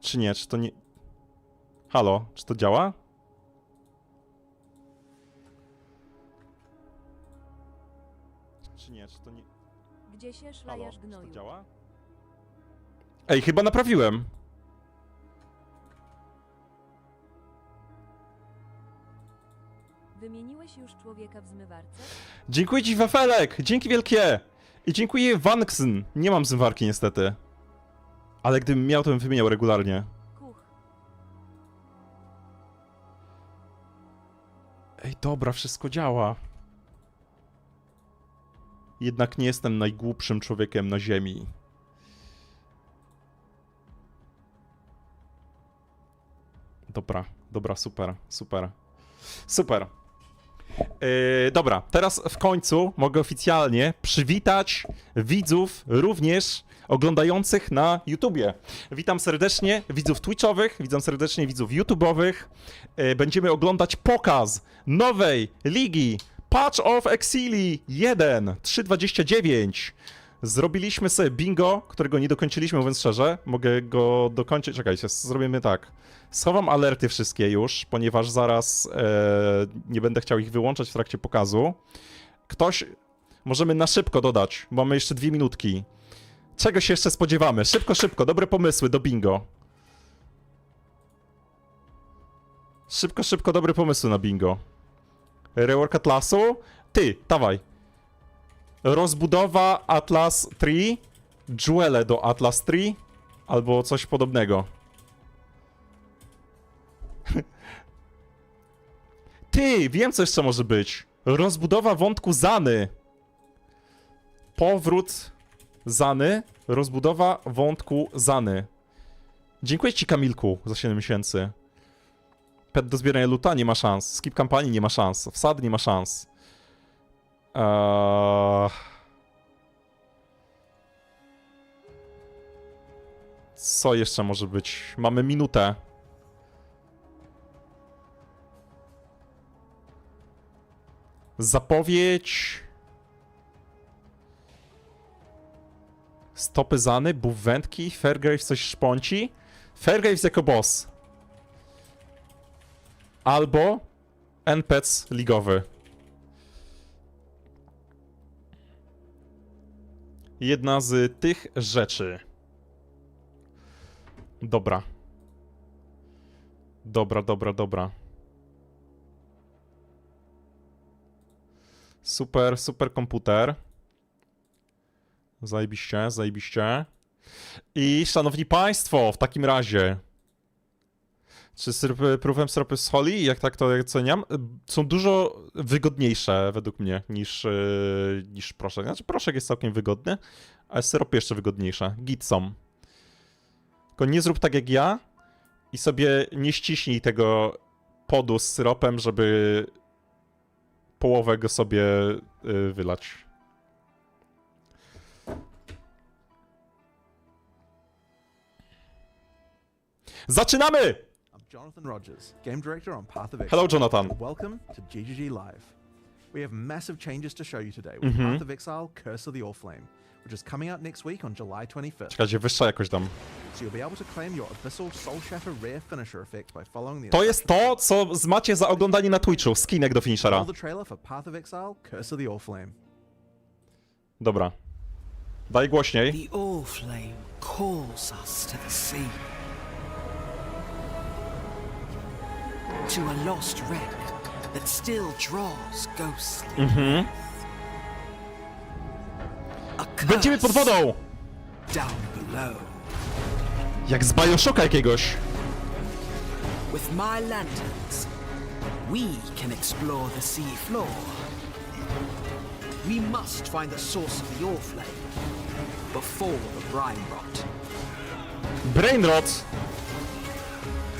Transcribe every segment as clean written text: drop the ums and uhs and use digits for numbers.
Czy nie? Czy to nie... Halo? Czy to działa? Czy nie? Czy to nie... Gdzie się Halo? szlajasz, Czy to gnoju? działa? Ej, chyba naprawiłem. Wymieniłeś już człowieka w zmywarce? Dziękuję ci, Wafelek! Dzięki wielkie! I dziękuję, Vanksen. Nie mam zmywarki niestety. Ale gdybym miał, to bym wymieniał regularnie. Kuch. Ej, dobra, wszystko działa. Jednak nie jestem najgłupszym człowiekiem na ziemi. Dobra, super. Dobra, teraz w końcu mogę oficjalnie przywitać widzów również oglądających na YouTubie. Witam serdecznie widzów Twitchowych, witam serdecznie widzów YouTube'owych. Będziemy oglądać pokaz nowej ligi Patch of Exile 1 3.29. Zrobiliśmy sobie bingo, którego nie dokończyliśmy, mówiąc szczerze. Mogę go dokończyć. Czekajcie, zrobimy tak. Schowam alerty wszystkie już, ponieważ zaraz nie będę chciał ich wyłączać w trakcie pokazu. Możemy na szybko dodać, bo mamy jeszcze 2 minutki. Czego się jeszcze spodziewamy? Szybko, dobre pomysły do bingo. Szybko, dobre pomysły na bingo. Rework Atlasu? Ty, dawaj. Rozbudowa Atlas 3, Jewele do Atlas 3, albo coś podobnego. Ty, wiem co jeszcze może być. Rozbudowa wątku Zany. Powrót Zany, rozbudowa wątku Zany. Dziękuję ci, Kamilku, za 7 miesięcy. Pet do zbierania luta nie ma szans. Skip kampanii nie ma szans. Wsad nie ma szans. Co jeszcze może być? Mamy minutę. Zapowiedź. Stopy Zany, buff wędki, Fairgraves coś szponci. Fairgraves jako boss. Albo NPC ligowy. Jedna z tych rzeczy. Dobra. Super komputer. Zajebiście. I szanowni państwo, w takim razie. Czy próbowałem syropy z Holly, jak tak to oceniam, są dużo wygodniejsze według mnie niż proszek. Znaczy proszek jest całkiem wygodny, ale syropy jeszcze wygodniejsze. Git są. Tylko nie zrób tak jak ja i sobie nie ściśnij tego podu z syropem, żeby połowę go sobie wylać. Zaczynamy! Jonathan Rogers, game director on Path of Exile. Hello, Jonathan. Welcome to GGG Live. We have massive changes to show you today with Path of Exile, Curse of the Orflame, which is coming out next week on July 25th. Czekajcie, wyższa jakoś tam. So you'll be able to claim your Abyssal Soul Shatter rare finisher effect by following the To jest to, co macie za oglądanie na Twitchu. Skinek do finishera. Roll the trailer for Path of Exile, Curse of the Orflame. Dobra. Daj głośniej. The Orflame calls us to the sea. To a lost wreck that still draws ghostly. A curse Będziemy pod wodą! down below. Jak z Bioshocka jakiegoś. With my lanterns, we can explore the sea floor. We must find the source of the Orflame before the brine rot. Brainrot.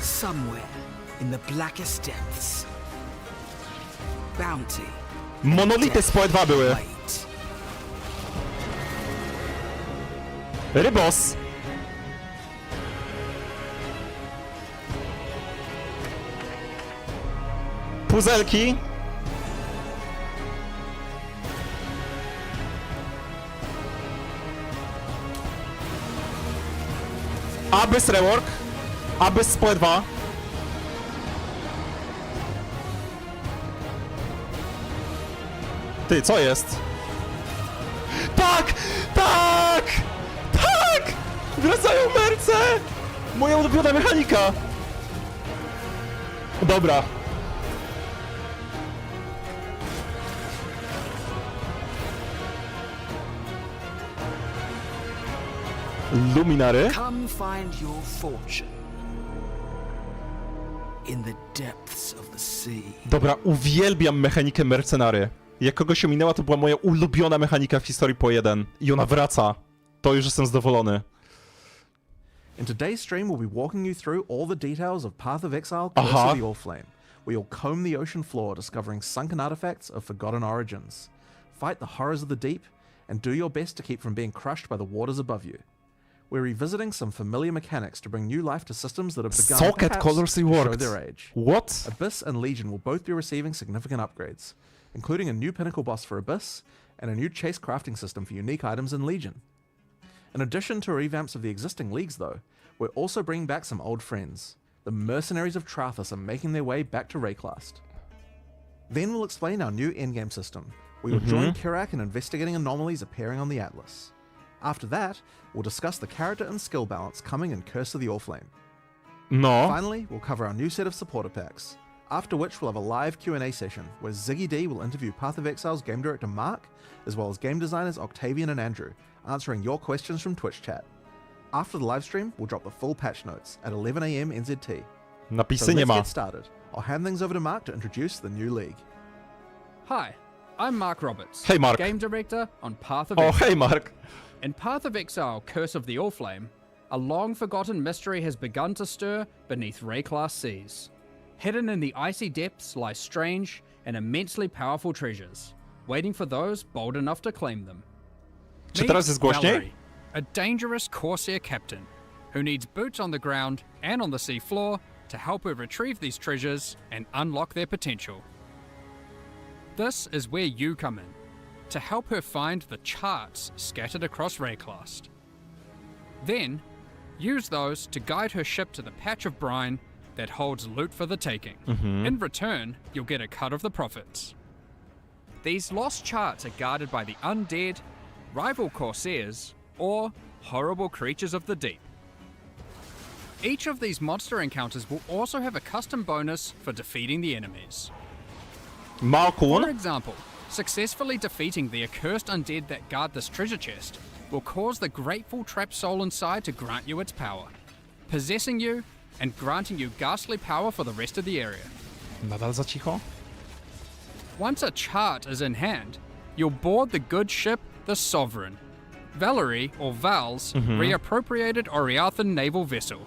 Somewhere in the blackest depths. Bounty. Monolity z PoE2 były. Wait. Rybos. Puzelki. Abyss Rework. Abyss spływa. Ty, co jest? Tak! Tak! Tak! Wracają merce! Moja ulubiona mechanika! Dobra. Luminary? Come find your fortune in the depths of the sea. Dobra, uwielbiam mechanikę mercenary. Jak kogoś ominęła, to była moja ulubiona mechanika w historii po 1. I ona wraca. To już jestem zadowolony. In today's stream, we'll be walking you through all the details of Path of Exile, Curse of the Allflame, where you'll comb the ocean floor discovering sunken artifacts of forgotten origins, fight the horrors of the deep, and do your best to keep from being crushed by the waters above you. We're revisiting some familiar mechanics to bring new life to systems that have begun Socket perhaps colors to show reworked. their age. What? Abyss and Legion will both be receiving significant upgrades, including a new pinnacle boss for Abyss and a new chase crafting system for unique items in Legion. In addition to revamps of the existing leagues though, we're also bringing back some old friends. The mercenaries of Trathus are making their way back to Rayclast. Then we'll explain our new endgame system, where you'll join Kirak in investigating anomalies appearing on the Atlas. After that, we'll discuss the character and skill balance coming in Curse of the Allflame. No. Finally, we'll cover our new set of supporter packs, after which we'll have a live Q&A session where Ziggy D will interview Path of Exile's game director Mark, as well as game designers Octavian and Andrew, answering your questions from Twitch chat. After the live stream, we'll drop the full patch notes at 11 AM NZT. Napisy So nie let's ma. get started. I'll hand things over to Mark to introduce the new league. Hi, I'm Mark Roberts. Hey, Mark. Game director on Path of O, Exile. hej Mark. In Path of Exile, Curse of the Allflame, a long-forgotten mystery has begun to stir beneath Rayclast seas. Hidden in the icy depths lie strange and immensely powerful treasures, waiting for those bold enough to claim them. Czy Meet teraz jest głośniej? Valerie, a dangerous corsair captain who needs boots on the ground and on the sea floor to help her retrieve these treasures and unlock their potential. This is where you come in, to help her find the charts scattered across Rayclast. Then, use those to guide her ship to the patch of brine that holds loot for the taking. In return, you'll get a cut of the profits. These lost charts are guarded by the undead, rival corsairs, or horrible creatures of the deep. Each of these monster encounters will also have a custom bonus for defeating the enemies. For Malkun? example, successfully defeating the accursed undead that guard this treasure chest will cause the grateful trapped soul inside to grant you its power, possessing you and granting you ghastly power for the rest of the area. Nadal za cicho? Once a chart is in hand, you'll board the good ship, the Sovereign, Valerie, or Val's reappropriated Oriathan naval vessel.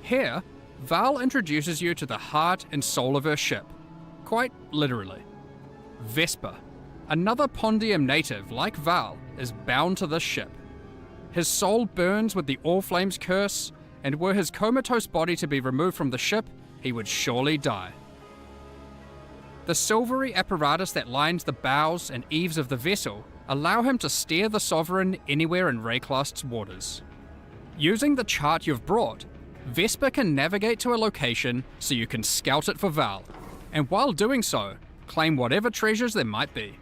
Here, Val introduces you to the heart and soul of her ship, quite literally. Vesper, another Pondium native like Val, is bound to this ship. His soul burns with the Allflame's curse, and were his comatose body to be removed from the ship, he would surely die. The silvery apparatus that lines the bows and eaves of the vessel allow him to steer the Sovereign anywhere in Rayclast's waters. Using the chart you've brought, Vesper can navigate to a location so you can scout it for Val, and while doing so, claim whatever treasures there might be.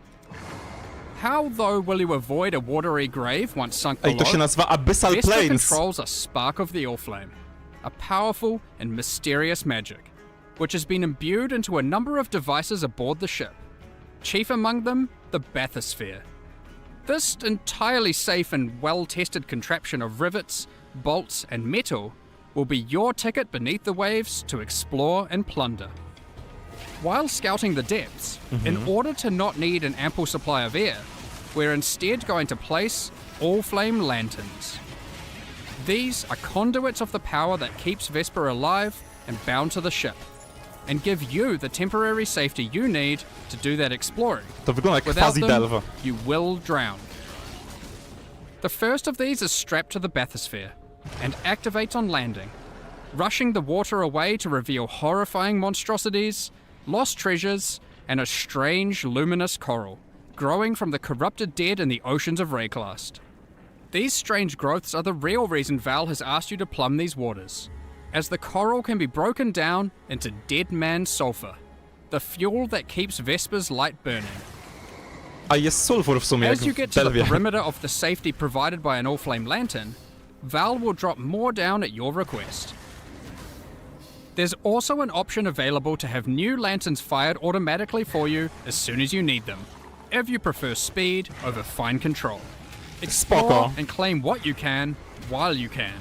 How, though, will you avoid a watery grave once sunk Ej, to się below? nazywa Abyssal Vesper Plains. controls a spark of the Allflame, a powerful and mysterious magic, which has been imbued into a number of devices aboard the ship. Chief among them, the bathysphere. This entirely safe and well-tested contraption of rivets, bolts, and metal will be your ticket beneath the waves to explore and plunder. While scouting the depths, in order to not need an ample supply of air, we're instead going to place Allflame lanterns. These are conduits of the power that keeps Vesper alive and bound to the ship, and give you the temporary safety you need to do that exploring. To wygląda jak Without them, quasi-delve. you will drown. The first of these is strapped to the bathysphere and activates on landing, rushing the water away to reveal horrifying monstrosities, lost treasures, and a strange luminous coral growing from the corrupted dead in the oceans of Rayclast. These strange growths are the real reason Val has asked you to plumb these waters. as the coral can be broken down into dead man sulfur, the fuel that keeps Vesper's light burning. A jest sulfur w sumie, As jak you w get to the Delwie. perimeter of the safety provided by an all-flame lantern, Val will drop more down at your request. There's also an option available to have new lanterns fired automatically for you as soon as you need them, if you prefer speed over fine control. Explore Spoko. and claim what you can while you can.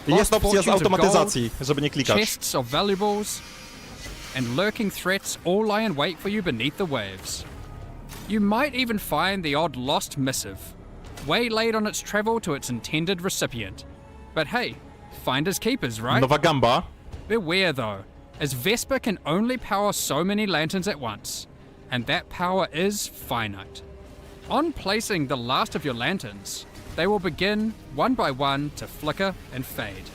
Jest Lost opcja z fortunes of automatyzacji, żeby nie klikać. Chests of valuables and lurking threats all lie in wait for you beneath the waves. You might even find the odd lost missive, waylaid on its travel to its intended recipient. But hey, finders keepers, right? Nowa gamba. Beware though, as Vesper can only power so many lanterns at once, and that power is finite. On placing the last of your lanterns, they will begin, one by one, to flicker and fade,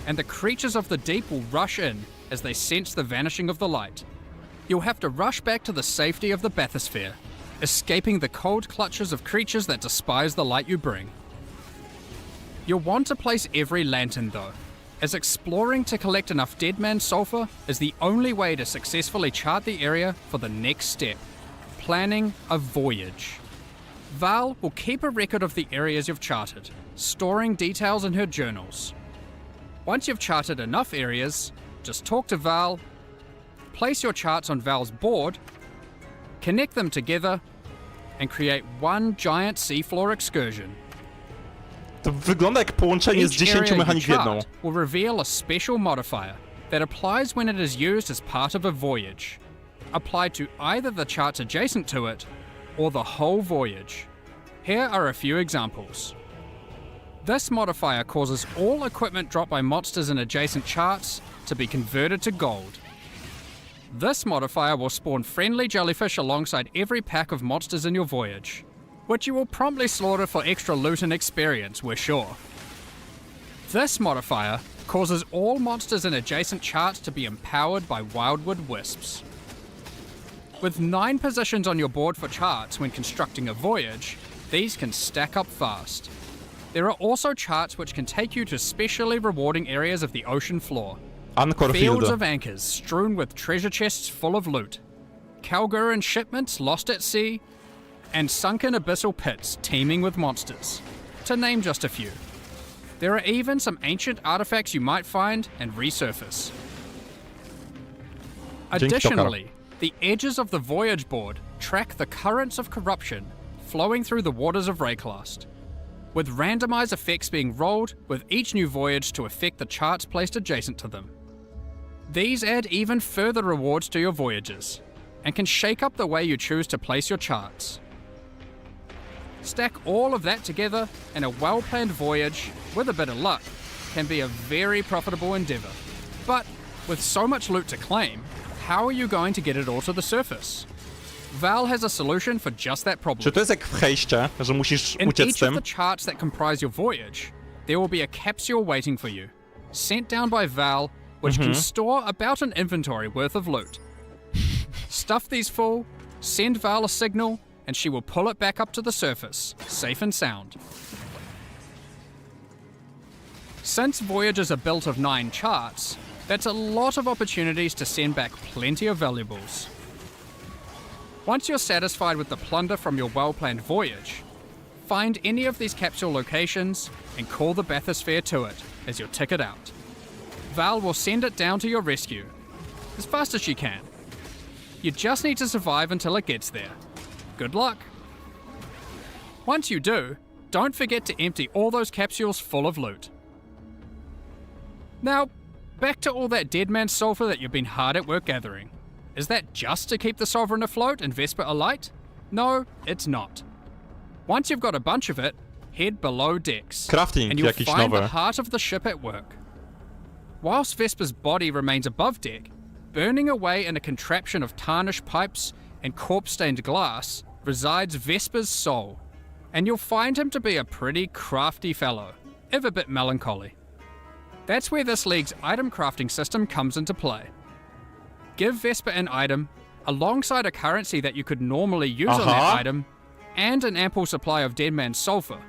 and the creatures of the deep will rush in as they sense the vanishing of the light. You'll have to rush back to the safety of the bathysphere, escaping the cold clutches of creatures that despise the light you bring. You'll want to place every lantern though, as exploring to collect enough dead man sulfur is the only way to successfully chart the area for the next step, planning a voyage. Val will keep a record of the areas you've charted, storing details in her journals. Once you've charted enough areas, just talk to Val, place your charts on Val's board, connect them together, and create one giant seafloor excursion. To wygląda jak połączenie z Each 10 area you mechanik w jedną. chart will reveal a special modifier that applies when it is used as part of a voyage, applied to either the charts adjacent to it or the whole voyage. Here are a few examples. This modifier causes all equipment dropped by monsters in adjacent charts to be converted to gold. This modifier will spawn friendly jellyfish alongside every pack of monsters in your voyage, which you will promptly slaughter for extra loot and experience, we're sure. This modifier causes all monsters in adjacent charts to be empowered by wildwood wisps. With 9 positions on your board for charts when constructing a voyage, these can stack up fast. There are also charts which can take you to specially rewarding areas of the ocean floor. Anchor Fields Field. of anchors strewn with treasure chests full of loot, Calguran shipments lost at sea, and sunken abyssal pits teeming with monsters, to name just a few. There are even some ancient artifacts you might find and resurface. Additionally, the edges of the voyage board track the currents of corruption flowing through the waters of Rayclast, with randomized effects being rolled with each new voyage to affect the charts placed adjacent to them. These add even further rewards to your voyages, and can shake up the way you choose to place your charts. Stack all of that together, and a well-planned voyage, with a bit of luck, can be a very profitable endeavor. But with so much loot to claim, how are you going to get it all to the surface? Val has a solution for just that problem. Czy to jest jak w hejście, że musisz In uciec each of tym? the charts that comprise your voyage, there will be a capsule waiting for you, sent down by Val, which can store about an inventory worth of loot. Stuff these full, send Val a signal, and she will pull it back up to the surface, safe and sound. Since voyages are built of 9 charts, that's a lot of opportunities to send back plenty of valuables. Once you're satisfied with the plunder from your well-planned voyage, find any of these capsule locations and call the bathysphere to it as your ticket out. Val will send it down to your rescue, as fast as she can. You just need to survive until it gets there. Good luck! Once you do, don't forget to empty all those capsules full of loot. Now, back to all that dead man sulfur that you've been hard at work gathering. Is that just to keep the Sovereign afloat and Vesper alight? No, it's not. Once you've got a bunch of it, head below decks, Crafting and you'll jakiś find nowy. the heart of the ship at work. Whilst Vesper's body remains above deck, burning away in a contraption of tarnished pipes and corpse-stained glass, resides Vesper's soul, and you'll find him to be a pretty crafty fellow, if a bit melancholy. That's where this league's item crafting system comes into play. Give Vesper an item, alongside a currency that you could normally use on that item, and an ample supply of Dead Man's sulfur.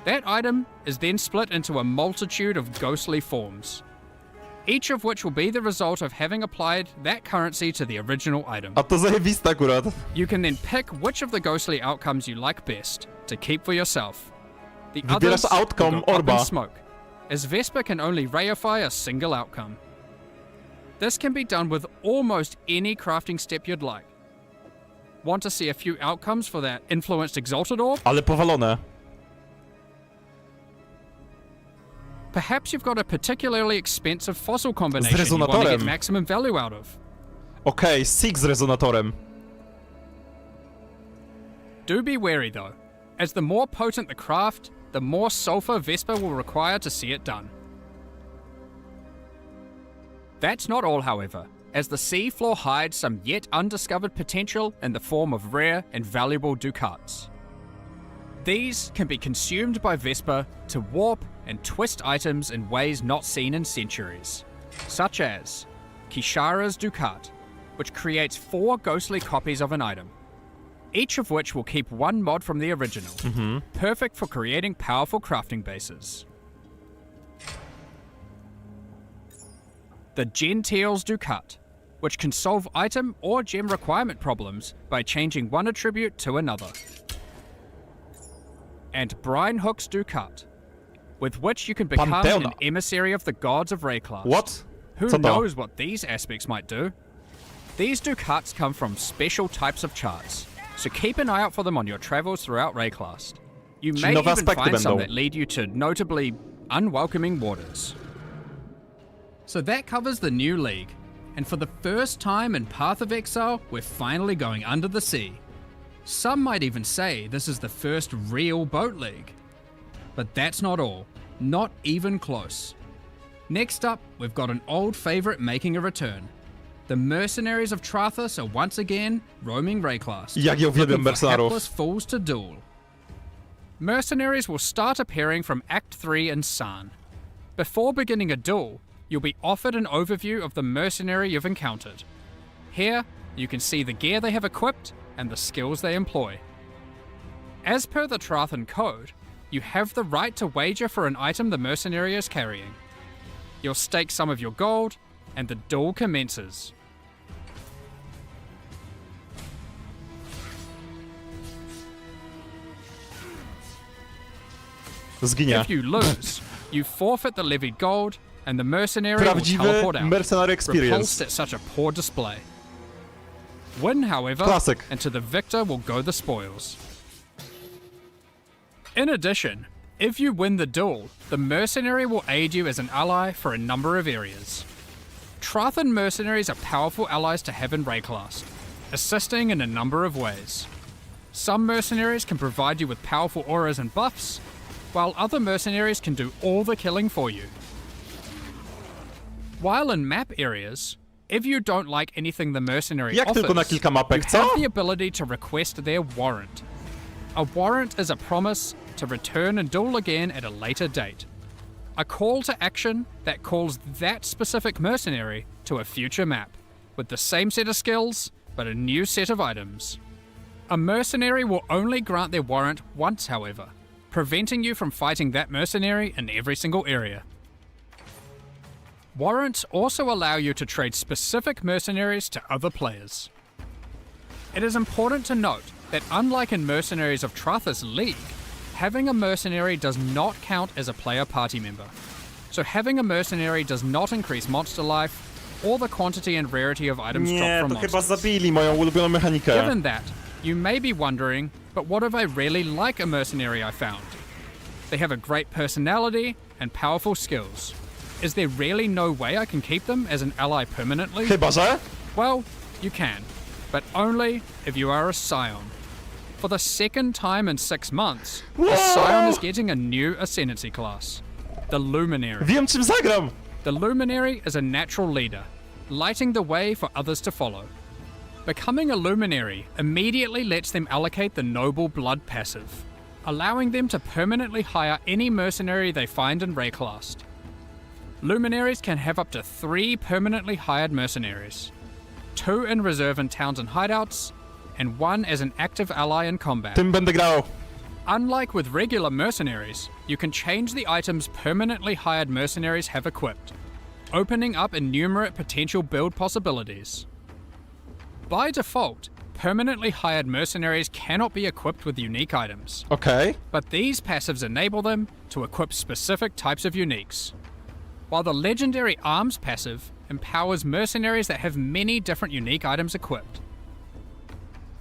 That item is then split into a multitude of ghostly forms. each of which will be the result of having applied that currency to the original item. A to zajebiste akurat. You can then pick which of the ghostly outcomes you like best to keep for yourself. The Wybierasz others outcome will go up orba. in smoke, as Vesper can only reify a single outcome. This can be done with almost any crafting step you'd like. Want to see a few outcomes for that influenced exalted orb? Ale powalone. Perhaps you've got a particularly expensive fossil combination you want to get resonatorem. maximum value out of. Okej, Six z rezonatorem. Do be wary though, as the more potent the craft, the more sulfur Vesper will require to see it done. That's not all, however, as the seafloor hides some yet undiscovered potential in the form of rare and valuable ducats. These can be consumed by Vesper to warp and twist items in ways not seen in centuries, such as Kishara's Ducat, which creates 4 ghostly copies of an item, each of which will keep 1 mod from the original, perfect for creating powerful crafting bases. The Gentile's Ducat, which can solve item or gem requirement problems by changing one attribute to another. And Brine Hook's Ducat, with which you can become Pantheona. an emissary of the gods of Rayclast. What? Who Co to? knows what these aspects might do? These Ducats come from special types of charts, so keep an eye out for them on your travels throughout Rayclast. You may nowe even aspekty find some będą. that lead you to notably unwelcoming waters. So that covers the new league, and for the first time in Path of Exile, we're finally going under the sea. Some might even say this is the first real boat league. But that's not all, not even close. Next up, we've got an old favourite making a return. The mercenaries of Trathus are once again roaming Rayclast, Jak ja uwielbiam looking for mercenarów. hapless fools to duel. Mercenaries will start appearing from Act 3 in San. Before beginning a duel, you'll be offered an overview of the mercenary you've encountered. Here, you can see the gear they have equipped and the skills they employ. As per the Trathan code, you have the right to wager for an item the mercenary is carrying. You'll stake some of your gold, and the duel commences. Zginie. If you lose, you forfeit the levied gold, and the mercenary will Prawdziwy teleport out, mercenary experience. repulsed at such a poor display. Win, however, Classic. and to the victor will go the spoils. In addition, if you win the duel, the mercenary will aid you as an ally for a number of areas. Trathan mercenaries are powerful allies to have in Rayclast, assisting in a number of ways. Some mercenaries can provide you with powerful auras and buffs, while other mercenaries can do all the killing for you. While in map areas, if you don't like anything the mercenary Jak offers, tylko na kilka you mapek, have co? the ability to request their warrant. A warrant is a promise to return and duel again at a later date. A call to action that calls that specific mercenary to a future map, with the same set of skills, but a new set of items. A mercenary will only grant their warrant once, however, preventing you from fighting that mercenary in every single area. Warrants also allow you to trade specific mercenaries to other players. It is important to note that unlike in Mercenaries of Trathus League, having a mercenary does not count as a player party member. So having a mercenary does not increase monster life or the quantity and rarity of items Nie, dropped from to chyba monsters. zabili moją ulubioną mechanikę. Given that, you may be wondering, but what if I really like a mercenary I found? They have a great personality and powerful skills. Is there really no way I can keep them as an ally permanently? Chyba, że? Well, you can, but only if you are a Scion. For the second time in 6 months, the Scion is getting a new ascendancy class, the Luminary. Wiem, czym zagram! The Luminary is a natural leader, lighting the way for others to follow. Becoming a Luminary immediately lets them allocate the Noble Blood passive, allowing them to permanently hire any mercenary they find in Rayclast. Luminaries can have up to 3 permanently hired mercenaries, 2 in reserve in towns and hideouts, and 1 as an active ally in combat. Tym będę grał. Unlike with regular mercenaries, you can change the items permanently hired mercenaries have equipped, opening up innumerate potential build possibilities. By default, permanently hired mercenaries cannot be equipped with unique items, Okej. but these passives enable them to equip specific types of uniques. While the legendary arms passive empowers mercenaries that have many different unique items equipped.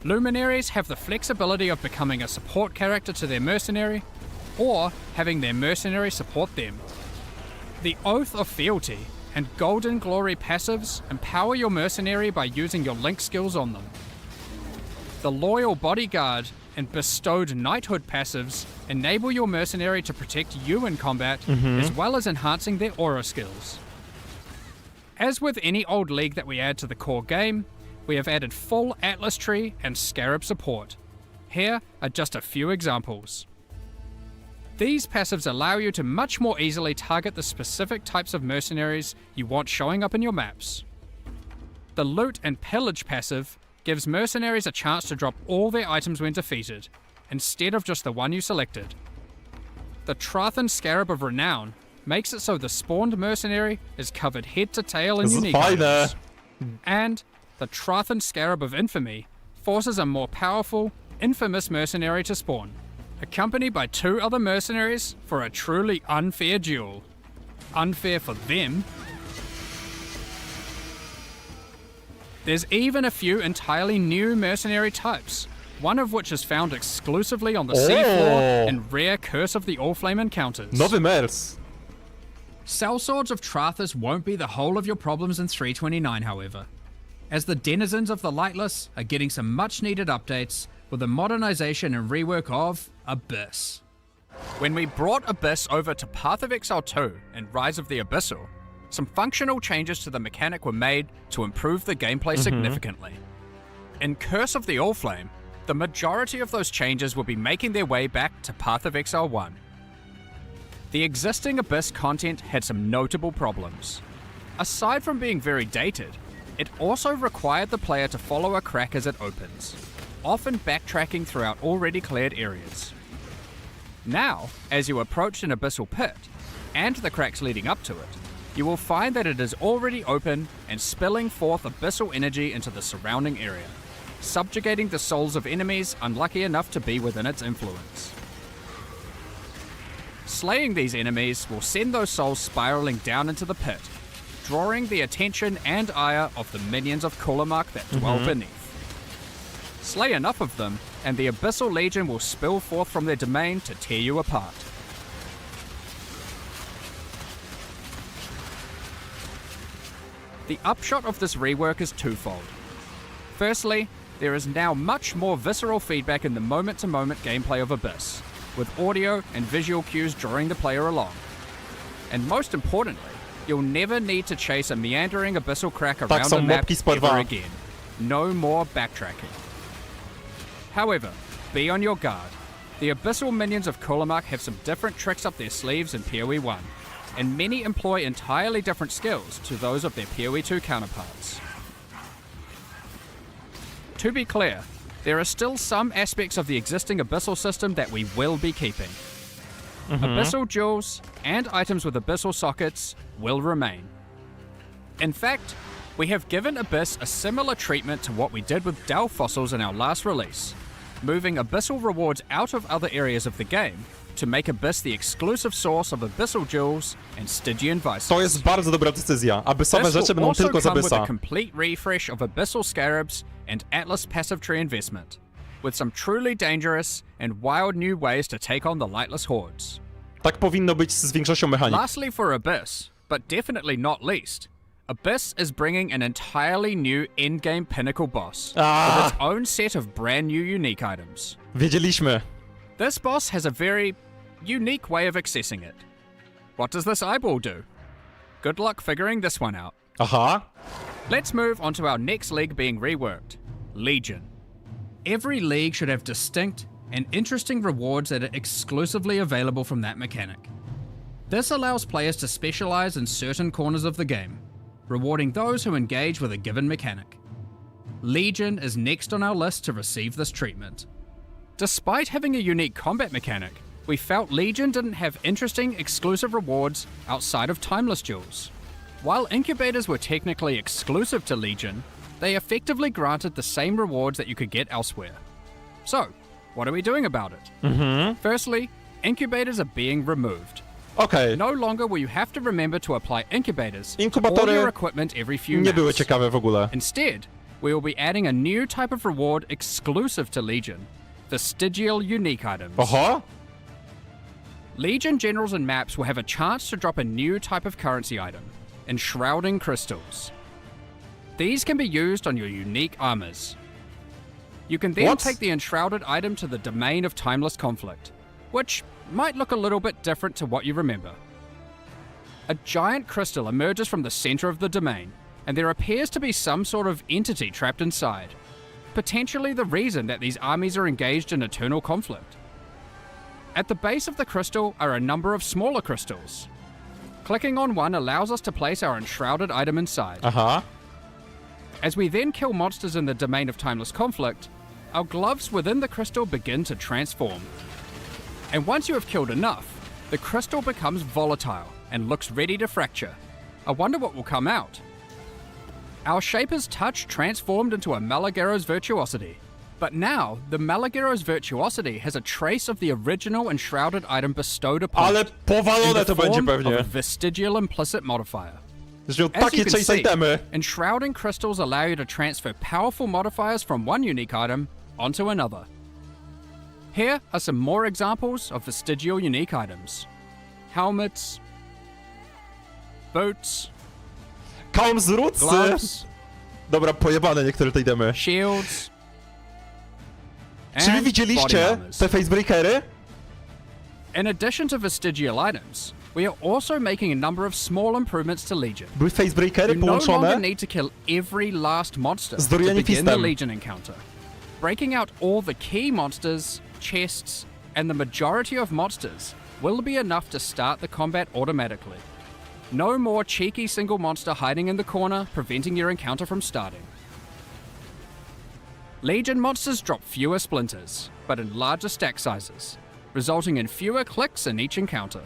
Luminaries have the flexibility of becoming a support character to their mercenary, or having their mercenary support them. The Oath of Fealty and Golden Glory passives empower your mercenary by using your link skills on them. The Loyal Bodyguard and Bestowed Knighthood passives enable your mercenary to protect you in combat, as well as enhancing their aura skills. As with any old league that we add to the core game, we have added full Atlas Tree and Scarab support. Here are just a few examples. These passives allow you to much more easily target the specific types of mercenaries you want showing up in your maps. The Loot and Pillage passive gives mercenaries a chance to drop all their items when defeated, instead of just the one you selected. The Trathan Scarab of Renown makes it so the spawned mercenary is covered head to tail in This is unique fine, items. And the Trathan Scarab of Infamy forces a more powerful, infamous mercenary to spawn, accompanied by 2 other mercenaries for a truly unfair duel. Unfair for them. There's even a few entirely new mercenary types, one of which is found exclusively on the seafloor in rare Curse of the Allflame encounters. Nowy mers. Sellswords of Trathus won't be the whole of your problems in 329, however, as the denizens of the Lightless are getting some much needed updates with the modernization and rework of Abyss. When we brought Abyss over to Path of Exile 2 and Rise of the Abyssal, some functional changes to the mechanic were made to improve the gameplay significantly. In Curse of the Allflame, the majority of those changes will be making their way back to Path of Exile 1. The existing Abyss content had some notable problems. Aside from being very dated, it also required the player to follow a crack as it opens, often backtracking throughout already cleared areas. Now, as you approach an abyssal pit, and the cracks leading up to it, you will find that it is already open and spilling forth abyssal energy into the surrounding area, subjugating the souls of enemies unlucky enough to be within its influence. Slaying these enemies will send those souls spiraling down into the pit, drawing the attention and ire of the minions of Kulamark that dwell beneath. Slay enough of them, and the Abyssal Legion will spill forth from their domain to tear you apart. The upshot of this rework is twofold. Firstly, there is now much more visceral feedback in the moment-to-moment gameplay of Abyss, with audio and visual cues drawing the player along. And most importantly, you'll never need to chase a meandering abyssal crack around są the map mopki z P2. ever again. No more backtracking. However, be on your guard. The abyssal minions of Kulamark have some different tricks up their sleeves in PoE 1, and many employ entirely different skills to those of their PoE 2 counterparts. To be clear, there are still some aspects of the existing abyssal system that we will be keeping. Abyssal jewels and items with abyssal sockets will remain. In fact, we have given Abyss a similar treatment to what we did with Dell fossils in our last release, moving abyssal rewards out of other areas of the game to make Abyss the exclusive source of abyssal jewels and Stygian vices. To jest bardzo dobra decyzja. Abyssowe This rzeczy will będą also tylko z come with a Abyssa. complete refresh of abyssal scarabs and Atlas passive tree investment, with some truly dangerous and wild new ways to take on the lightless hordes. Tak powinno być z większością mechanik. Lastly for Abyss, but definitely not least, Abyss is bringing an entirely new endgame pinnacle boss with its own set of brand new unique items. Wiedzieliśmy. This boss has a very unique way of accessing it. What does this eyeball do? Good luck figuring this one out. Aha. Let's move on to our next league being reworked, Legion. Every league should have distinct and interesting rewards that are exclusively available from that mechanic. This allows players to specialize in certain corners of the game, rewarding those who engage with a given mechanic. Legion is next on our list to receive this treatment. Despite having a unique combat mechanic, we felt Legion didn't have interesting exclusive rewards outside of timeless jewels. While incubators were technically exclusive to Legion, they effectively granted the same rewards that you could get elsewhere. So, what are we doing about it? Firstly, incubators are being removed. Okej. No longer will you have to remember to apply incubators to all Inkubatory your equipment every few Nie były maps. ciekawe w ogóle. Instead, we will be adding a new type of reward exclusive to Legion, vestigial unique items. Oho! Legion generals and maps will have a chance to drop a new type of currency item, enshrouding crystals. These can be used on your unique armors. You can then What? take the enshrouded item to the domain of timeless conflict, which might look a little bit different to what you remember. A giant crystal emerges from the center of the domain, and there appears to be some sort of entity trapped inside, potentially the reason that these armies are engaged in eternal conflict. At the base of the crystal are a number of smaller crystals. Clicking on one allows us to place our enshrouded item inside. Aha. As we then kill monsters in the domain of timeless conflict, our gloves within the crystal begin to transform. And once you have killed enough, the crystal becomes volatile and looks ready to fracture. I wonder what will come out. Our Shaper's Touch transformed into a Malagero's Virtuosity. But now, the Malagero's Virtuosity has a trace of the original enshrouded item bestowed upon Ale it, in powalone the to będzie form of pewnie. a vestigial implicit modifier. Że miał As you takie can chase see, itemy. enshrouding crystals allow you to transfer powerful modifiers from one unique item onto another. Here are some more examples of vestigial unique items. Helmets, boots, Kaum zwróccy. gloves, Dobra, pojebane niektóre te itemy. shields, Czy wy and body widzieliście armors. te facebreakery? In addition to vestigial items, we are also making a number of small improvements to Legion. Były facebreakery You no longer połączone need to kill every last monster z to Dorian begin the Fistem. Legion encounter. Breaking out all the key monsters, chests, and the majority of monsters will be enough to start the combat automatically. No more cheeky single monster hiding in the corner, preventing your encounter from starting. Legion monsters drop fewer splinters, but in larger stack sizes, resulting in fewer clicks in each encounter.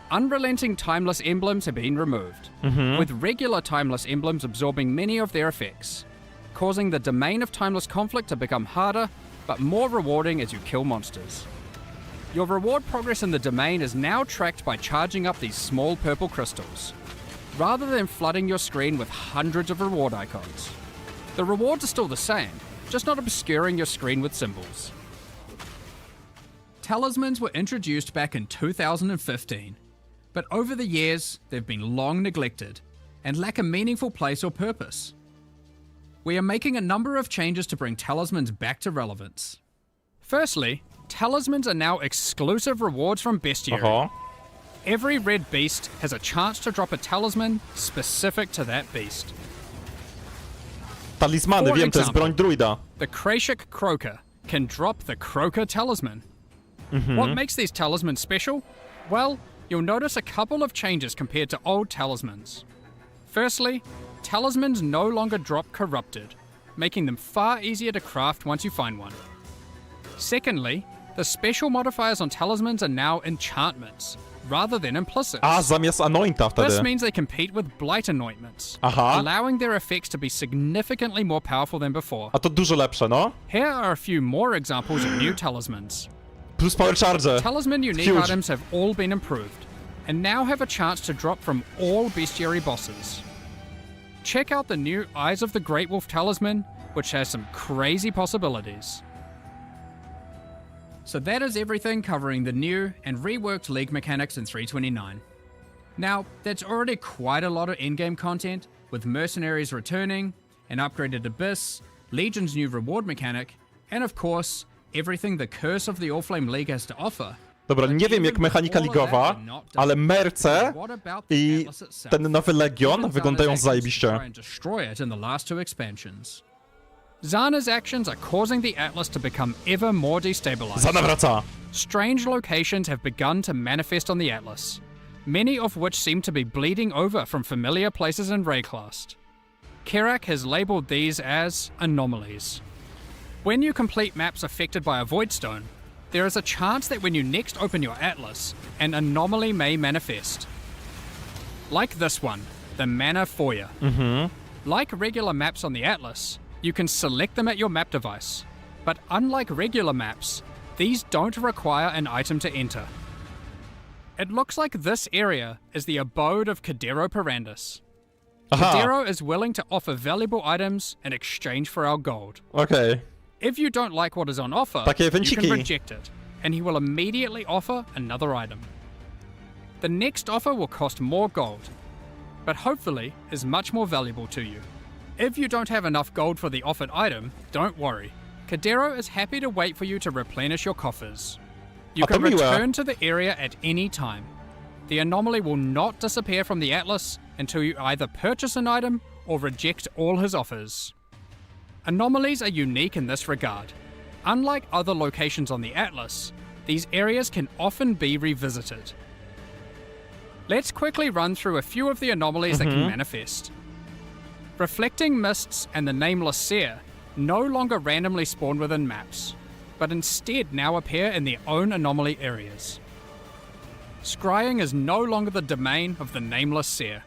Unrelenting timeless emblems have been removed, with regular timeless emblems absorbing many of their effects, causing the domain of timeless conflict to become harder, but more rewarding as you kill monsters. Your reward progress in the domain is now tracked by charging up these small purple crystals, rather than flooding your screen with hundreds of reward icons. The rewards are still the same, just not obscuring your screen with symbols. Talismans were introduced back in 2015, but over the years, they've been long neglected and lack a meaningful place or purpose. We are making a number of changes to bring talismans back to relevance. Firstly, talismans are now exclusive rewards from Bestiary. Oho. Every red beast has a chance to drop a talisman specific to that beast. Talizmany, For wiem, to jest example. broń druida. The Krashik Croaker can drop the Croaker Talisman. What makes these talismans special? Well, you'll notice a couple of changes compared to old talismans. Firstly, talismans no longer drop corrupted, making them far easier to craft once you find one. Secondly, the special modifiers on talismans are now enchantments, rather than implicit. A, zamiast anointa This wtedy. means they compete with blight anointments, Aha. allowing their effects to be significantly more powerful than before. A to dużo lepsze, no. Here are a few more examples of new talismans. Plus power charge. Talisman unique Huge. items have all been improved, and now have a chance to drop from all bestiary bosses. Check out the new Eyes of the Great Wolf Talisman, which has some crazy possibilities. So that is everything covering the new and reworked League mechanics in 329. Now, that's already quite a lot of in-game content, with mercenaries returning, an upgraded Abyss, Legion's new reward mechanic, and of course, everything the Curse of the Allflame League has to offer. Dobra, nie wiem jak mechanika ligowa, ale merce What about the i Atlas itself? ten nowy Legion Even wyglądają Zana's actions to zajebiście. try and destroy it in the last two expansions. Zana's actions are causing the Atlas to become ever more destabilized. Zana wraca. Strange locations have begun to manifest on the Atlas, many of which seem to be bleeding over from familiar places in Rayclast. Kerak has labeled these as anomalies. When you complete maps affected by a Voidstone, there is a chance that when you next open your Atlas, an anomaly may manifest. Like this one, the Mana Foyer. Like regular maps on the Atlas, you can select them at your map device. But unlike regular maps, these don't require an item to enter. It looks like this area is the abode of Cadero Perandus. Cadero is willing to offer valuable items in exchange for our gold. Okej. If you don't like what is on offer, Takie you evenciki. can reject it, and he will immediately offer another item. The next offer will cost more gold, but hopefully is much more valuable to you. If you don't have enough gold for the offered item, don't worry. Cadero is happy to wait for you to replenish your coffers. You A to can miłe. return to the area at any time. The anomaly will not disappear from the Atlas until you either purchase an item or reject all his offers. Anomalies are unique in this regard. Unlike other locations on the Atlas, these areas can often be revisited. Let's quickly run through a few of the anomalies that can manifest. Reflecting Mists and the Nameless Seer no longer randomly spawn within maps, but instead now appear in their own anomaly areas. Scrying is no longer the domain of the Nameless Seer,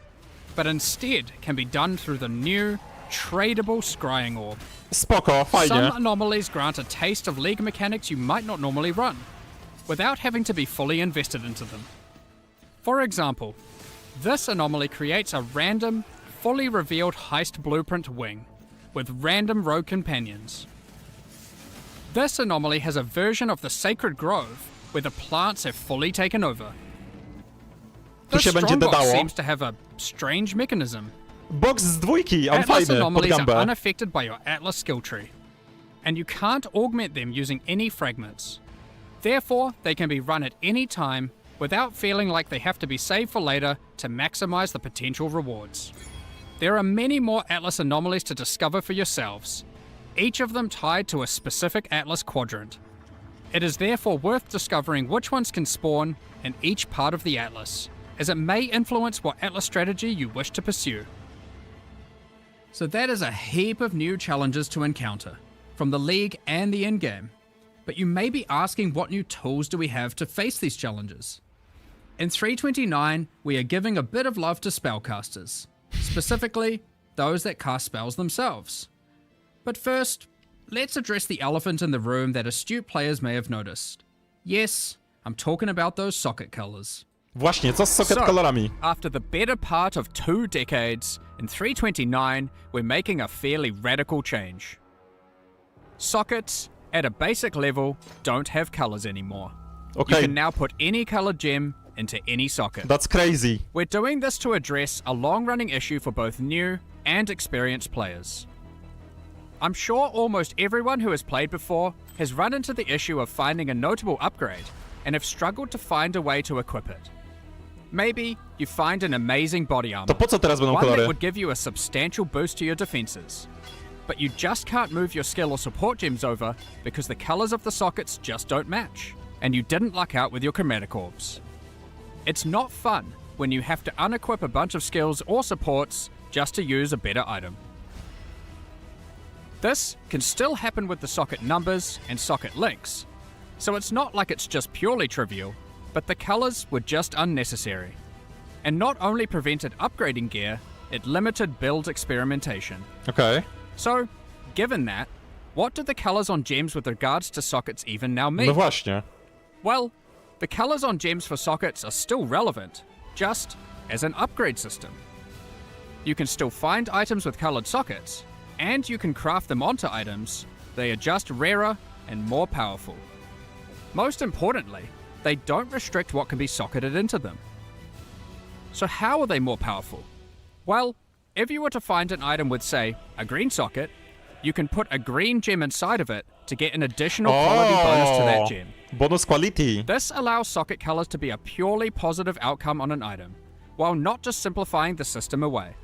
but instead can be done through the new, tradable Scrying Orb. Spoko, fajnie. Some anomalies grant a taste of League mechanics you might not normally run, without having to be fully invested into them. For example, this anomaly creates a random, fully revealed heist blueprint wing, with random rogue companions. This anomaly has a version of the Sacred Grove, where the plants have fully taken over. Tu This się będzie strongbox dodało. seems to have a strange mechanism. Box z dwójki, on Atlas fajny, pod anomalies are gambę. unaffected by your Atlas skill tree, and you can't augment them using any fragments. Therefore, they can be run at any time without feeling like they have to be saved for later to maximize the potential rewards. There are many more Atlas anomalies to discover for yourselves, each of them tied to a specific Atlas quadrant. It is therefore worth discovering which ones can spawn in each part of the Atlas, as it may influence what Atlas strategy you wish to pursue. So that is a heap of new challenges to encounter, from the League and the in-game. But you may be asking, what new tools do we have to face these challenges? In 329, we are giving a bit of love to spellcasters, specifically those that cast spells themselves. But first, let's address the elephant in the room that astute players may have noticed. Yes, I'm talking about those socket colors. Właśnie, co z socket So, kolorami? after the better part of 2 decades, in 329, we're making a fairly radical change. Sockets, at a basic level, don't have colors anymore. You Okay, can now put any colored gem into any socket. that's crazy. We're doing this to address a long-running issue for both new and experienced players. I'm sure almost everyone who has played before has run into the issue of finding a notable upgrade and have struggled to find a way to equip it. Maybe you find an amazing body armor, To po co teraz będą one that kolory? would give you a substantial boost to your defenses, but you just can't move your skill or support gems over because the colors of the sockets just don't match, and you didn't luck out with your chromatic orbs. It's not fun when you have to unequip a bunch of skills or supports just to use a better item. This can still happen with the socket numbers and socket links, so it's not like it's just purely trivial, but the colors were just unnecessary, and not only prevented upgrading gear, it limited build experimentation. Okej. So, given that, what do the colors on gems with regards to sockets even now mean? No właśnie. Well, the colors on gems for sockets are still relevant, just as an upgrade system. You can still find items with colored sockets, and you can craft them onto items. They are just rarer and more powerful. Most importantly, they don't restrict what can be socketed into them. So how are they more powerful? Well, if you were to find an item with, say, a green socket, you can put a green gem inside of it to get an additional quality bonus to that gem. Bonus quality. This allows socket colors to be a purely positive outcome on an item, while not just simplifying the system away.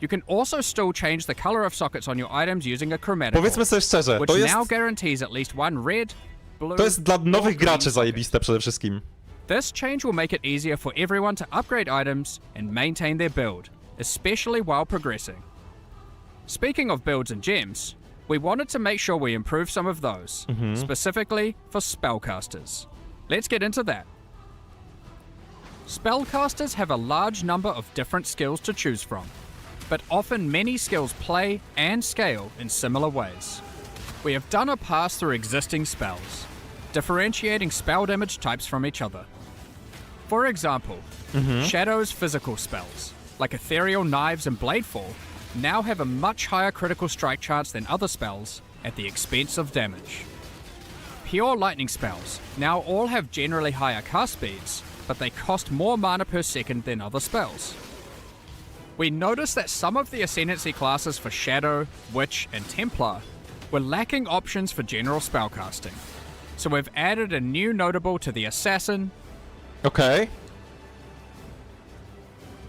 You can also still change the color of sockets on your items using a chromatic Powiedzmy orb, sobie szczerze, which to jest, now guarantees at least one red, blue, to jest dla or nowych green graczy socket. zajebiste przede wszystkim. This change will make it easier for everyone to upgrade items and maintain their build, especially while progressing. Speaking of builds and gems, we wanted to make sure we improve some of those, specifically for spellcasters. Let's get into that. Spellcasters have a large number of different skills to choose from, but often many skills play and scale in similar ways. We have done a pass through existing spells, differentiating spell damage types from each other. For example, Shadow's physical spells, like Ethereal Knives and Bladefall, now have a much higher critical strike chance than other spells at the expense of damage. Pure Lightning spells now all have generally higher cast speeds, but they cost more mana per second than other spells. We noticed that some of the Ascendancy classes for Shadow, Witch, and Templar were lacking options for general spellcasting, so we've added a new notable to the Assassin, Okej.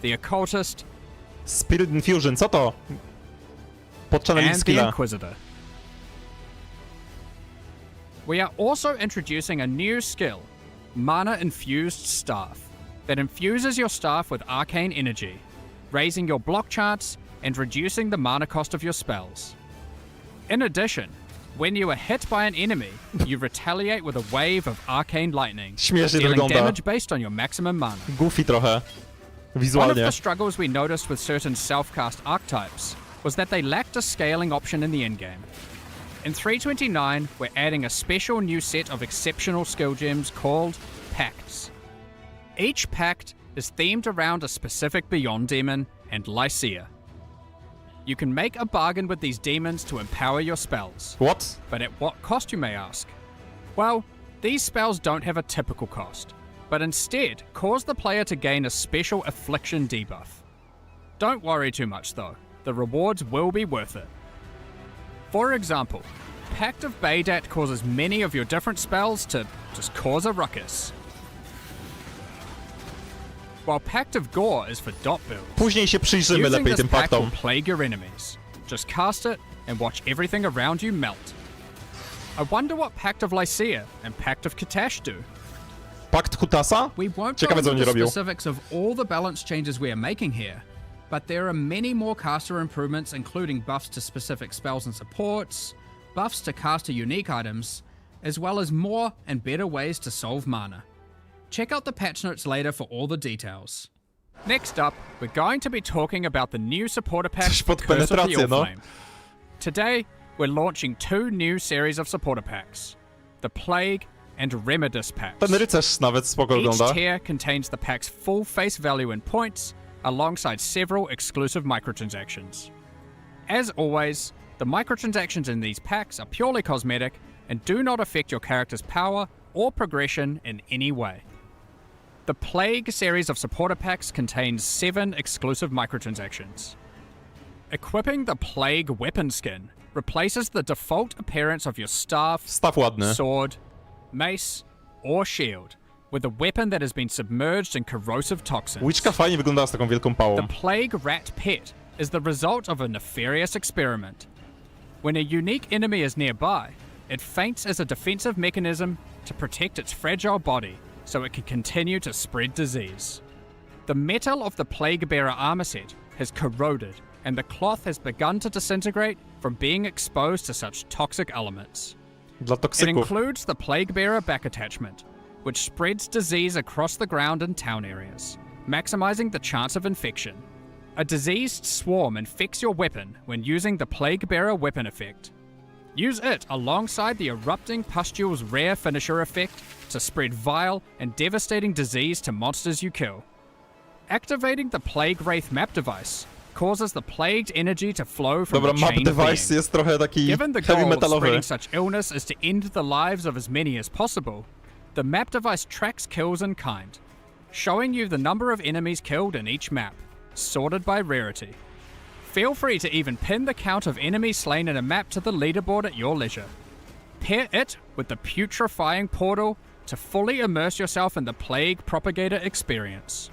the Occultist, Spirit Infusion, co to? Podchannel and the skilla. Inquisitor. We are also introducing a new skill, Mana Infused Staff, that infuses your staff with arcane energy, raising your block chance and reducing the mana cost of your spells. In addition, when you are hit by an enemy, you retaliate with a wave of arcane lightning, Śmiesznie to dealing wygląda. damage based on your maximum mana. Goofy trochę. One of Wizualnie. the struggles we noticed with certain self-cast archetypes was that they lacked a scaling option in the endgame. In 329, we're adding a special new set of exceptional skill gems called Pacts. Each pact is themed around a specific Beyond demon and Lycia. You can make a bargain with these demons to empower your spells. What? But at what cost, you may ask? Well, these spells don't have a typical cost, but instead cause the player to gain a special affliction debuff. Don't worry too much though, the rewards will be worth it. For example, Pact of Baydat causes many of your different spells to just cause a ruckus. While Pact of Gore is for dot builds. Później się przyjrzymy Using lepiej this tym pact will paktom. plague your enemies. Just cast it and watch everything around you melt. I wonder what Pact of Lycia and Pact of Katash do. Pakt Kutasa? We won't Ciekawe, go co into oni the robią. specifics of all the balance changes we are making here, but there are many more caster improvements, including buffs to specific spells and supports, buffs to caster unique items, as well as more and better ways to solve mana. Check out the patch notes later for all the details. Next up, we're going to be talking about the new supporter pack, Coś pod Curse of the penetrację, no. Allflame. Today, we're launching two new series of supporter packs, the Plague and Remedis packs. Ten rycerz nawet spoko Each wygląda. tier contains the pack's full face value in points, alongside several exclusive microtransactions. As always, the microtransactions in these packs are purely cosmetic and do not affect your character's power or progression in any way. The Plague series of supporter packs contains 7 exclusive microtransactions. Equipping the Plague weapon skin replaces the default appearance of your staff, Staw ładny. sword, mace, or shield with a weapon that has been submerged in corrosive toxins. Łyczka fajnie wyglądała z taką wielką pałą. The Plague Rat Pet is the result of a nefarious experiment. When a unique enemy is nearby, it faints as a defensive mechanism to protect its fragile body so it can continue to spread disease. The metal of the Plague Bearer armor set has corroded, and the cloth has begun to disintegrate from being exposed to such toxic elements. Dla It toksyków. includes the Plague Bearer back attachment, which spreads disease across the ground in town areas, maximizing the chance of infection. A diseased swarm infects your weapon when using the Plague Bearer weapon effect. Use it alongside the Erupting Pustule's rare finisher effect to spread vile and devastating disease to monsters you kill. Activating the Plague Wraith map device causes the plagued energy to flow from Dobra, the map chain device being. jest trochę taki Given the heavy goal of metalowy. spreading such illness is to end the lives of as many as possible, the map device tracks kills in kind, showing you the number of enemies killed in each map, sorted by rarity. Feel free to even pin the count of enemies slain in a map to the leaderboard at your leisure. Pair it with the putrefying portal to fully immerse yourself in the Plague Propagator experience.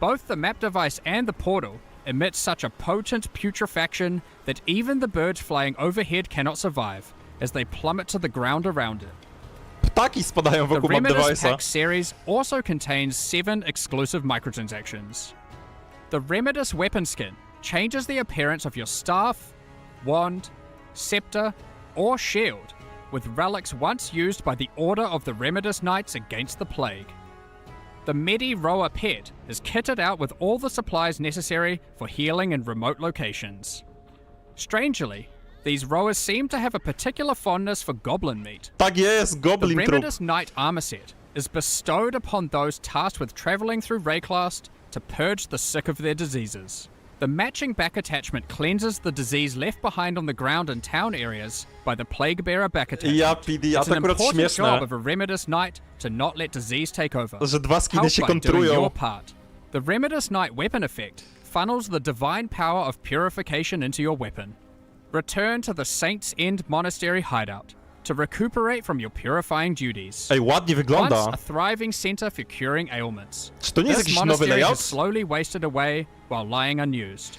Both the map device and the portal emit such a potent putrefaction that even the birds flying overhead cannot survive, as they plummet to the ground around it. Ptaki spadają The wokół map Remedis device'a. Pack series also contains 7 exclusive microtransactions. The Remedis weapon skin changes the appearance of your staff, wand, scepter, or shield, with relics once used by the Order of the Remedis Knights against the Plague. The Medi Rower pet is kitted out with all the supplies necessary for healing in remote locations. Strangely, these rowers seem to have a particular fondness for goblin meat. Tak jest, The goblin trup. Remedius Knight armor set is bestowed upon those tasked with traveling through Rayclast to purge the sick of their diseases. The matching back attachment cleanses the disease left behind on the ground in town areas by the Plague Bearer back attachment. Ja, PD, a It's to an akurat important śmieszne, job of a Remedius Knight to not let disease take over. że dwa skiny Help się by doing kontrują. your part. The Remedius Knight weapon effect funnels the divine power of purification into your weapon. Return to the Saint's End Monastery hideout to recuperate from your purifying duties. Ej, ładnie wygląda. Once a thriving center for curing ailments. Czy to nie jest This jakiś nowy monastery has layout? slowly wasted away while lying unused.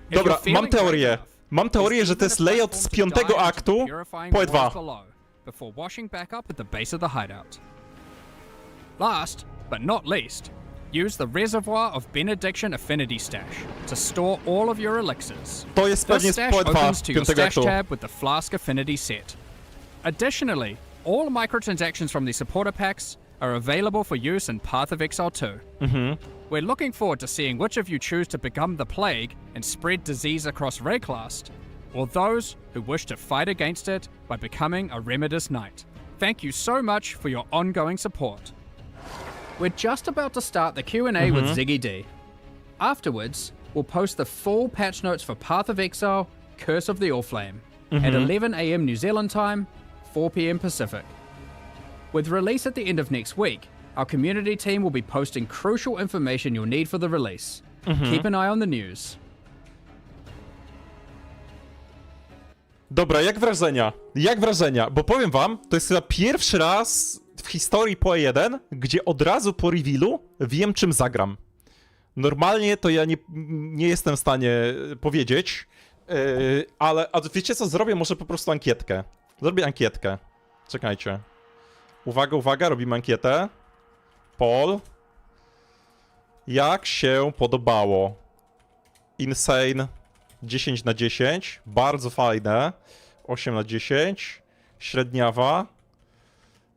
If Dobra, you're feeling mam teorię. brave enough, Mam teorię, że to jest layout z 5 aktu, poe 2. Before washing back up at the base of the hideout. Last, but not least, use the Reservoir of Benediction Affinity Stash to store all of your elixirs. To jest pewnie This z stash poe 2, opens to your 5 stash aktu. tab with the Flask Affinity set. Additionally, all microtransactions from the supporter packs are available for use in Path of Exile 2. We're looking forward to seeing which of you choose to become the plague and spread disease across Rayclast, or those who wish to fight against it by becoming a Remedius Knight. Thank you so much for your ongoing support. We're just about to start the Q&A with Ziggy D. Afterwards, we'll post the full patch notes for Path of Exile, Curse of the Allflame, at 11 AM New Zealand time, 4 PM Pacific. With release at the end of next week, our community team will be posting crucial information you'll need for the release. Keep an eye on the news. Dobra, jak wrażenia? Jak wrażenia? Bo powiem wam, to jest chyba pierwszy raz w historii poe 1, gdzie od razu po revealu wiem, czym zagram. Normalnie to ja nie jestem w stanie powiedzieć, ale a wiecie co? Zrobię może po prostu ankietkę. Zrobię ankietkę. Czekajcie. Uwaga, uwaga, robimy ankietę. Poll. Jak się podobało? Insane 10 na 10. Bardzo fajne. 8 na 10. Średniawa.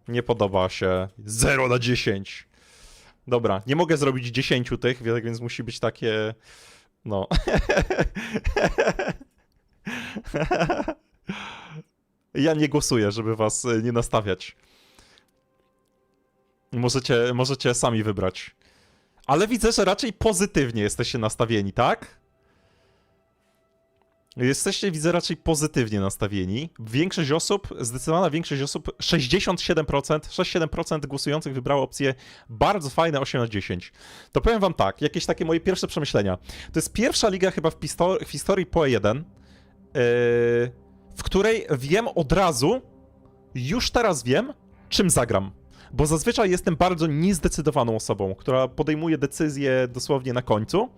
Nie podoba się. 0 na 10. Dobra, nie mogę zrobić 10 tych, więc musi być takie... No. Ja nie głosuję, żeby was nie nastawiać. Możecie sami wybrać. Ale widzę, że raczej pozytywnie jesteście nastawieni, tak? Jesteście, widzę, raczej pozytywnie nastawieni. Większość osób, zdecydowana większość osób, 67% głosujących wybrało opcję bardzo fajne 8 na 10. To powiem wam tak, jakieś takie moje pierwsze przemyślenia. To jest pierwsza liga chyba w historii poe 1, w której wiem od razu, już teraz wiem, czym zagram. Bo zazwyczaj jestem bardzo niezdecydowaną osobą, która podejmuje decyzję dosłownie na końcu.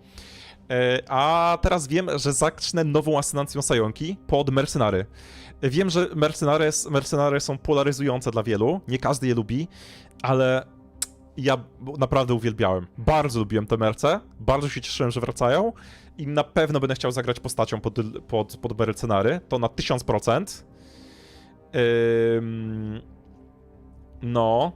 A teraz wiem, że zacznę nową asynancją Sajonki pod mercenary. Wiem, że mercenary są polaryzujące dla wielu, nie każdy je lubi, ale ja naprawdę uwielbiałem. Bardzo lubiłem te merce, bardzo się cieszyłem, że wracają i na pewno będę chciał zagrać postacią pod mercenary, to na 1000%. No.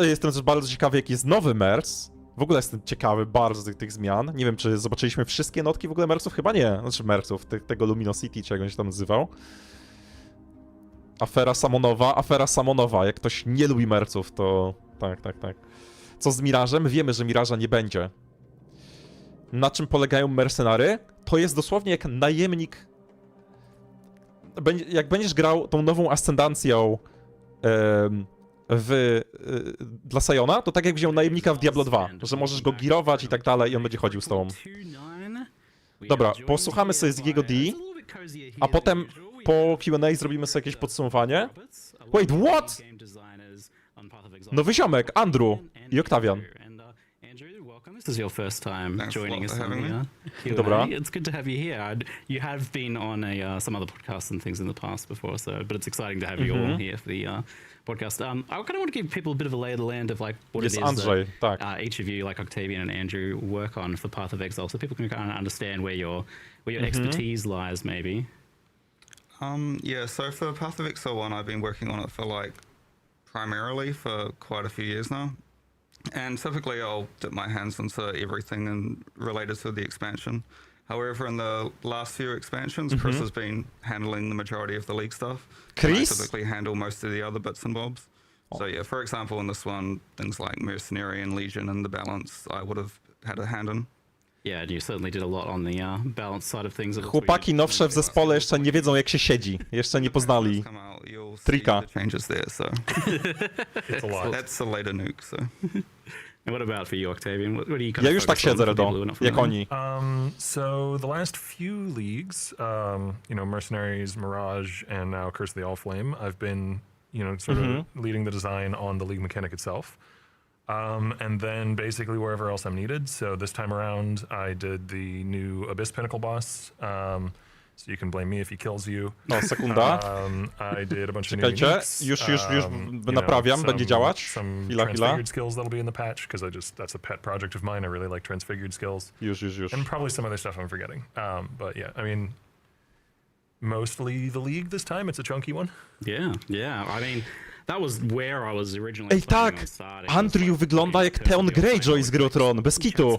Jestem też bardzo ciekawy, jaki jest nowy merc. W ogóle jestem ciekawy bardzo tych zmian. Nie wiem, czy zobaczyliśmy wszystkie notki w ogóle merców? Chyba nie. Znaczy merców, tego Luminosity, czy jak on się tam nazywał. Afera Samonowa. Jak ktoś nie lubi merców, to... Tak. Co z Mirażem? Wiemy, że Miraża nie będzie. Na czym polegają mercenary? To jest dosłownie jak najemnik... Jak będziesz grał tą nową ascendancją... dla Sajona, to tak jak wziął najemnika w Diablo 2, że możesz go girować i tak dalej i on będzie chodził z tobą. Dobra, posłuchamy sobie z jego D, a potem po Q&A zrobimy sobie jakieś podsumowanie. Wait, what? Nowy ziomek, Andrew i Octavian. This is your first time Thanks a joining lot us for on having the Q&A. Dobra. It's good to have you here. You have been on some other podcasts and things in the past before, but it's exciting to have you all here for the podcast. I kind of want to give people a bit of a lay of the land of like what Jest it is Andrzej, that tak. each of you, like Octavian and Andrew, work on for Path of Exile, so people can kind of understand where your expertise lies, maybe. Yeah, so for Path of Exile 1, I've been working on it for primarily for quite a few years now. And typically I'll dip my hands into everything and related to the expansion. However, in the last few expansions, Chris has been handling the majority of the league stuff. Chris? I typically handle most of the other bits and bobs. So yeah, for example, in this one, things like Mercenary and Legion and the balance, I would have had a hand in. Yeah, and you certainly did a lot on the balance side of things. Chłopaki nowsze w zespole jeszcze nie wiedzą, jak się siedzi. Jeszcze nie poznali Come out, you'll see trika. the changes there, so It's a lot. that's a later nuke, so. And what about for you, Octavian? What do you kind Ja of już tak focus on siedzę, for people who Redo, are not jak familiar? oni. So the last few leagues, you know, Mercenaries, Mirage, and now Curse of the Allflame, I've been, you know, sort of leading the design on the league mechanic itself. And then basically wherever else I'm needed. So this time around, I did the new Abyss Pinnacle boss. So you can blame me if he kills you. No, sekunda. I did a bunch of new Czekajcie, uniques, już you know, naprawiam, będzie działać. Some Chwila. transfigured skills that'll be in the patch, because that's a pet project of mine. I really like transfigured skills. Już. And probably some other stuff I'm forgetting. But yeah, I mean, mostly the league this time. It's a chunky one. Yeah. I mean, that was where I was originally Ej, planning tak! on starting. Andrew wygląda jak Theon Greyjoy z gry o Tron, bez kitu.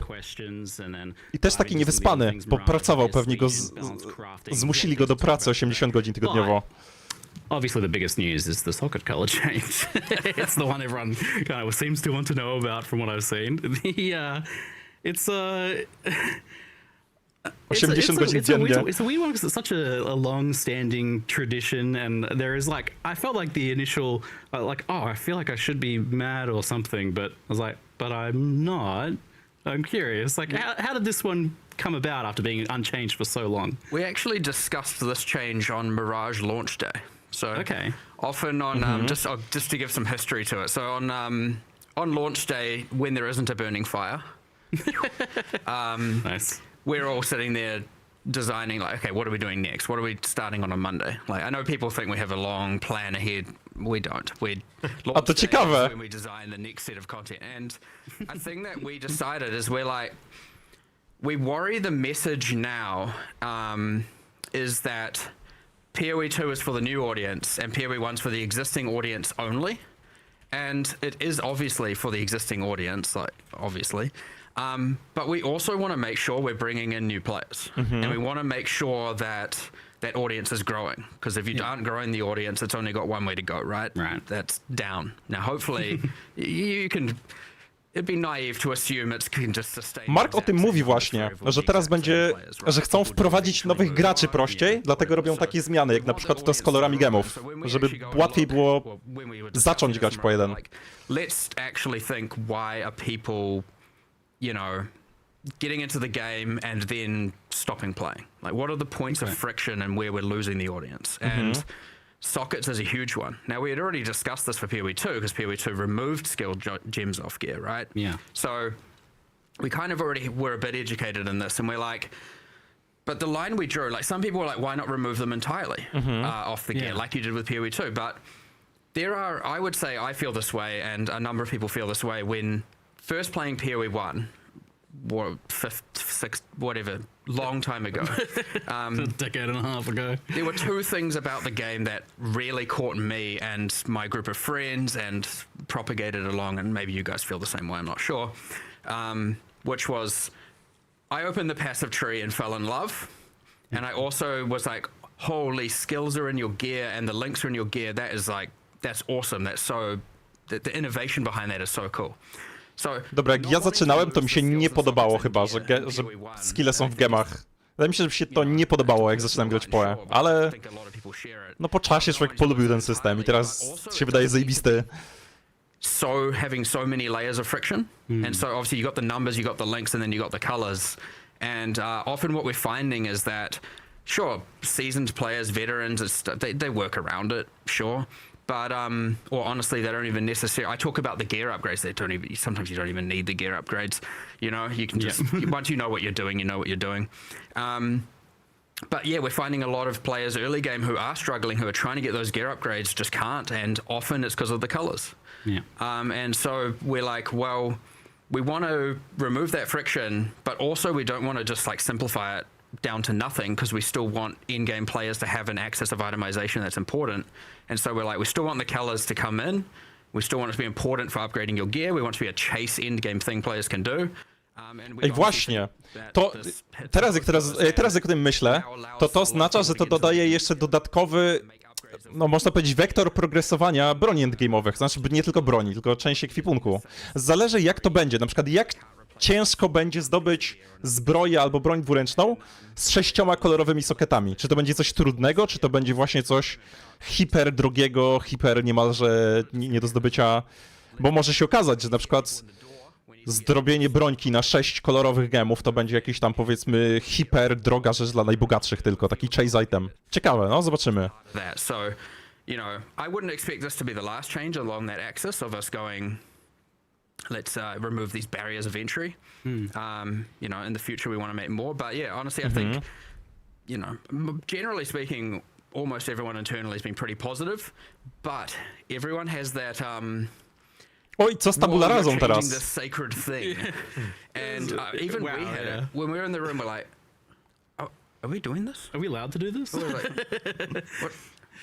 I też taki niewyspany, bo pracował, pewnie go zmusili go do pracy 80 godzin tygodniowo. Obviously, the biggest news is the socket color change. It's the one everyone kind of seems to want to know about from what I've seen. It's 80 godzin dziennie. It's a weird one because it's such a long-standing tradition, and there is like I felt like the initial I feel like I should be mad or something, but I was like, but I'm not. I'm curious, like how did this one come about after being unchanged for so long? We actually discussed this change on Mirage launch day. So Okay. often on just to give some history to it. So on launch day, when there isn't a burning fire, Nice. we're all sitting there designing like, okay, what are we doing next? What are we starting on Monday? Like, I know people think we have a long plan ahead. We don't. We launch to day ciekawe. is when we design the next set of content. And a thing that we decided is we worry the message now is that PoE 2 is for the new audience and PoE 1's for the existing audience only. And it is obviously for the existing audience, like obviously. But we also want to make sure we're bringing in new players, and we want to make sure that that audience is growing. Because if you aren't growing the audience, it's only got one way to go, right? Right. That's down. Now, hopefully, you can. It'd be naive to assume it can just sustain. Mark o tym mówi właśnie, że teraz będzie, że chcą wprowadzić nowych graczy prościej, dlatego robią takie zmiany, jak na przykład to z kolorami gemów, żeby łatwiej było zacząć grać po jeden. Let's actually think why are people, you know, getting into the game and then stopping playing? Like, what are the points of friction and where we're losing the audience? And sockets is a huge one. Now, we had already discussed this for PoE 2 because PoE 2 removed skill gems off gear, right? Yeah. So we kind of already were a bit educated in this, and we're like, but the line we drew, like some people were like, why not remove them entirely off the gear, like you did with PoE 2? But there are, I would say I feel this way, and a number of people feel this way, when first playing PoE 1, or fifth, sixth, whatever, long time ago. A decade and a half ago. There were two things about the game that really caught me and my group of friends and propagated along, and maybe you guys feel the same way, I'm not sure, which was I opened the passive tree and fell in love, and I also was like, holy, skills are in your gear and the links are in your gear. That is like, that's awesome. That's so, the innovation behind that is so cool. Dobra, jak ja zaczynałem, to mi się nie podobało chyba, że skille są w gemach. Wydaje mi się, że mi się to nie podobało, jak zaczynałem grać PoE, ale no po czasie człowiek polubił ten system i teraz się wydaje zajebisty. Having so many layers of friction, and so obviously you got the numbers, you got the links, and then you got the colors, and often what we're finding is that, sure, seasoned players, veterans, they work around it, sure. But, or honestly, they don't even necessarily, I talk about the gear upgrades, sometimes you don't even need the gear upgrades, you know, you can just, once you know what you're doing, you know what you're doing. But yeah, we're finding a lot of players early game who are struggling, who are trying to get those gear upgrades, just can't, and often it's because of the colors. Yeah. And so we're like, well, we want to remove that friction, but also we don't want to just like simplify it down to nothing, because we still want in-game players to have an access of itemization that's important. And so we're like, we still want the colors to come in. We still want it to be important for upgrading your gear. We want it to be a chase endgame thing players can do. Ej, właśnie, to teraz jak o tym myślę, to oznacza, że to dodaje jeszcze dodatkowy, no można powiedzieć, wektor progresowania broni endgame'owych, znaczy nie tylko broni, tylko części ekwipunku. Zależy jak to będzie, na przykład jak ciężko będzie zdobyć zbroję albo broń dwuręczną z 6 kolorowymi soketami. Czy to będzie coś trudnego, czy to będzie właśnie coś hiper drogiego, hiper niemalże nie do zdobycia, bo może się okazać, że na przykład zdrobienie brońki na 6 kolorowych gemów to będzie jakiś tam, powiedzmy, hiper droga rzecz dla najbogatszych tylko, taki chase item. Ciekawe, no, zobaczymy. So, you know, I wouldn't expect this to be the last change along that axis of us going, let's remove these barriers of entry. You know, in the future we want to make more, but yeah, honestly, I think, you know, generally speaking, almost everyone internally has been pretty positive, but everyone has that, Oj, co z tabula razą teraz? The sacred thing. And even we had it. When we were in the room, we're like, oh, are we doing this? Are we allowed to do this? What?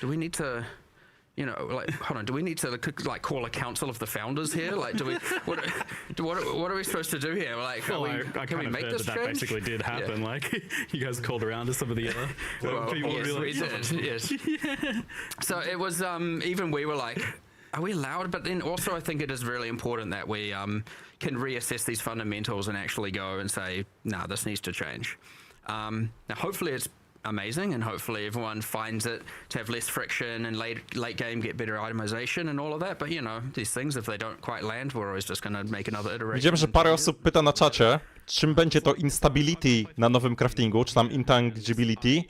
Do we need to, you know, like, hold on, do we need to like call a council of the founders here? Like, do we, what are we supposed to do here? Like, Well, I kind we of make heard this that change? basically did happen. Yeah. Like, you guys called around to some of the other people. Yes, and be we like, did. Yes. So it was. Even we were like, are we allowed? But then also, I think it is really important that we can reassess these fundamentals and actually go and say, nah, this needs to change. Now, hopefully, it's amazing, and hopefully, everyone finds it to have less friction and late game get better itemization and all of that. But you know, these things, if they don't quite land, we're always just going to make another iteration. Widziałem, że parę osób pyta na czacie, czym będzie to instability na nowym craftingu, czy tam intangibility.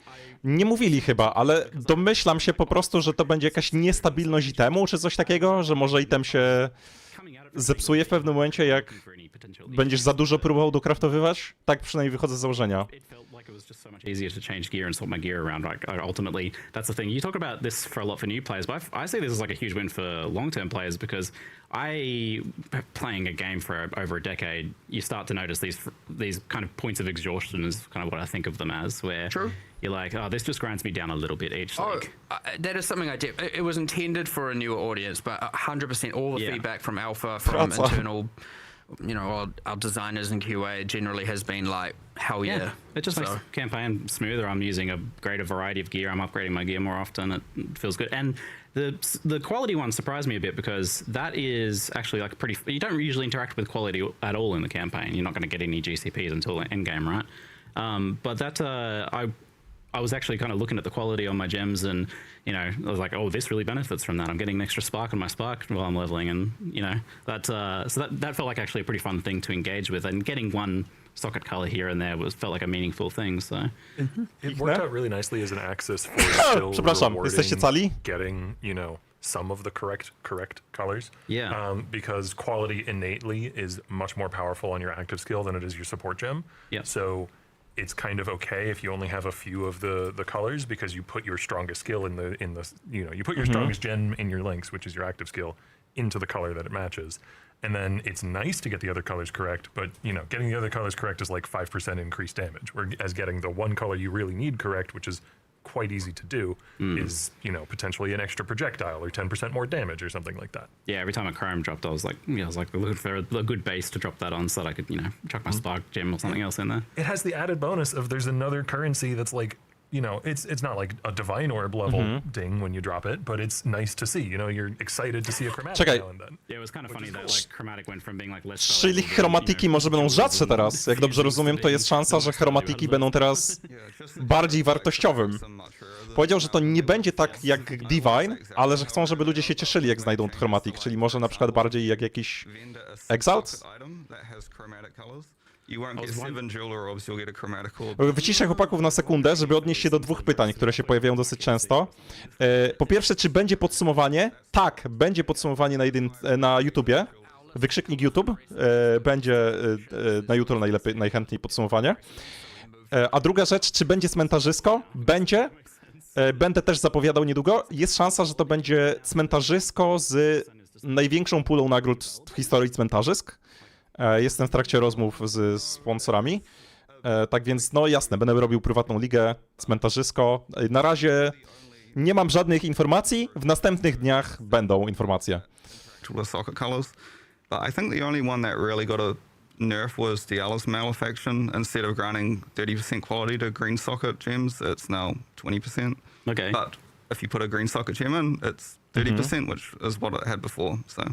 Nie mówili chyba, ale domyślam się po prostu, że to będzie jakaś niestabilność itemu, czy coś takiego, że może item się zepsuje w pewnym momencie, jak będziesz za dużo próbował docraftowywać. Tak przynajmniej wychodzę z założenia. It felt like it was just so much easier to change gear and sort my gear around. Like, ultimately, that's the thing. You talk about this for a lot for new players, but I see this as like a huge win for long-term players because playing a game for over a decade, you start to notice these kind of points of exhaustion is kind of what I think of them as, where you're like, oh, this just grinds me down a little bit each. That is something I did. It was intended for a newer audience, but 100% all the feedback from alpha, from internal, you know, our designers and QA generally has been like, hell yeah. It just makes the campaign smoother. I'm using a greater variety of gear. I'm upgrading my gear more often. It feels good. And the quality one surprised me a bit because that is actually like pretty. You don't usually interact with quality at all in the campaign. You're not going to get any GCPs until end game, right? But that I was actually kind of looking at the quality on my gems, and you know, I was like, oh, this really benefits from that. I'm getting an extra spark on my spark while I'm leveling, and you know, that felt like actually a pretty fun thing to engage with, and getting one socket color here and there felt like a meaningful thing. So it worked out really nicely as an axis for still jesteście cali? rewarding getting, you know, some of the correct colors. Yeah. Because quality innately is much more powerful on your active skill than it is your support gem. Yeah. So it's kind of okay if you only have a few of the colors because you put your strongest skill in the you know, you put your strongest gem in your links, which is your active skill, into the color that it matches. And then it's nice to get the other colors correct, but you know, getting the other colors correct is like 5% increased damage. Whereas getting the one color you really need correct, which is quite easy to do, is, you know, potentially an extra projectile or 10% more damage or something like that. Yeah, every time a chrome dropped, I was like looking for a good base to drop that on so that I could, you know, chuck my spark gem or something else in there. It has the added bonus of there's another currency that's like, you know, it's not like a divine orb level ding when you drop it, but it's nice to see. You know, you're excited to see a chromatic now and then. Yeah, it was kind of funny that like chromatic went from being like less. Czyli chromatiki może będą rzadsze teraz. Jak dobrze rozumiem, to jest szansa, że chromatiki będą teraz bardziej wartościowym. Powiedział, że to nie będzie tak jak Divine, ale że chcą, żeby ludzie się cieszyli, jak znajdą chromatik, czyli może na przykład bardziej jak jakiś Exile? Wyciszę chłopaków na sekundę, żeby odnieść się do dwóch pytań, które się pojawiają dosyć często. Po pierwsze, czy będzie podsumowanie? Tak, będzie podsumowanie na YouTubie. Wykrzyknik YouTube. Będzie na jutro najchętniej podsumowanie. A druga rzecz, czy będzie cmentarzysko? Będzie. Będę też zapowiadał niedługo. Jest szansa, że to będzie cmentarzysko z największą pulą nagród w historii cmentarzysk. Jestem w trakcie rozmów z sponsorami. Tak więc, no jasne, będę robił prywatną ligę, cmentarzysko. Na razie nie mam żadnych informacji, w następnych dniach będą informacje. to the socket colors. But I think the only one that really got a nerf was Diala's malefaction. Instead of granting 30% quality to green socket gems, it's now 20%. Okay. But if you put a green socket gem in, it's 30%, which is what it had before. So.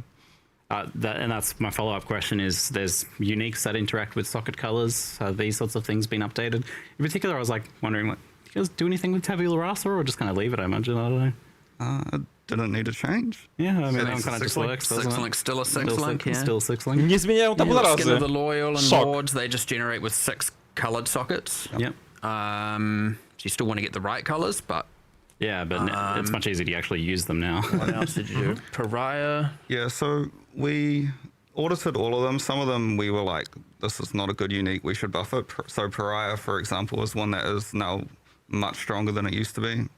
And that's my follow-up question is there's uniques that interact with socket colors. Have these sorts of things been updated? In particular, I was like wondering, like, do you guys do anything with tabula rasa or just kind of leave it, I imagine? I don't know. It didn't need to change. Yeah, I mean, It's that kind of just works, doesn't Six it? link, still a six link, yeah. Still six link. Nie zmieniają tabula Skin rasy. of the Loyal and Shock. Lords, they just generate with 6 colored sockets. Yep. So you still want to get the right colors, but Yeah, but it's much easier to actually use them now. what else did you do? Pariah. Yeah, so we audited all of them. Some of them we were like, this is not a good unique, we should buff it. So Pariah, for example, is one that is now much stronger than it used to be.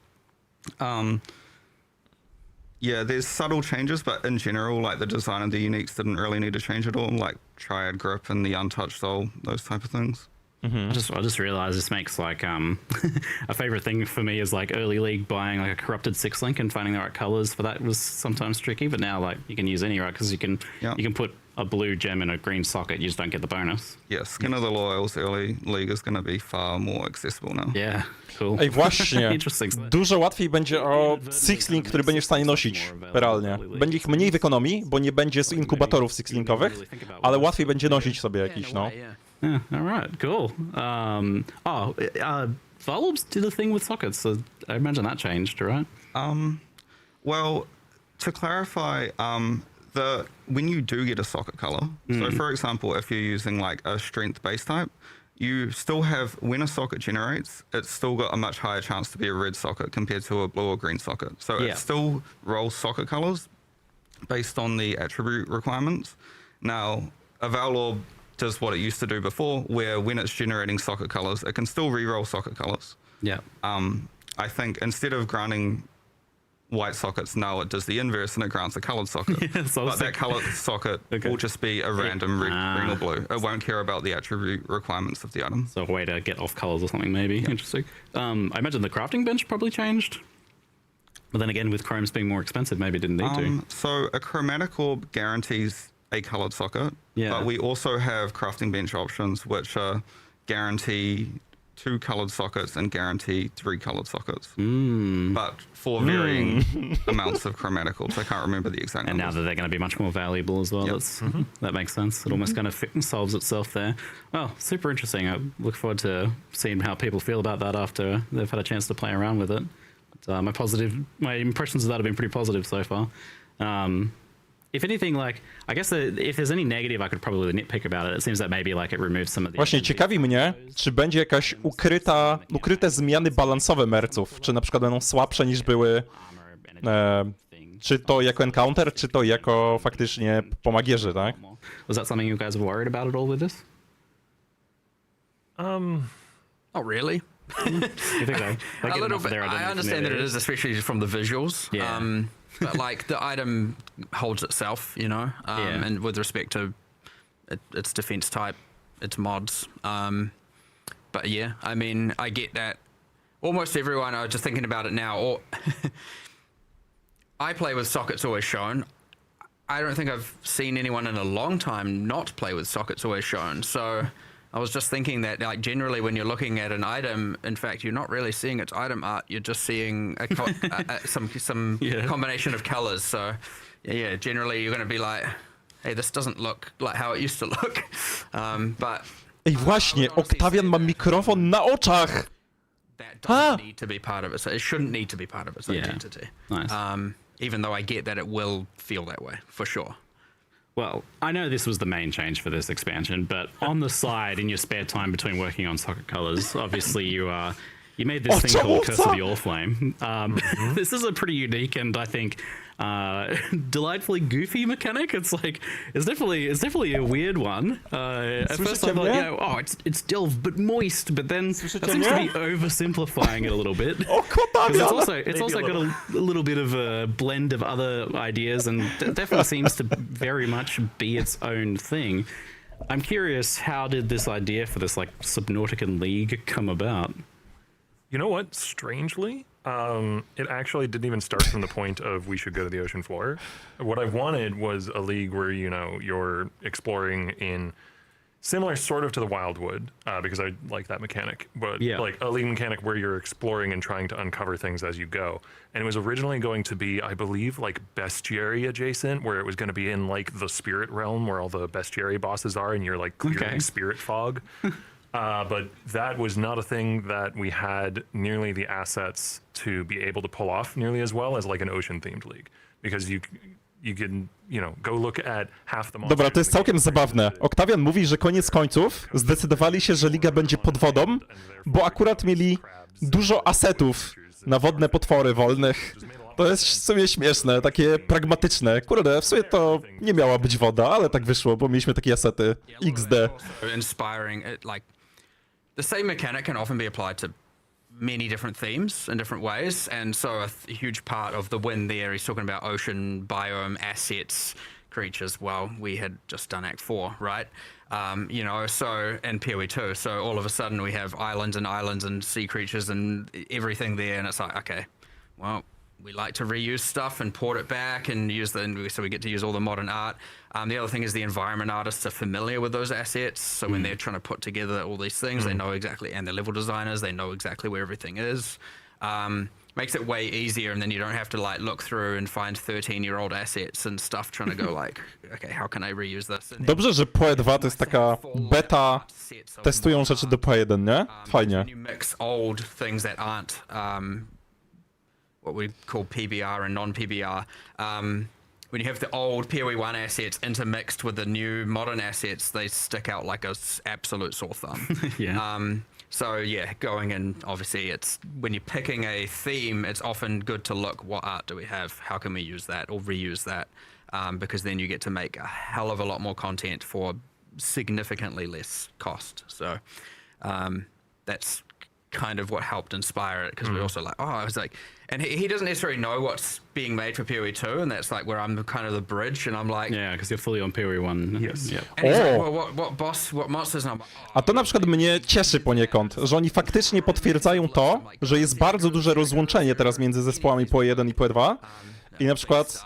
Yeah, there's subtle changes, but in general, like the design of the uniques didn't really need to change at all, like Triad Grip and the Untouched Soul, those type of things. I just realized this makes like a favorite thing for me is like early league buying like a corrupted 6-link and finding the right colors for that was sometimes tricky, but now like you can use any, right? Because you can put a blue gem in a green socket, you just don't get the bonus. Yeah, Skin of the Loyals early league is going to be far more accessible now. Yeah, cool. Ej, właśnie, Interesting. dużo łatwiej będzie o six-link, który będziesz w stanie nosić realnie. Będzie ich mniej w ekonomii, bo nie będzie z inkubatorów six-linkowych, ale łatwiej będzie nosić sobie jakiś, no. Yeah, all right, cool. Volubs did a thing with sockets, so I imagine that changed, right? Well, to clarify, when you do get a socket color, so for example, if you're using like a strength base type, you still have, when a socket generates, it's still got a much higher chance to be a red socket compared to a blue or green socket. So it still rolls socket colors based on the attribute requirements. Now, a Valorb does what it used to do before, where when it's generating socket colors, it can still re-roll socket colors. Yeah. I think instead of granting white sockets, now it does the inverse and it grants a colored socket. But that colored socket will just be a random red, green or blue. It won't care about the attribute requirements of the item. So a way to get off colors or something, maybe. Interesting. I imagine the crafting bench probably changed. But then again, with chromes being more expensive, maybe it didn't need to. So a chromatic orb guarantees a colored socket, but we also have crafting bench options which guarantee 2 colored sockets and guarantee 3 colored sockets, but for varying amounts of chromatic orbs. I can't remember the exact And numbers. now that they're going to be much more valuable as well, that makes sense. It almost kind of solves itself there. Well, super interesting. I look forward to seeing how people feel about that after they've had a chance to play around with it. But my impressions of that have been pretty positive so far. If anything, like, I guess if there's any negative, I could probably nitpick about it. It seems that maybe like it removes some of the... Właśnie ciekawi mnie, czy będzie jakaś ukryte zmiany balansowe merców, czy na przykład będą słabsze niż były, czy to jako encounter, czy to jako faktycznie po magierze, tak? Was that something you guys were worried about at all with this? Not really. You think so? A little bit. I understand that it is, especially from the visuals. Yeah. But like the item holds itself, you know, and with respect to its defense type, its mods. But yeah, I mean, I get that. Almost everyone, I was just thinking about it now, or I play with sockets always shown. I don't think I've seen anyone in a long time not play with sockets always shown. So I was just thinking that, like, generally when you're looking at an item, in fact, you're not really seeing its item art. You're just seeing some combination of colors. So, yeah, generally you're going to be like, hey, this doesn't look like how it used to look. But Ej, właśnie, Octavian ma mikrofon na oczach! that doesn't need to be part of it. So it shouldn't need to be part of its identity. Nice. Even though I get that it will feel that way, for sure. Well, I know this was the main change for this expansion, but on the side, in your spare time between working on socket colors, obviously you made this thing called Curse of the Oriflamme. This is a pretty unique and I think delightfully goofy mechanic. It's definitely a weird one. At first I thought, it's delve but moist, but then that seems to be oversimplifying it a little bit. It's also got a little bit of a blend of other ideas, and it definitely seems to very much be its own thing. I'm curious, how did this idea for this like Subnautican League come about? You know what? Strangely, It actually didn't even start from the point of we should go to the ocean floor. What I wanted was a league where, you know, you're exploring in similar sort of to the Wildwood, because I like that mechanic, but like a league mechanic where you're exploring and trying to uncover things as you go. And it was originally going to be, I believe, like bestiary adjacent, where it was going to be in like the spirit realm where all the bestiary bosses are and you're like clearing spirit fog. But that was not a thing that we had nearly the assets to be able to pull off nearly as well as like an ocean-themed league. Because you can, you know, go look at half the monsters. Dobra, to jest całkiem zabawne. Octavian mówi, że koniec końców zdecydowali się, że liga będzie pod wodą, bo akurat mieli dużo asetów na wodne potwory wolnych. To jest w sumie śmieszne, takie pragmatyczne. Kurde, w sumie to nie miała być woda, ale tak wyszło, bo mieliśmy takie asety. XD. Inspiring, like the same mechanic can often be applied to many different themes in different ways, and so a huge part of the win there, he's talking about ocean biome assets, creatures. Well, we had just done Act 4, right? You know, so, and PoE 2, so all of a sudden we have islands and sea creatures and everything there, and it's like, okay, well, we like to reuse stuff and port it back and use so we get to use all the modern art. The other thing is the environment artists are familiar with those assets, so when they're trying to put together all these things, they know exactly, and the level designers, they know exactly where everything is. Makes it way easier, and then you don't have to like look through and find 13-year-old assets and stuff trying to go like, okay, how can I reuse this? Dobrze, że PoE 2 to jest taka beta, testują rzeczy do PoE 1, nie? Fajnie. When you mix old things that aren't what we call PBR and non-PBR, when you have the old PoE 1 assets intermixed with the new modern assets, they stick out like a absolute sore thumb. So yeah, going in, obviously it's, when you're picking a theme, it's often good to look, what art do we have? How can we use that or reuse that? Because then you get to make a hell of a lot more content for significantly less cost. So that's kind of what helped inspire it, because we also like, I was like, and he doesn't necessarily know what's being made for PoE 2, and that's like where I'm kind of the bridge, and I'm like, because you're fully on PoE 1. Yes. Yeah. and he's like, well, what boss, what monsters? And I'm like, A to na przykład mnie cieszy poniekąd, że oni faktycznie potwierdzają to, że jest bardzo duże rozłączenie teraz między zespołami PoE 1 i PoE 2. I na przykład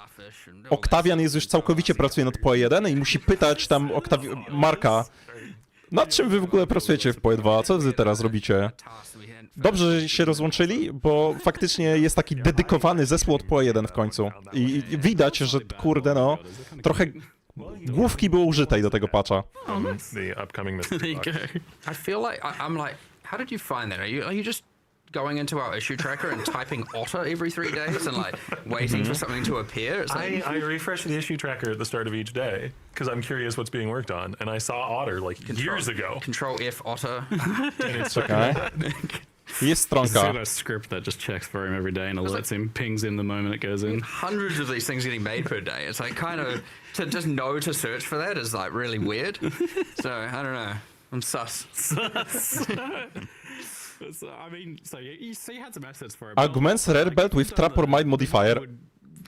Octavian jest już całkowicie pracuje nad PoE 1 i musi pytać tam Marka, nad czym wy w ogóle pracujecie w PoE 2? Co wy teraz robicie? Dobrze, że się rozłączyli, bo faktycznie jest taki dedykowany zespół od PoE 1 w końcu. I widać, że kurde no, trochę główki było użytej do tego patcha. The upcoming Mystic Box. I feel like I'm like, how did you find that? Are you just going into our issue tracker and typing otter every 3 days and like waiting for something to appear? It's like, I refresh the issue tracker at the start of each day because I'm curious what's being worked on, and I saw otter like years ago. Control F otter. And it's Okay. Jest stronka. He's got a script that just checks for him every day and alerts him, pings in the moment it goes in. Hundreds of these things getting made per day. It's like kind of to just know to search for that is like really weird. So I don't know. I'm sus. So, I mean, so you had some assets for it. Augments rare belt with trap or mind modifier.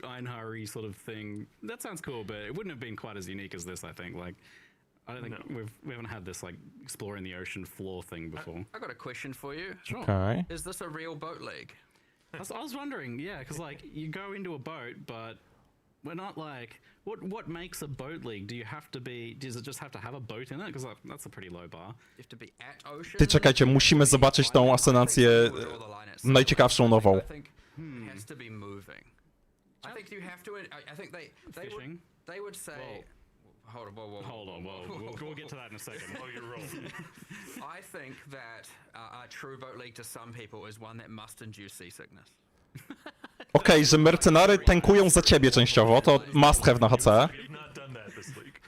Einhari sort of thing. That sounds cool, but it wouldn't have been quite as unique as this, I think. Like, I don't think we haven't had this like exploring the ocean floor thing before. I got a question for you. Sure. Okay. Is this a real boat league? I was wondering, yeah, because like you go into a boat, but we're not like what makes a boat league? Do you have to be? Does it just have to have a boat in it? Because that's a pretty low bar. You have to be at ocean. Ty czekajcie, musimy zobaczyć tą asenację najciekawszą nową. I think it has to be moving. I think you have to. I think they would say. Well, Hold on, we'll get to that in a second. oh, you're rolling. I think that a true boat league to some people is one that must induce seasickness. Okej, że mercenary tankują za ciebie częściowo, to must have na HC. We've not done that this week.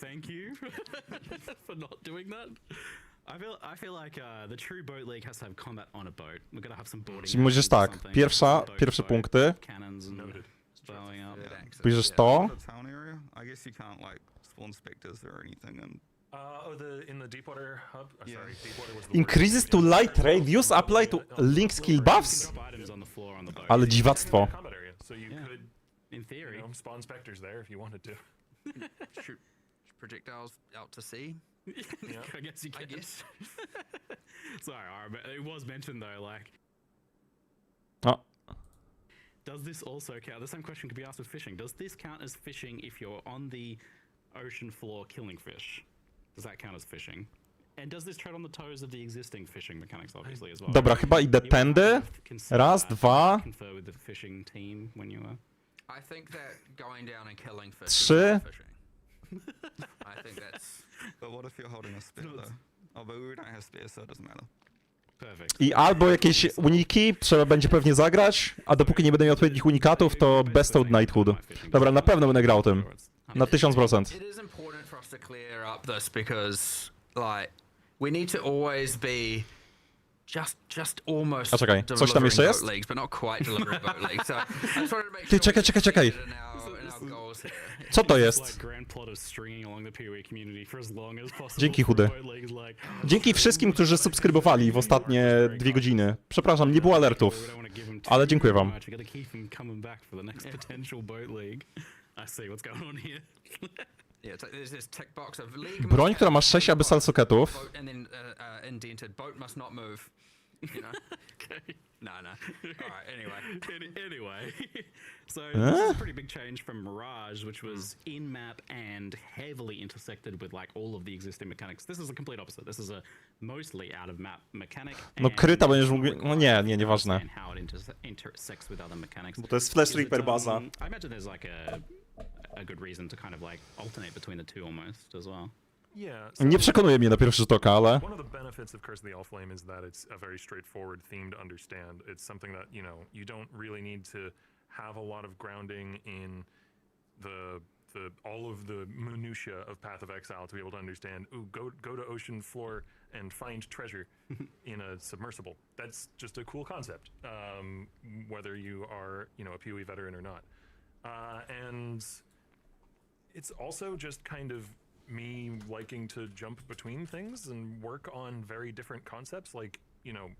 Thank you for not doing that. I feel like the true boat league has to have combat on a boat. We're gonna have some boarding. Czyli mówisz tak, pierwsze punkty. Cannons and blowing up. Bierzesz to. The town area, I guess you can't like spawn specters or anything, and In the Deepwater hub. Sorry, Deepwater was the Increases to light radius apply to link skill buffs? Items on the floor on the boat. Ale dziwactwo. combat area, so you could, In theory. spawn specters there if you wanted to. Shoot projectiles out to sea. I guess you can. I guess. Sorry, it was mentioned though, like O, Does this also count? The same question could be asked with fishing. Does this count as fishing if you're on the ocean floor killing fish? Does that count as fishing? And does this tread on the toes of the existing fishing mechanics, obviously, as well? dobra, chyba idę tędy. Raz, dwa. Confer with the fishing team when you were. I think that going down and killing fish Trzy. is not fishing. I think that's... But what if you're holding a spear though? Oh, but we don't have spears, so it doesn't matter. Perfect. I albo jakieś uniki trzeba będzie pewnie zagrać, a dopóki nie będę miał odpowiednich unikatów, to Bestow Knighthood. Dobra, na pewno będę grał tym. Na 1000%. It is important for us to clear up this because, like, we need to always be just almost A czekaj, coś tam jeszcze delivering jest? boat leagues, but not quite delivering boat leagues. So I just wanted to make Ty, sure czekaj. in our goals here. Co to Like jest? grand plot of stringing along the PoE community for as long as possible. Dzięki, chudy. Dzięki wszystkim, którzy subskrybowali w ostatnie 2 godziny. Przepraszam, nie było alertów, ale dziękuję wam. I see what's going on here. Yeah, it's like there's this tick box of league. Broń, która ma 6 abyssal socketów. Boat and then indented. Boat must not move. You know. Okay. No. All right. Anyway. Anyway, so this is a pretty big change from Mirage, which was in map and heavily intersected with like all of the existing mechanics. This is a complete opposite. This is a mostly out of map mechanic. No kryta będziesz mógł... No nieważne. And how it intersects with other mechanics. Bo to jest Flash Is it, Reaper baza. I imagine there's like a good reason to kind of like alternate between the two almost as well. Yeah. So Nie przekonuje mnie na pierwszy rzut oka, ale... one of the benefits of Curse of the Allflame is that it's a very straightforward theme to understand. It's something that, you know, you don't really need to have a lot of grounding in the all of the minutia of Path of Exile to be able to understand, ooh, go to ocean floor and find treasure in a submersible. That's just a cool concept, whether you are, you know, a PoE veteran or not. And it's also just kind of me liking to jump between things and work on very different concepts. Like, you know,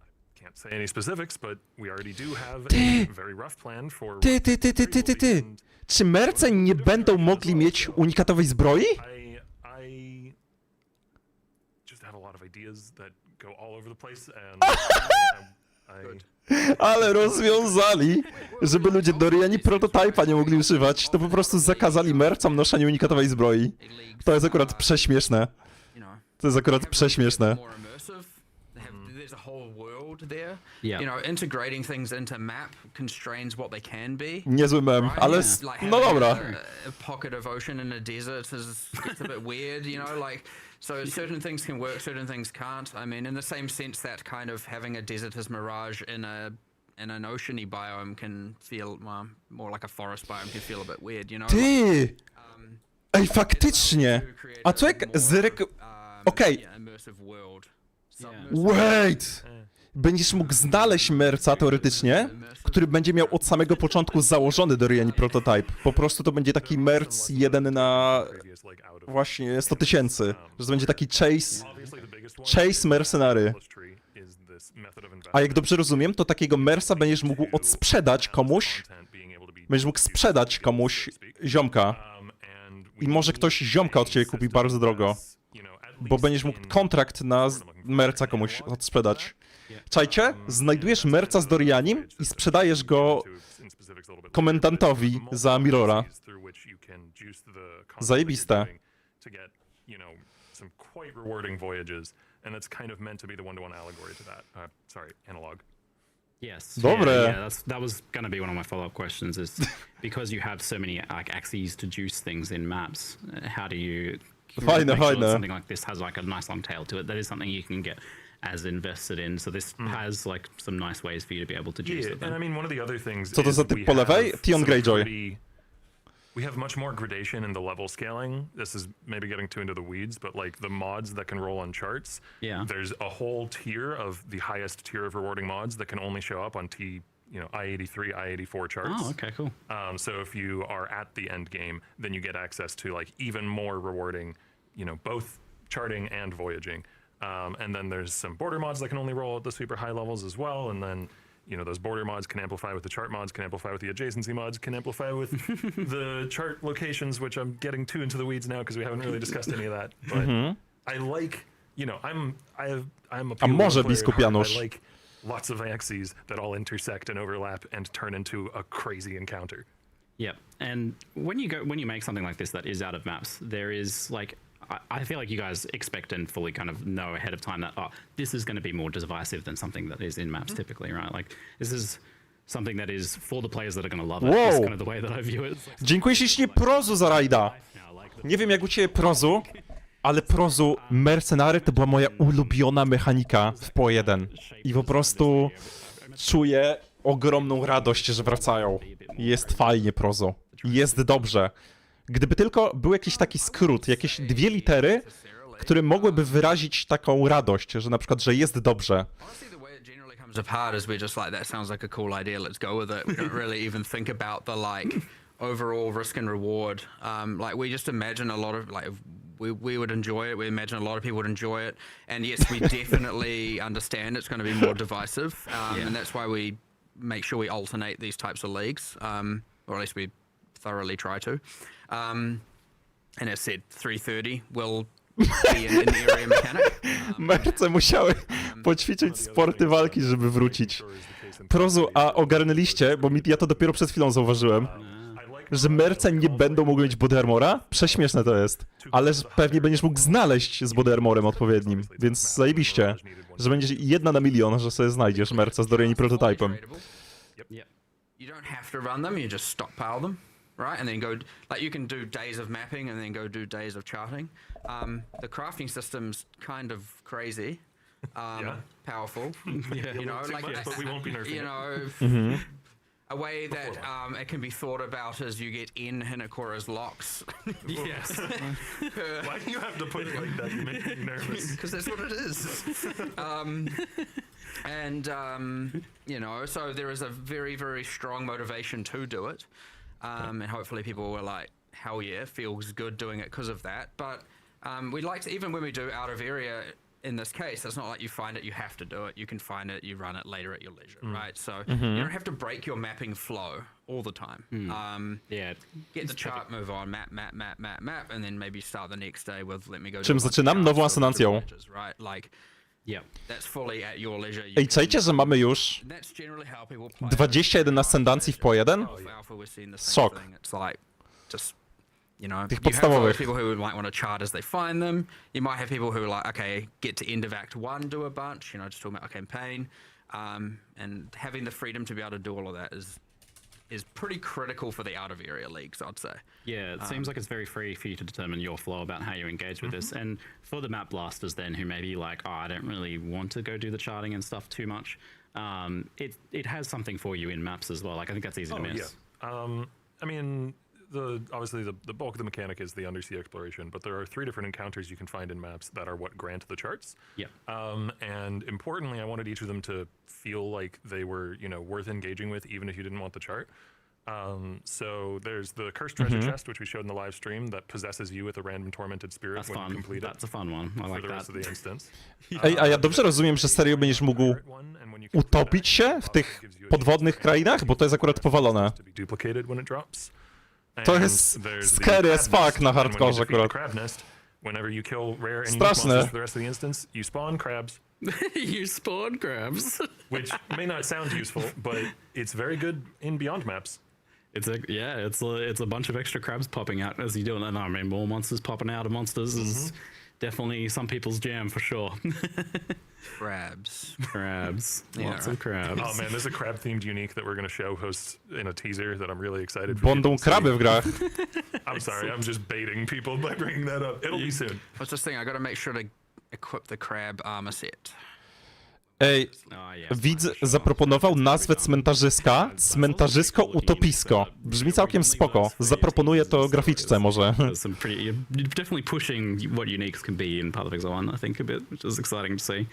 I can't say any specifics, but we already do have a very rough plan for... Ty. Czy merce nie będą mogli mieć unikatowej zbroi? I just have a lot of ideas that go all over the place and Ale rozwiązali, żeby ludzie Doriani prototypa nie mogli używać, to po prostu zakazali mercom noszenia unikatowej zbroi. To jest akurat prześmieszne. To jest akurat prześmieszne. More immersive. There's a whole world there. Yeah. You know, integrating things into map constrains what they can be. Niezły mem, Right? ale... Like No having dobra. a pocket of ocean in a desert gets a bit weird, you know, like, so certain things can work, certain things can't. I mean, in the same sense that kind of having a desert as Mirage in an oceany biome can feel more like a forest biome can feel a bit weird, you know. Ty! Ej, faktycznie! A co jak Okej. Yeah, immersive world. Wait! Będziesz mógł znaleźć merca teoretycznie, który będzie miał od samego początku założony Doriani prototype. Po prostu to będzie taki merc 1 na właśnie 100 000. Że to będzie taki chase mercenary. A jak dobrze rozumiem, to takiego merca będziesz mógł odsprzedać komuś. Będziesz mógł sprzedać komuś ziomka. I może ktoś ziomka od ciebie kupi bardzo drogo. Bo będziesz mógł kontrakt na merca komuś odsprzedać. Czajcie? Znajdujesz merca z Dorianim i sprzedajesz go komendantowi za Mirrora. Zajebiste. And it's kind of meant to be the one-to-one allegory to that. Analog. Yes. Dobre. Yeah, that was going to be one of my follow-up questions. Is because you have so many like axes to juice things in maps. How do you make sure that something like this has like a nice long tail to it? That is something you can get as invested in. So this has like some nice ways for you to be able to juice it. And I mean, one of the other things. Co to za typ po lewej? Tion Greyjoy. We have much more gradation in the level scaling. This is maybe getting too into the weeds, but like the mods that can roll on charts, there's a whole tier of the highest tier of rewarding mods that can only show up on I-83, I-84 charts. Oh, okay, cool. So if you are at the end game, then you get access to like even more rewarding, you know, both charting and voyaging. And then there's some border mods that can only roll at the super high levels as well, and then you know, those border mods can amplify with the chart mods, can amplify with the adjacency mods, can amplify with the chart locations, which I'm getting too into the weeds now because we haven't really discussed any of that. But I like, you know, I'm a A może player biskup at heart. Janusz? I like lots of axes that all intersect and overlap and turn into a crazy encounter. Yep. And when you make something like this that is out of maps, there is like, I feel like you guys expect and fully kind of know ahead of time that, oh, this is going to be more divisive than something that is in maps typically, right? Like, this is something that is for the players that are going to love it. Wow. Is kind of the way that I view it. Dziękuję ślicznie Prozu za rajda. Nie wiem jak u ciebie Prozu, ale Prozu Mercenary to była moja ulubiona mechanika w PO1. I po prostu czuję ogromną radość, że wracają. Jest fajnie, Prozu. Jest dobrze. Gdyby tylko był jakiś taki skrót, jakieś 2 litery, które mogłyby wyrazić taką radość, że na przykład, że jest dobrze. Comes apart is we're just like, that sounds like a cool idea, let's go with it. We don't really even think about the like overall risk and reward. Like we just imagine a lot of like we would enjoy it. We imagine a lot of people would enjoy it, and yes, we definitely understand it's going to be more divisive, and that's why we make sure we alternate these types of leagues, or at least we thoroughly try to. And as said, 3:30 will be an area mechanic. Merce musiały poćwiczyć sporty walki, żeby wrócić. Prozu, a ogarnęliście, bo ja to dopiero przed chwilą zauważyłem, że merce nie będą mogły mieć body armora? Prześmieszne to jest. Ale pewnie będziesz mógł znaleźć z body armorem odpowiednim, więc zajebiście. Że będzie 1 na milion, że sobie znajdziesz merce z Doriani prototypem. You don't have to run them, you just stockpile them, right? And then go, like you can do days of mapping and then go do days of charting. The crafting system's kind of crazy, powerful. You know, like much, but we won't be nerfing you know, a way that it can be thought about is you get in Hinakora's locks. Yes. Why do you have to put it like that? You make me nervous. Because that's what it is. And you know, so there is a very, very strong motivation to do it, and hopefully people were like, hell yeah, feels good doing it because of that. But we like to, even when we do out of area, in this case, it's not like you find it, you have to do it. You can find it, you run it later at your leisure, right? So you don't have to break your mapping flow all the time. Get the chart, move on, map, and then maybe start the next day with let me go. Czym zaczynam? Nową asenancją. Right, like. That's fully at your leisure. Ej, czajcie, że mamy już 21 ascendancji w PO1? Szok. You know, Tych you have podstawowych. those people who might want to chart as they find them. You might have people who are like, okay, get to end of Act 1, do a bunch, you know, just talking about a campaign. And having the freedom to be able to do all of that is pretty critical for the out-of-area leagues, I'd say. Yeah, it seems like it's very free for you to determine your flow about how you engage with this. And for the map blasters then, who may be like, oh, I don't really want to go do the charting and stuff too much, it has something for you in maps as well. Like, I think that's easy to miss. Yeah. I mean, obviously the bulk of the mechanic is the undersea exploration, but there are 3 different encounters you can find in maps that are what grant the charts. Yeah. And importantly, I wanted each of them to feel like they were, you know, worth engaging with, even if you didn't want the chart. So there's the cursed treasure chest, which we showed in the live stream, that possesses you with a random tormented spirit That's when fun. you complete it. That's a fun one. I For like the that. rest of the instance. Ej, a ja dobrze rozumiem, że serio będziesz mógł utopić się w tych podwodnych krainach? Bo to jest akurat powalone. To jest scary as fuck na hardkorze akurat. Straszne. You spawn crabs. You spawn crabs. Which may not sound useful, but it's very good in Beyond maps. It's a bunch of extra crabs popping out as you do it. And I mean, more monsters popping out of monsters is definitely some people's jam for sure. Crabs. Lots of crabs. Oh man, there's a crab-themed unique that we're going to show host in a teaser that I'm really excited for. Będą kraby w grach. I'm sorry, I'm just baiting people by bringing that up. It'll be soon. What's this thing? I got to make sure to equip the crab armor set. Ej, widz zaproponował nazwę cmentarzyska, cmentarzysko utopisko. Brzmi całkiem spoko. Zaproponuję to graficzce może. You're definitely pushing what uniques can be in Path of Exile 1, I think, a bit, which is exciting to see.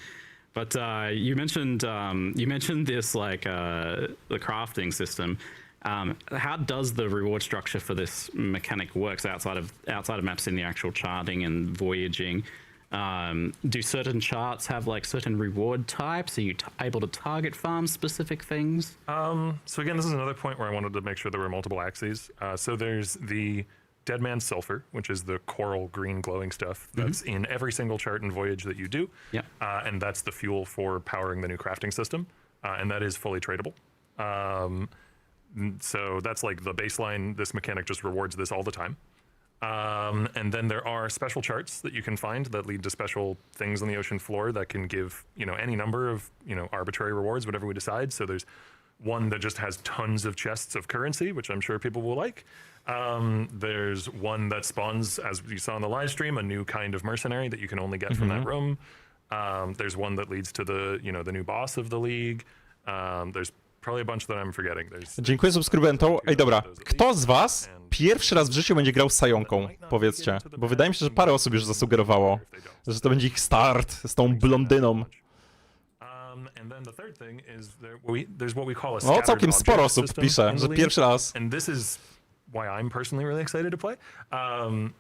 But you mentioned this like the crafting system. How does the reward structure for this mechanic works outside of maps in the actual charting and voyaging? Do certain charts have like certain reward types? Are you able to target farm specific things? So again, this is another point where I wanted to make sure there were multiple axes. So there's the Dead Man's Sulfur, which is the coral green glowing stuff that's in every single chart and voyage that you do. Yeah. And that's the fuel for powering the new crafting system. and that is fully tradable. So that's like the baseline. This mechanic just rewards this all the time. And then there are special charts that you can find that lead to special things on the ocean floor that can give, any number of, arbitrary rewards, whatever we decide. So there's one that just has tons of chests of currency, which I'm sure people will like. There's one that spawns, as you saw in the live stream, a new kind of mercenary that you can only get from that room. There's one that leads to the, the new boss of the league. There's probably a bunch that I'm forgetting. Dziękuję subskrybentom. Ej, dobra. Kto z was pierwszy raz w życiu będzie grał z Sajonką? Powiedzcie. Bo wydaje mi się, że parę osób już zasugerowało, że to będzie ich start z tą blondyną. O, całkiem sporo osób pisze, że pierwszy raz. Why I'm personally really excited to play,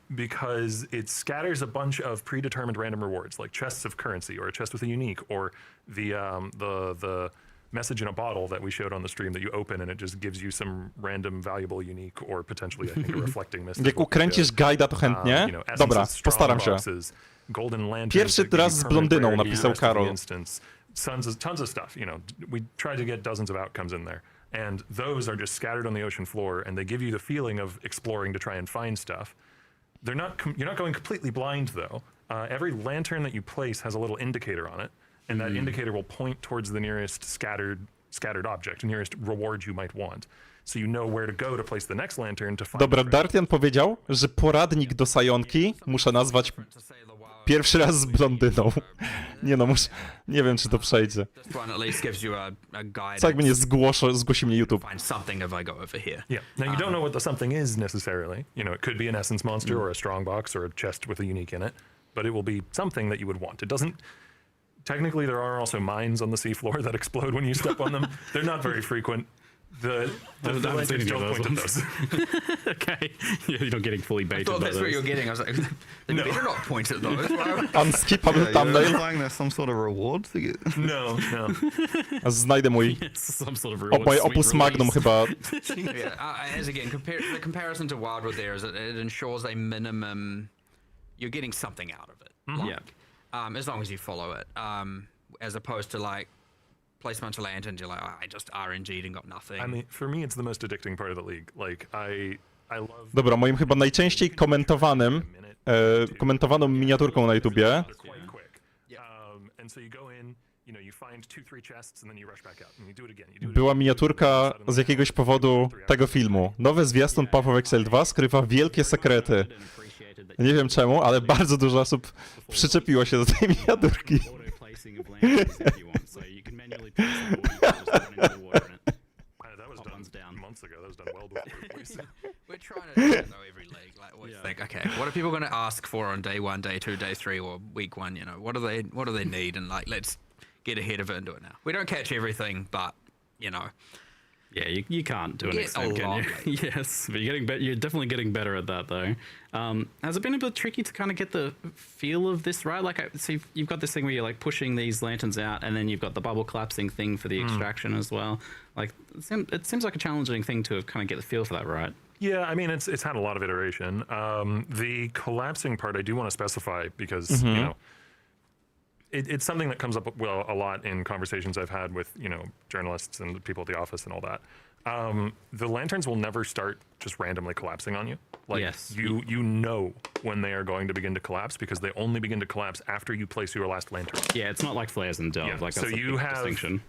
because it scatters a bunch of predetermined random rewards, like chests of currency, or a chest with a unique, or the message in a bottle that we showed on the stream that you open and it just gives you some random valuable unique, or potentially I think a reflecting message. Jak ukręcisz guida, to chętnie. Dobra, postaram się. Pierwszy raz z blondyną, napisał Karol. Tons of stuff, we try to get dozens of outcomes in there. And those are just scattered on the ocean floor, and they give you the feeling of exploring to try and find stuff. You're not going completely blind, though. Every lantern that you place has a little indicator on it, and that indicator will point towards the nearest scattered object, nearest reward you might want. So you know where to go to place the next lantern to find. Dobra, Dartian powiedział, że poradnik do Sajonki muszę nazwać pierwszy raz z blondyną. Nie no, nie wiem, czy to przejdzie. Co jakby nie zgłosi mnie YouTube. Yeah. Now you don't know what the something is necessarily. It could be an essence monster or a strong box or a chest with a unique in it, but it will be something that you would want. It doesn't. Technically, there are also mines on the seafloor that explode when you step on them. They're not very frequent. The lanterns don't point at those. Okay, you're not getting fully baited. I thought that's what you're getting. I was like, they better not point at those. Unskippable thumbnail. There's some sort of reward to get. No. Znajdę mój Some sort of reward, opus sweet magnum release. chyba. As again, the comparison to Wildwood there is that it ensures a minimum. You're getting something out of it. As long as you follow it. As opposed to like placement to lanterns, you're like, I just RNG'd and got nothing. I mean, for me, it's the most addicting part of the league. Like, I love. Dobra, moim chyba najczęściej komentowaną miniaturką na YouTubie. Była miniaturka z jakiegoś powodu tego filmu. Nowy zwiastun Path of Exile 2 skrywa wielkie sekrety. Nie wiem czemu, ale bardzo dużo osób przyczepiło się do tej miniaturki. Months ago, that was done well before. We're trying to do that though every league. Like always think, okay, what are people going to ask for on day 1, day 2, day 3, or week 1? What do they need? And like, let's get ahead of it and do it now. We don't catch everything, but Yeah, you can't do an extent, can you? Yes, but you're definitely getting better at that, though. Has it been a bit tricky to kind of get the feel of this right? Like, so you've got this thing where you're like pushing these lanterns out, and then you've got the bubble collapsing thing for the extraction as well. Like, it seems like a challenging thing to kind of get the feel for that right. Yeah, I mean, it's had a lot of iteration. The collapsing part I do want to specify because, it's something that comes up a lot in conversations I've had with, journalists and people at the office and all that. The lanterns will never start just randomly collapsing on you. Like, yes. you know when they are going to begin to collapse because they only begin to collapse after you place your last lantern. Yeah, it's not like flares and delve. Yeah. Like, So that's you have, distinction.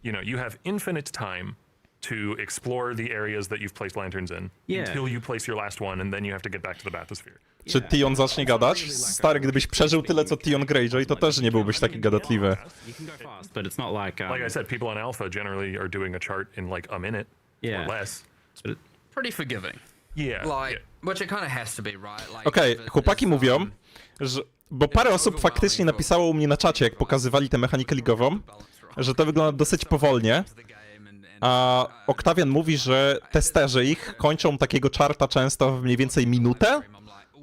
You have infinite time to explore the areas that you've placed lanterns in until you place your last one, and then you have to get back to the bathysphere. Czy Tion zacznie gadać? Stary, gdybyś przeżył tyle co Tion Greyjoy, to też nie byłbyś taki gadatliwy. You can go fast, but it's not like... Like I said, people on Alpha generally are doing a chart in like a minute or less. pretty forgiving. Yeah. Which it kind of has to be, right? Like, Okej, chłopaki mówią, że... Bo parę osób faktycznie napisało u mnie na czacie, jak pokazywali tę mechanikę ligową, że to wygląda dosyć powolnie. A Octavian mówi, że testerzy ich kończą takiego czarta często w mniej więcej minutę.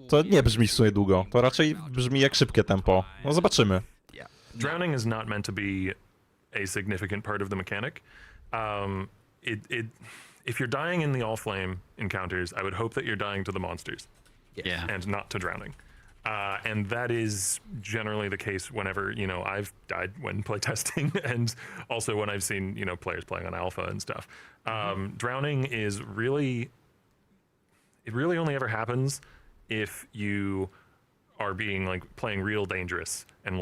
To nie brzmi w sumie długo, to raczej brzmi jak szybkie tempo. No zobaczymy. Drowning is not meant to be a significant part of the mechanic. If you're dying in the all flame encounters, I would hope that you're dying to the monsters. Yeah. And not to drowning. And that is generally the case whenever, I've died when playtesting and also when I've seen, players playing on alpha and stuff. Drowning is really, it really only ever happens if you are being playing real dangerous and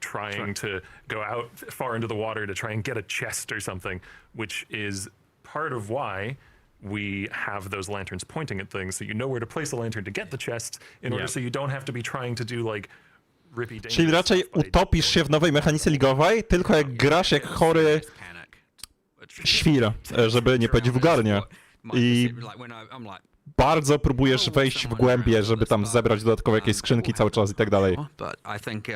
trying to go out far into the water to try and get a chest or something, which is part of why we have those lanterns pointing at things, so you know where to place the lantern to get the chest in order so you don't have to be trying to do rippy dangerous. Czyli raczej utopisz się w nowej mechanice ligowej, tylko jak grasz jak chory świr, żeby nie powiedzieć wulgarnie. I bardzo próbujesz wejść w głębie, żeby tam zebrać dodatkowe jakieś skrzynki cały czas i tak dalej. But I think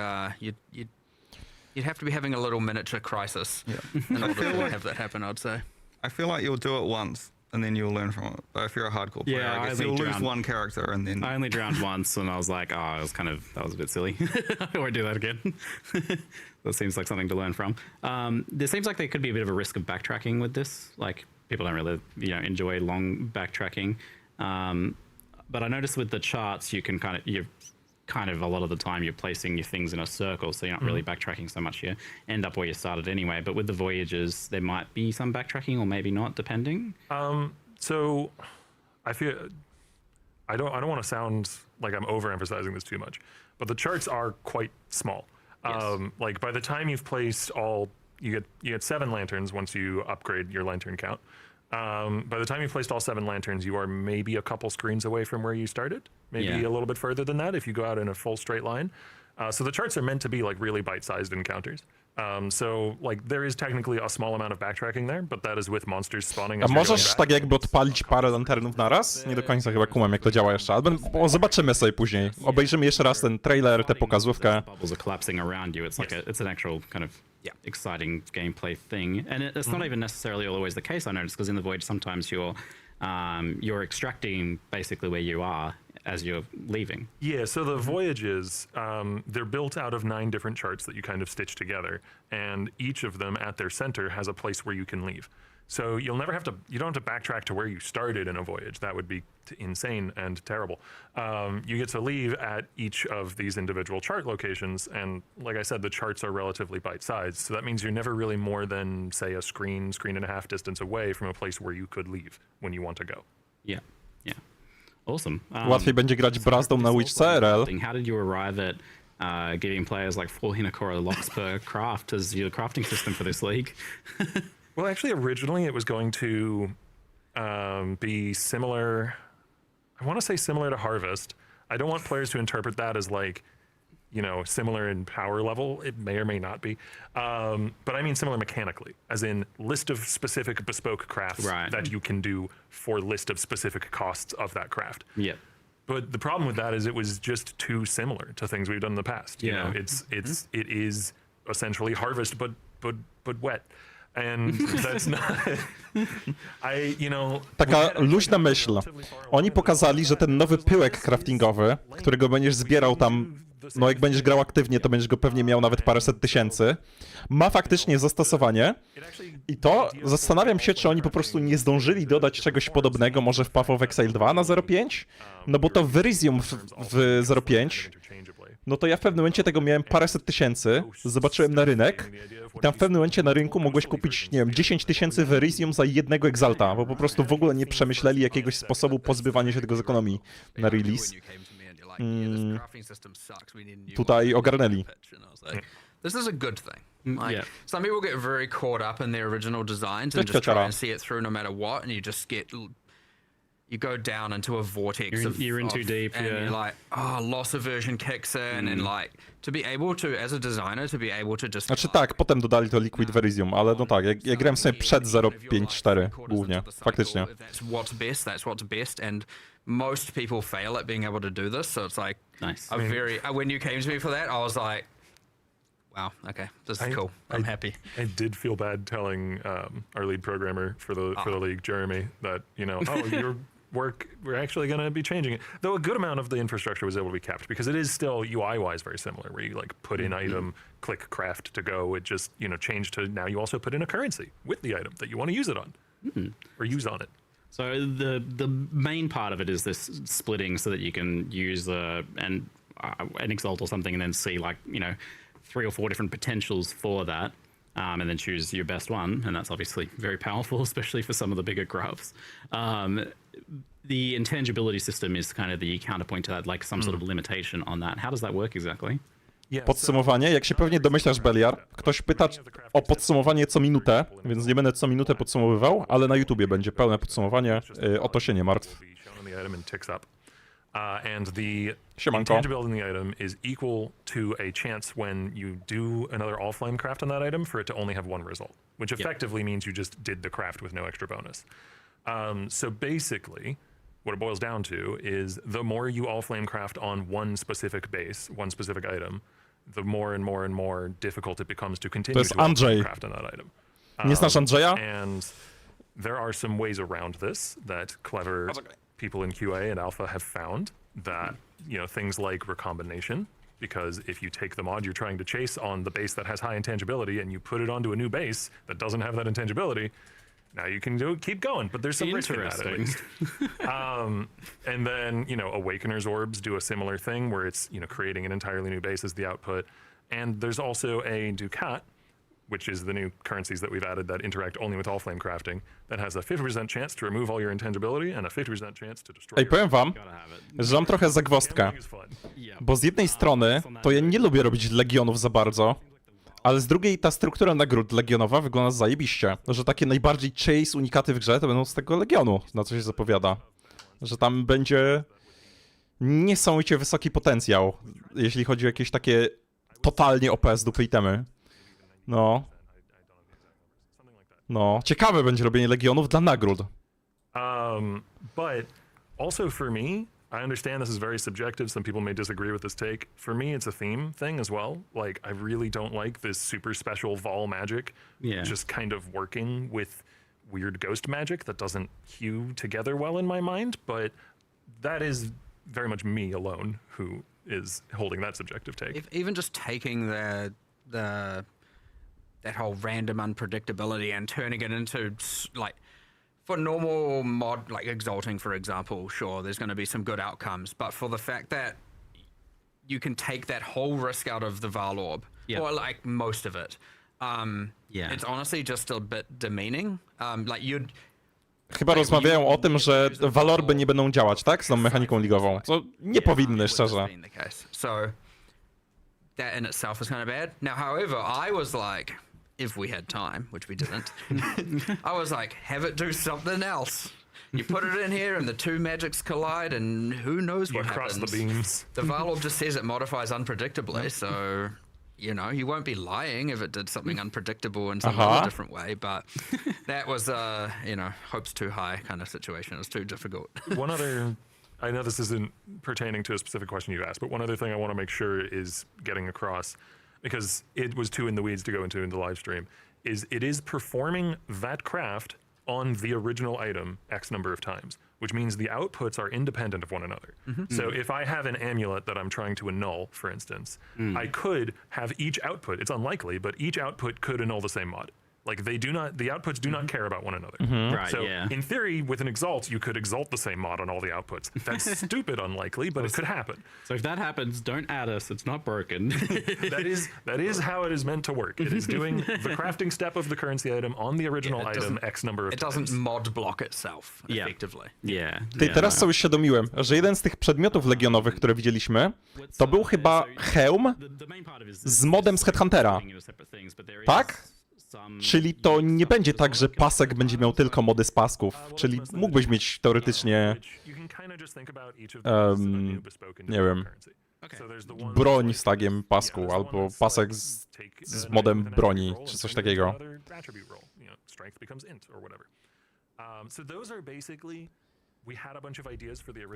you'd have to be having a little miniature crisis in order to have that happen, I'd say. I feel like you'll do it once and then you'll learn from it. But if you're a hardcore player, Yeah, I guess I you'll only lose drowned. one character and then... I only drowned once, and I was like, oh, that was a bit silly. I won't do that again. That seems like something to learn from. There seems like there could be a bit of a risk of backtracking with this. People don't really, enjoy long backtracking. But I noticed with the charts, you can kind of a lot of the time you're placing your things in a circle, so you're not really backtracking so much. You end up where you started anyway. But with the voyages, there might be some backtracking, or maybe not, depending. So I feel I don't want to sound like I'm overemphasizing this too much, but the charts are quite small. Yes. By the time you've placed all, you get 7 lanterns once you upgrade your lantern count. By the time you've placed all 7 lanterns, you are maybe a couple screens away from where you started, maybe a little bit further than that if you go out in a full straight line. So the charts are meant to be really bite-sized encounters. So there is technically a small amount of backtracking there, but that is with monsters spawning. A możesz tak jakby odpalić parę lanternów naraz? Nie do końca chyba kumam, jak to działa jeszcze, ale zobaczymy sobie później. Obejrzymy jeszcze raz ten trailer, tę pokazówkę. Bubbles are collapsing around you. It's it's an actual kind of exciting gameplay thing, and it's not even necessarily always the case. I noticed because in the Voyage sometimes you're extracting basically where you are as you're leaving. Yeah, so the voyages, they're built out of 9 different charts that you kind of stitch together, and each of them at their center has a place where you can leave. So you don't have to backtrack to where you started in a voyage. That would be insane and terrible. You get to leave at each of these individual chart locations, and like I said, the charts are relatively bite-sized, so that means you're never really more than, say, a screen and a half distance away from a place where you could leave when you want to go. Yeah. Awesome. Łatwiej będzie grać brazdą na Witchce RL. How did you arrive at giving players 4 Hinokora locks per craft as your crafting system for this league? Well, actually, originally it was going to be similar. I want to say similar to Harvest. I don't want players to interpret that as similar in power level. It may or may not be. But I mean similar mechanically, as in list of specific bespoke crafts that you can do for list of specific costs of that craft. Yeah. But the problem with that is it was just too similar to things we've done in the past. It is essentially Harvest, but wet. And that's not... Taka luźna myśl. Oni pokazali, że ten nowy pyłek craftingowy, którego będziesz zbierał tam, jak będziesz grał aktywnie, to będziesz go pewnie miał nawet paręset tysięcy, ma faktycznie zastosowanie. I to zastanawiam się, czy oni po prostu nie zdążyli dodać czegoś podobnego może w Path of Exile 2 na 0.5? No bo to Verysium w 0.5, no to ja w pewnym momencie tego miałem paręset tysięcy, zobaczyłem na rynek i tam w pewnym momencie na rynku mogłeś kupić, 10 tysięcy Verysium za jednego Exalta, bo po prostu w ogóle nie przemyśleli jakiegoś sposobu pozbywania się tego z ekonomii na release. Tutaj ogarnęli. This is a good thing. Some people get very caught up in their original designs and Cześć, just try Piotra. and see it through no matter what, and you go down into a vortex You're in too deep, and you're like, loss aversion kicks in, and to be able to, as a designer, to be able to just... Znaczy tak, potem dodali to Liquid Verysium, ale no tak, ja grałem sobie przed 0.5.4 głównie, faktycznie. That's what's best, and most people fail at being able to do this, so it's Nice. when you came to me for that, I was like, wow, okay, this is cool. I'm happy. I did feel bad telling our lead programmer for the league, Jeremy, that your work, we're actually going to be changing it. Though a good amount of the infrastructure was able to be kept because it is still UI-wise very similar, where you put in item, click craft to go. It just changed to now you also put in a currency with the item that you want to use it on or use on it. So the main part of it is this splitting so that you can use and an exalt or something, and then see like 3 or 4 different potentials for that, and then choose your best one, and that's obviously very powerful, especially for some of the bigger graphs. The intangibility system is kind of the counterpoint to that, like some sort of limitation on that. How does that work exactly? Podsumowanie, jak się pewnie domyślasz, Beliar, ktoś pyta o podsumowanie co minutę, więc nie będę co minutę podsumowywał, ale na YouTubie będzie pełne podsumowanie, o to się nie martw. And the Siemanko. intangibility in the item is equal to a chance when you do another all flame craft on that item for it to only have 1 result, which effectively means you just did the craft with no extra bonus. So basically, what it boils down to is the more you all flame craft on one specific base, one specific item, the more and more and more difficult it becomes to continue to all flame craft on that item. Nie znasz Andrzeja? And there are some ways around this that clever people in QA and alpha have found, that things like recombination, because if you take the mod you're trying to chase on the base that has high intangibility and you put it onto a new base that doesn't have that intangibility, now you can keep going, but there's some risk in that at least. And then, Awakener's orbs do a similar thing where it's, creating an entirely new base as the output. And there's also a Ducat, which is the new currencies that we've added that interact only with all flame crafting, that has a 50% chance to remove all your intangibility and a 50% chance to destroy. Ej, powiem wam, że mam trochę zagwozdkę, bo z jednej strony to ja nie lubię robić legionów za bardzo, ale z drugiej ta struktura nagród legionowa wygląda zajebiście, że takie najbardziej chase unikaty w grze to będą z tego legionu, na co się zapowiada, że tam będzie niesamowicie wysoki potencjał, jeśli chodzi o jakieś takie totalnie OP z dupy itemy. No, ciekawe będzie robienie legionów dla nagród. But also for me, I understand this is very subjective. Some people may disagree with this take. For me, it's a theme thing as well. Like, I really don't like this super special Vol magic just kind of working with weird ghost magic that doesn't hew together well in my mind, but that is very much me alone who is holding that subjective take. Even just taking that whole random unpredictability and turning it into, like, for normal mod, like exalting, for example, sure, there's going to be some good outcomes, but for the fact that you can take that whole risk out of the Val Orb, or like most of it, it's honestly just a bit demeaning. Like you'd... Chyba rozmawiają o tym, że walorby nie będą działać, tak? Z tą mechaniką ligową, co nie powinny, szczerze. So that in itself is kind of bad. Now, however, I was like, if we had time, which we didn't, I was like, have it do something else. You put it in here and the 2 magics collide and who knows what happens. Cross the beams. The Valorb just says it modifies unpredictably, so, you won't be lying if it did something unpredictable in some other different way, but that was, hopes too high kind of situation. It was too difficult. One other... I know this isn't pertaining to a specific question you asked, but one other thing I want to make sure is getting across, because it was too in the weeds to go into in the live stream, is it is performing that craft on the original item X number of times, which means the outputs are independent of one another. So if I have an amulet that I'm trying to annul, for instance, I could have each output, it's unlikely, but each output could annul the same mod. Like the outputs do not care about one another. Right, so in theory, with an exalt, you could exalt the same mod on all the outputs. That's stupid unlikely, but it could happen. So if that happens, don't add us. It's not broken. That is how it is meant to work. It is doing the crafting step of the currency item on the original item X number of times. It doesn't mod block itself effectively. Teraz sobie uświadomiłem, że jeden z tych przedmiotów legionowych, które widzieliśmy, to był chyba hełm z modem z Headhuntera. Tak? Czyli to nie będzie tak, że pasek będzie miał tylko mody z pasków. Czyli mógłbyś mieć teoretycznie, nie wiem, broń z tagiem pasku, albo pasek z modem broni, czy coś takiego.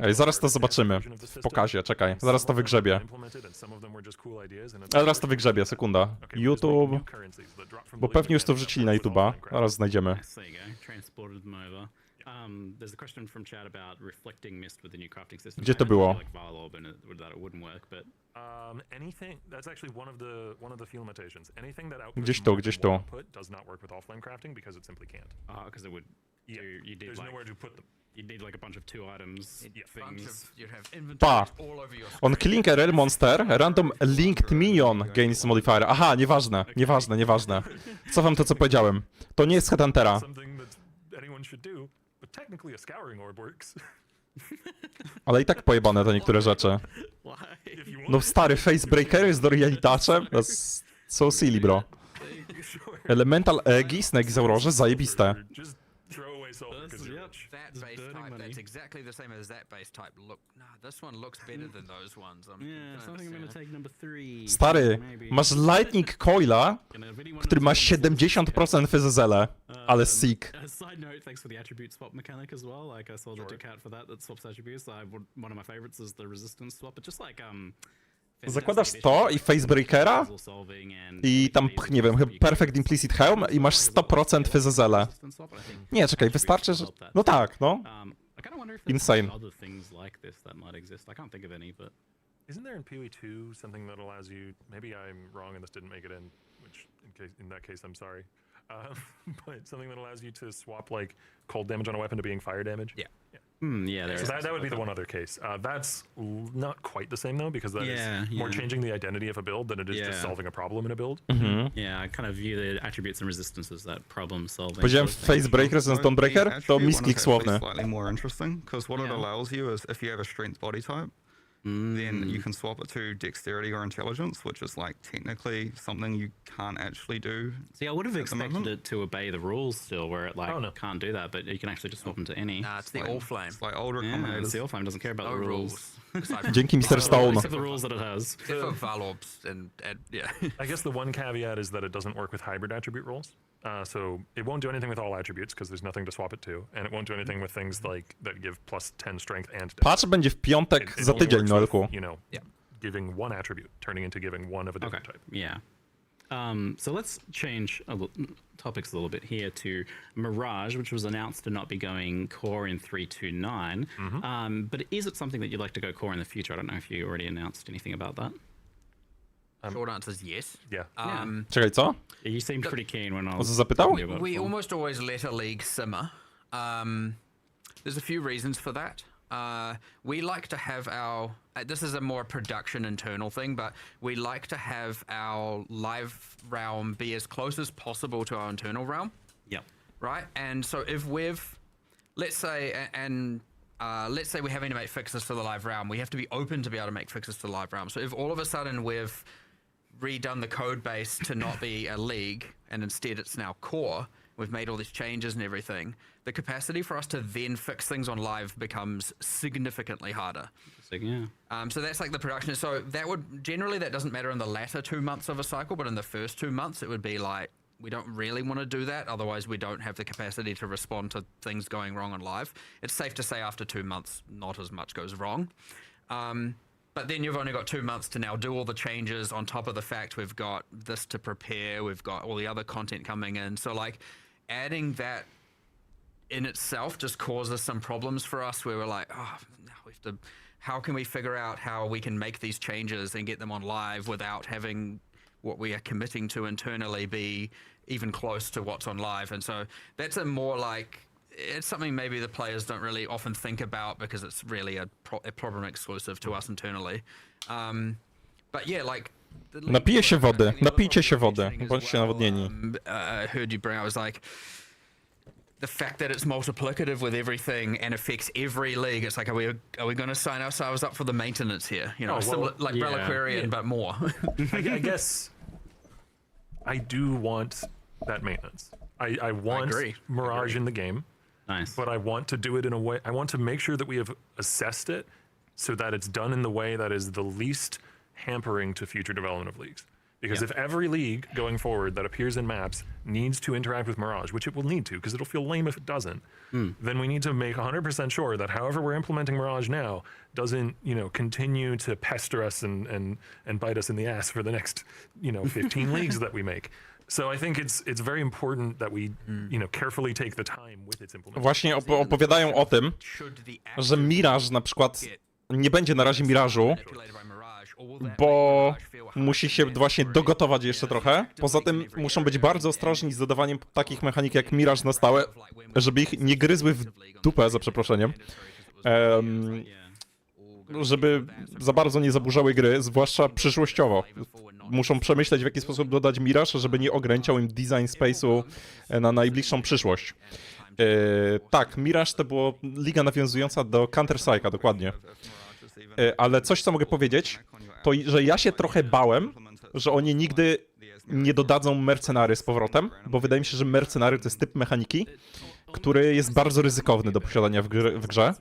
Ej, zaraz to zobaczymy w pokazie, czekaj, zaraz to wygrzebię. Zaraz to wygrzebię, sekunda. YouTube, bo pewnie już to wrzucili na YouTube'a, zaraz znajdziemy. Gdzie to było? Gdzieś tu, gdzieś tu. you'd need like a bunch of 2 items things. You'd have Pa. inventories all over your On screen. killing a rare monster, random linked minion gains modifier. Aha, nieważne. Cofam to, co powiedziałem. To nie jest Headhuntera. Something that anyone should do, but technically a scouring orb works. Ale i tak pojebane te niektóre rzeczy. If you want. No stary, Facebreaker jest dorielitaczem? That's so silly, bro. Sure. Elemental Aegis na Exaurorze, zajebiste. Just throw away salt because you're rich. That Just base burning type, money. that's exactly the same as that base type. Look, nah, this one looks better than those ones. I'm Yeah, gonna something I'm gonna understand. take number 3. Stary, maybe. masz Lightning Coila, który ma 70% fyzezele, ale sick. A side note, thanks for the attribute swap mechanic as well. Like I saw the account for that swaps attributes. One of my favorites is the resistance swap, but just like Zakładasz to i Facebreakera i tam, nie wiem, chyba Perfect Implicit Helm i masz 100% fyzezele. Nie, czekaj, wystarczy, że... No tak, no. Insane. Other things like this that might exist. I can't think of any, but Isn't there in PoE 2 something that allows you? Maybe I'm wrong and this didn't make it in, which in that case I'm sorry. But something that allows you to swap like cold damage on a weapon to being fire damage. Yeah. yeah, there So is. that would be the one other case. That's not quite the same though, because that is more changing the identity of a build than it is just solving a problem in a build. Yeah, I kind of view the attributes and resistance as that problem solving. Powiedziałem Facebreaker zamiast Stonebreaker? To Attribute one misklik is actually słowny. slightly more interesting, because what it allows you is if you have a strength body type, then you can swap it to dexterity or intelligence, which is like technically something you can't actually do. See, I would have at the expected moment. it to obey the rules still, where it like Oh, no. can't do that, but you can actually just swap them to any. Nah, it's the all flame. It's like old Yeah, recombinators. the Allflame doesn't care about No the rules. rules. Aside from- Dzięki Mr. Stone. Except the rules that it has. Except for Valorbs and yeah. I guess the one caveat is that it doesn't work with hybrid attribute rolls. So it won't do anything with all attributes because there's nothing to swap it to, and it won't do anything with things like that give plus 10 strength and dex. Patch będzie w piątek It za only tydzień, works Noelku. with, giving one attribute, turning into giving one of a different type. Yeah. So let's change topics a little bit here to Mirage, which was announced to not be going core in 3.2.9. But is it something that you'd like to go core in the future? I don't know if you already announced anything about that. Short answer is yes. Yeah. Czekaj, co? Yeah, you seemed pretty keen when I O was co zapytał? talking about it We before. almost always let a league simmer. There's a few reasons for that. We like to have our... this is a more production internal thing, but we like to have our live realm be as close as possible to our internal realm. Yep. Right? And so if we've... Let's say... let's say we're having to make fixes to the live realm. We have to be open to be able to make fixes to the live realm. So if all of a sudden we've redone the code base to not be a league and instead it's now core, we've made all these changes and everything, the capacity for us to then fix things on live becomes significantly harder. So, yeah. So that's like the production. So that would generally, that doesn't matter in the latter 2 months of a cycle, but in the first 2 months it would be like, we don't really want to do that, otherwise we don't have the capacity to respond to things going wrong on live. It's safe to say after 2 months not as much goes wrong. But then you've only got 2 months to now do all the changes on top of the fact we've got this to prepare, we've got all the other content coming in. So like adding that in itself just causes some problems for us where we're like, oh, now we have to, how can we figure out how we can make these changes and get them on live without having what we are committing to internally be even close to what's on live? And so that's a more like, it's something maybe the players don't really often think about because it's really a problem exclusive to us internally. But yeah, like... Napiję się wody, napijcie się wody, bądźcie nawodnieni. I heard you bring, I was like, the fact that it's multiplicative with everything and affects every league, it's like, are we going to sign ourselves up for the maintenance here? You know, Oh, well, similar, like yeah. Reliquarian, but more. I guess I do want that maintenance. I want agree. Mirage in the game, Nice. but I want to do it in a way. I want to make sure that we have assessed it so that it's done in the way that is the least hampering to future development of leagues. Because if every league going forward that appears in maps needs to interact with Mirage, which it will need to, because it'll feel lame if it doesn't, then we need to make 100% sure that however we're implementing Mirage now doesn't, continue to pester us and bite us in the ass for the next, 15 leagues that we make. So I think it's very important that we, carefully take the time with its implementation. Właśnie opowiadają o tym, Should the że Mirage na przykład nie będzie na razie Mirażu, manipulated by Mirage, bo musi się właśnie dogotować jeszcze trochę. Poza tym muszą być bardzo ostrożni z dodawaniem takich mechanik jak Mirage na stałe, żeby ich nie gryzły w dupę, za przeproszeniem. Żeby za bardzo nie zaburzały gry, zwłaszcza przyszłościowo. Muszą przemyśleć, w jaki sposób dodać Mirage, żeby nie ograniczał im design space'u na najbliższą przyszłość. Tak, Mirage to było liga nawiązująca do Counter-Strike'a, dokładnie. Ale coś, co mogę powiedzieć, to że ja się trochę bałem, że oni nigdy nie dodadzą mercenary z powrotem, bo wydaje mi się, że mercenary to jest typ mechaniki, który jest bardzo ryzykowny do posiadania w grze,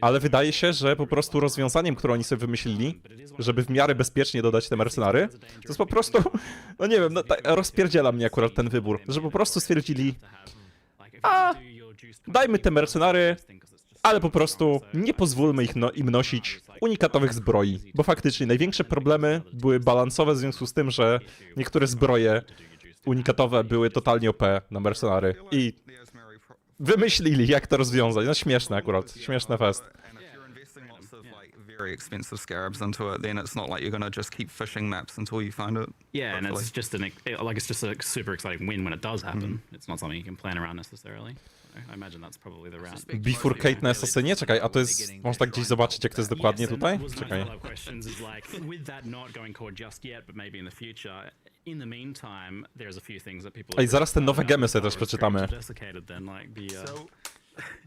ale wydaje się, że po prostu rozwiązaniem, które oni sobie wymyślili, żeby w miarę bezpiecznie dodać te mercenary, to jest po prostu, no nie wiem, no, rozpierdziela mnie akurat ten wybór, że po prostu stwierdzili, a dajmy te mercenary, ale po prostu nie pozwólmy im nosić unikatowych zbroi, bo faktycznie największe problemy były balansowe w związku z tym, że niektóre zbroje unikatowe były totalnie OP na mercenary i wymyślili, jak to rozwiązać. No śmieszne akurat, śmieszne fest. Very expensive scarabs into it, then it's not like you're gonna just keep fishing maps until you find it. Yeah, and it's just it's just a super exciting win when it does happen. It's not something you can plan around necessarily. I imagine that's probably the route. Bifurcate na asasynie? Czekaj, a to jest... Można gdzieś zobaczyć, jak to jest dokładnie tutaj? Czekaj. Ej, zaraz te nowe gemy sobie też przeczytamy. So,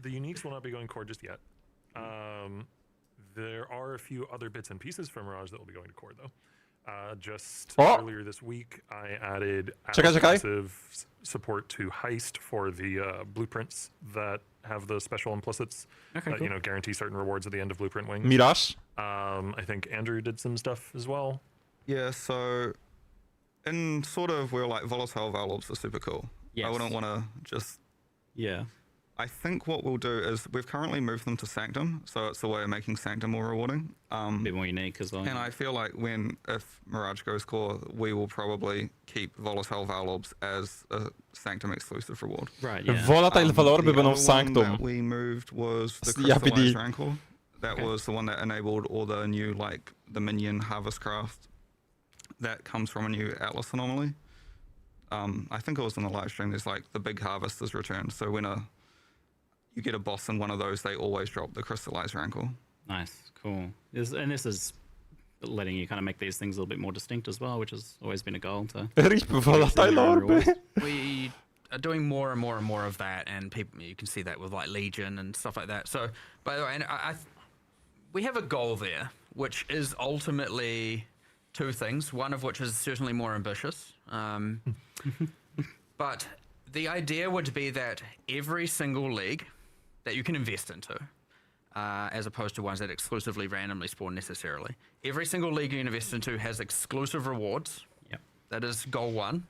the uniques will not be going core just yet. There are a few other bits and pieces from Mirage that will be going to core, though. Just earlier this week, I added massive support to Heist for the blueprints that have the special implicits that you know guarantee certain rewards at the end of Blueprint Wings. Mirage? I think Andrew did some stuff as well. Yeah, so in sort of where like volatile valves are super cool. Yes. I wouldn't want to just. Yeah. I think what we'll do is we've currently moved them to Sanctum, so it's a way of making Sanctum more rewarding. A bit more unique as well. And I feel like if Mirage goes core, we will probably keep Volatile Valorbs as a Sanctum exclusive reward. Right, yeah. Volatile Valorby będą w The Sanctum. one that we moved was the Ja Crystallized PD. Rancor. That was the one that enabled all the new, like, the minion harvest craft that comes from a new Atlas anomaly. I think it was in the live stream, there's like the big harvest is returned, so when you get a boss in one of those, they always drop the Crystallized Rancor. Nice, cool. And this is letting you kind of make these things a little bit more distinct as well, which has always been a goal to... RIP Volatile Orby. We are doing more and more and more of that, and people, you can see that with like Legion and stuff like that. So, by the way, and we have a goal there, which is ultimately two things. One of which is certainly more ambitious, but the idea would be that every single league that you can invest into, as opposed to ones that exclusively randomly spawn necessarily. Every single league you invest into has exclusive rewards. Yep. That is goal one.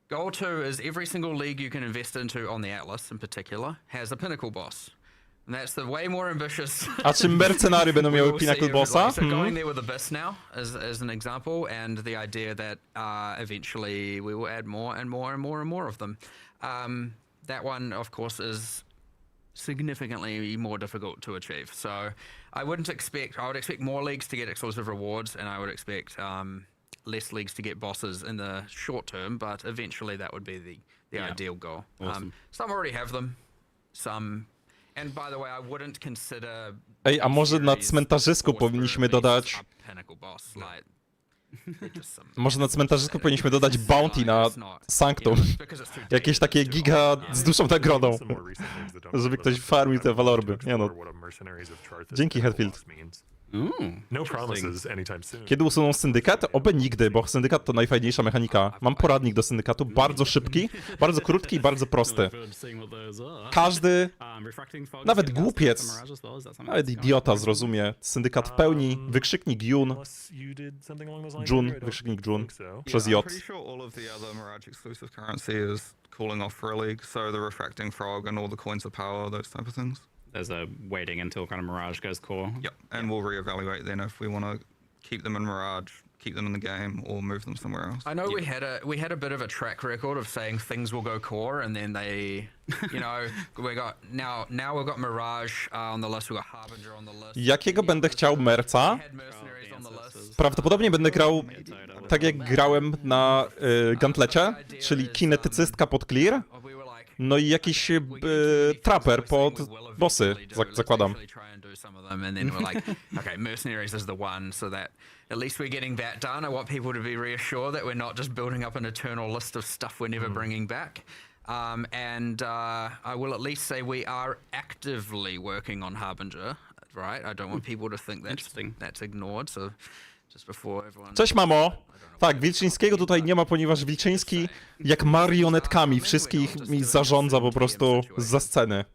Goal two is every single league you can invest into on the Atlas in particular has a pinnacle boss. And that's the way more ambitious. A czy mercenary będą miały Pinnacle Bossa? So going there with Abyss now as an example, and the idea that eventually we will add more and more and more and more of them. That one, of course, is significantly more difficult to achieve. So I would expect more leagues to get exclusive rewards, and I would expect less leagues to get bosses in the short term, but eventually that would be the ideal goal. Awesome. Some already have them, some... And by the way, I wouldn't consider... Ej, a może na cmentarzysku powinniśmy dodać... Może na cmentarzysku powinniśmy dodać bounty na Sanctum. Jakieś takie giga z dużą nagrodą. Żeby ktoś farmił te valorby. Nie no. Dzięki, Headfield. No promises anytime soon. Kiedy usuną syndykat? Oby nigdy, bo syndykat to najfajniejsza mechanika. Mam poradnik do syndykatu, bardzo szybki, bardzo krótki i bardzo prosty. Każdy, nawet głupiec, nawet idiota zrozumie syndykat w pełni, wykrzyknik Jun, wykrzyknik Jun, przez J. I'm pretty sure all of the other Mirage exclusive currency is cooling off for a league, so the refracting frog and all the coins of power, those type of things. There's a waiting until kind of Mirage goes core. Yep, and we'll reevaluate then if we want to keep them in Mirage keep them in the game or move them somewhere else. I know we had a bit of a track record of saying things will go core, and then they, you know, we got now we've got Mirage on the list, we've got Harbinger on the list. Jakiego będę chciał merca? We had Mercenaries on the list. Prawdopodobnie będę grał tak jak grałem na Gantlecie, czyli kinetycystka pod clear, We were like, no i jakiś trapper pod bossy, zakładam. And then we're like, okay, Mercenaries is the one, so that at least we're getting that done. I want people to be reassured that we're not just building up an eternal list of stuff we're never bringing back. I will at least say we are actively working on Harbinger, right? I don't want people to think that's ignored, so just before everyone... Cześć mamo! Tak, Wilczyńskiego tutaj nie ma, ponieważ Wilczyński jak marionetkami wszystkich mi zarządza po prostu zza sceny.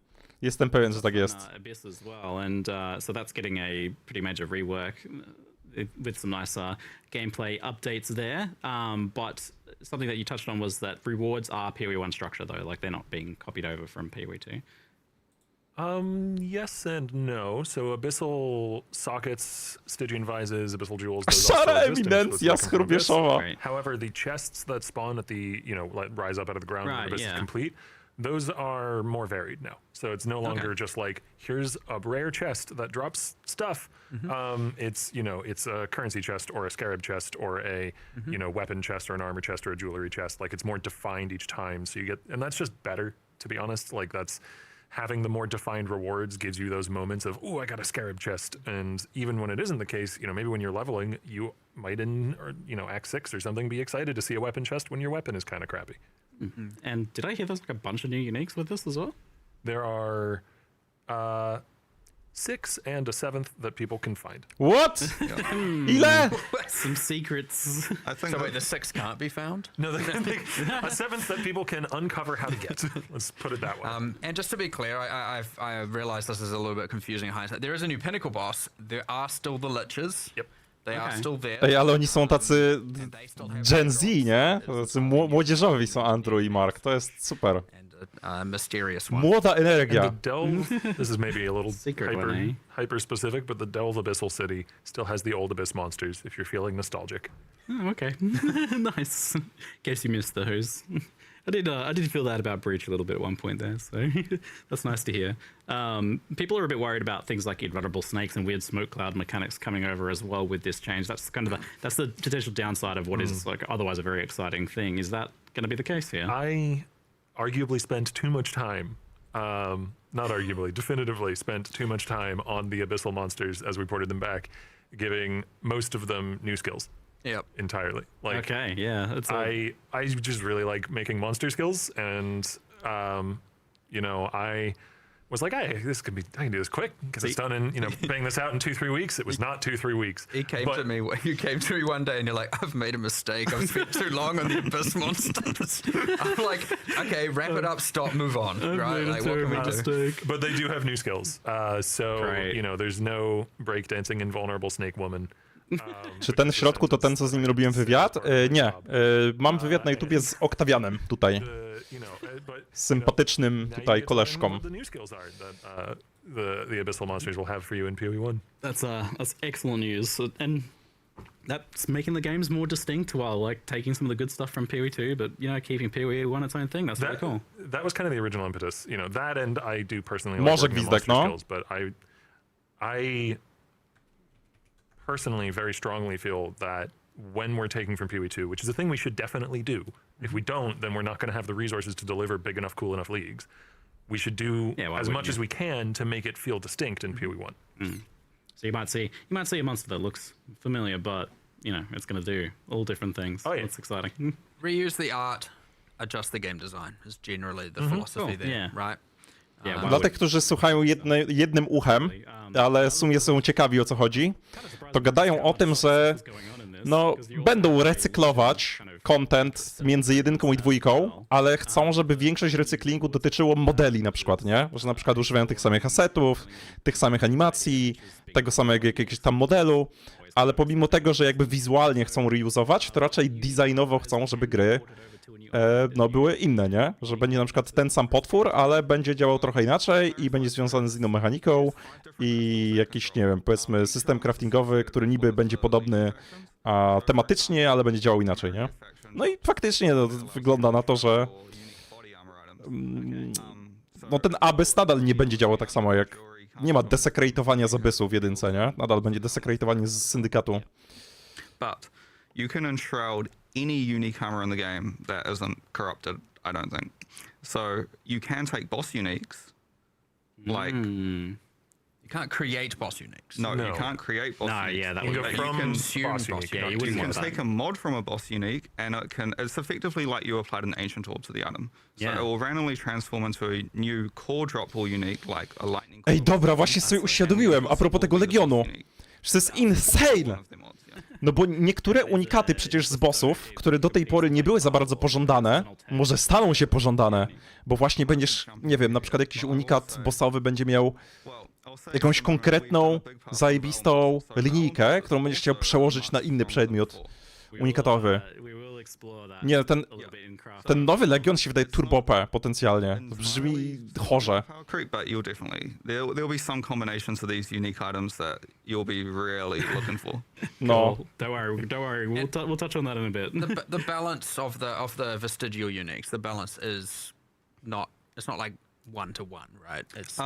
Jestem pewien, że tak jest. Abyss as well, and so that's getting a pretty major rework with some nice gameplay updates there. But something that you touched on was that rewards are PoE1 structure, though, like they're not being copied over from PoE2. Yes and no. So abyssal sockets, Stygian vises, abyssal jewels. Those Szara also exist in eminencja Abyss from Abyss. Skrubieszowa. Right. However, the chests that spawn at the, rise up out of the ground when Right, Abyss is yeah. complete, those are more varied now. So it's no longer just like, here's a rare chest that drops stuff. It's a currency chest or a scarab chest or a, weapon chest or an armor chest or a jewelry chest. Like it's more defined each time. So you get, and that's just better, to be honest. Like that's, having the more defined rewards gives you those moments of, oh, I got a scarab chest. And even when it isn't the case, maybe when you're leveling, you might Act 6 or something, be excited to see a weapon chest when your weapon is kind of crappy. Mm-hmm. And did I hear there's like a bunch of new uniques with this as well? There are 6 and a 7th that people can find. What? Ile? Some secrets. I think So that- wait, the 6 can't be found? No, a 7th that people can uncover how to get. Let's put it that way. And just to be clear, I realize this is a little bit confusing in hindsight. There is a new pinnacle boss. There are still the liches. Yep. They are Okay. still there. Ej, ale oni są tacy And they still have Gen Z, nie? Tacy młodzieżowi są Andrew i Mark, to jest super. and a mysterious one. Młoda And energia. the Delve, this is maybe a little Secret one, eh? hyper specific, but the Delve Abyssal City still has the old Abyss monsters if you're feeling nostalgic. Oh, okay. Nice. Guess you missed those. I did feel that about Breach a little bit at one point there, so that's nice to hear. People are a bit worried about things like invulnerable snakes and weird smoke cloud mechanics coming over as well with this change. That's kind of that's the potential downside of what is like otherwise a very exciting thing. Is that going to be the case here? I arguably spent too much time, not arguably, definitively spent too much time on the Abyssal monsters as we ported them back, giving most of them new skills. Yep. Entirely. Like, Okay, yeah. That's I just really like making monster skills, and I was like, I can do this quick because it's done in bang this out in 2-3 weeks. It was not 2-3 weeks. You came But- to me one day and you're like, I've made a mistake. I've spent too long on the Abyss monsters. I'm like, okay, wrap it up, stop, move on. Right? Like, what can we do? But they do have new skills. So Great. there's no breakdancing invulnerable snake woman. Czy ten w środku to ten, co z nim robiłem wywiad? Nie. Mam wywiad na YouTubie z Oktawianem tutaj. Sympatycznym tutaj koleżką. The new skills are that the abyssal monsters will have for you in PoE1. That's excellent news, and that's making the games more distinct while like taking some of the good stuff from PoE2, but keeping PoE1 its own thing. That's really cool. That was kind of the original impetus. That, and I do personally Może like working on gwizdek, monster no. skills, but I personally very strongly feel that when we're taking from PoE2, which is a thing we should definitely do, if we don't, then we're not going to have the resources to deliver big enough, cool enough leagues. We should do as much as we can to make it feel distinct in PoE1. So you might see a monster that looks familiar, but it's going to do all different things. Oh, yeah. That's exciting. Reuse the art, adjust the game design is generally the philosophy Cool, there, yeah. right? Yeah, Dla tych, którzy słuchają jednym uchem, ale w sumie są ciekawi o co chodzi, to gadają o tym, że będą recyklować content między 1 i 2, ale chcą, żeby większość recyklingu dotyczyło modeli na przykład, nie? Że na przykład używają tych samych asetów, tych samych animacji, tego samego jakiegoś tam modelu, ale pomimo tego, że jakby wizualnie chcą reuzować, to raczej designowo chcą, żeby gry no były inne, nie? Że będzie na przykład ten sam potwór, ale będzie działał trochę inaczej i będzie związany z inną mechaniką i jakiś, nie wiem, powiedzmy system craftingowy, który niby będzie podobny tematycznie, ale będzie działał inaczej, nie? No i faktycznie no, wygląda na to, że no ten Abyss nadal nie będzie działał tak samo jak... Nie ma desekretowania z Abyssu w jedynce, nie? Nadal będzie desekretowanie z syndykatu. But you can enshroud any unique armor in the game that isn't corrupted, I don't think. So you can take boss uniques, like... You can't create boss uniques. No, you can't create boss uniques. Yeah, that You would go be... from consume boss boss unique. Yeah, you You wouldn't can want that. take a mod from a boss unique, and it's effectively like you applied an ancient orb to the item. So Yeah. it will randomly transform into a new core droppable unique, like a lightning. Ej, dobra, właśnie sobie uświadomiłem a propos tego Legionu. Że to jest insane! No bo niektóre unikaty przecież z bossów, które do tej pory nie były za bardzo pożądane, może staną się pożądane, bo właśnie będziesz, nie wiem, na przykład jakiś unikat bossowy będzie miał jakąś konkretną, zajebistą linijkę, którą będziesz chciał przełożyć na inny przedmiot unikatowy. Nie, ten nowy Legion się wydaje turbo OP potencjalnie. To brzmi chorze. But you'll definitely there'll be some combinations of these unique items that you'll be really looking for. No. Don't worry. We'll touch on that in a bit. The balance of the vestigial uniques, the balance is not. It's not like 1-to-1, right? It's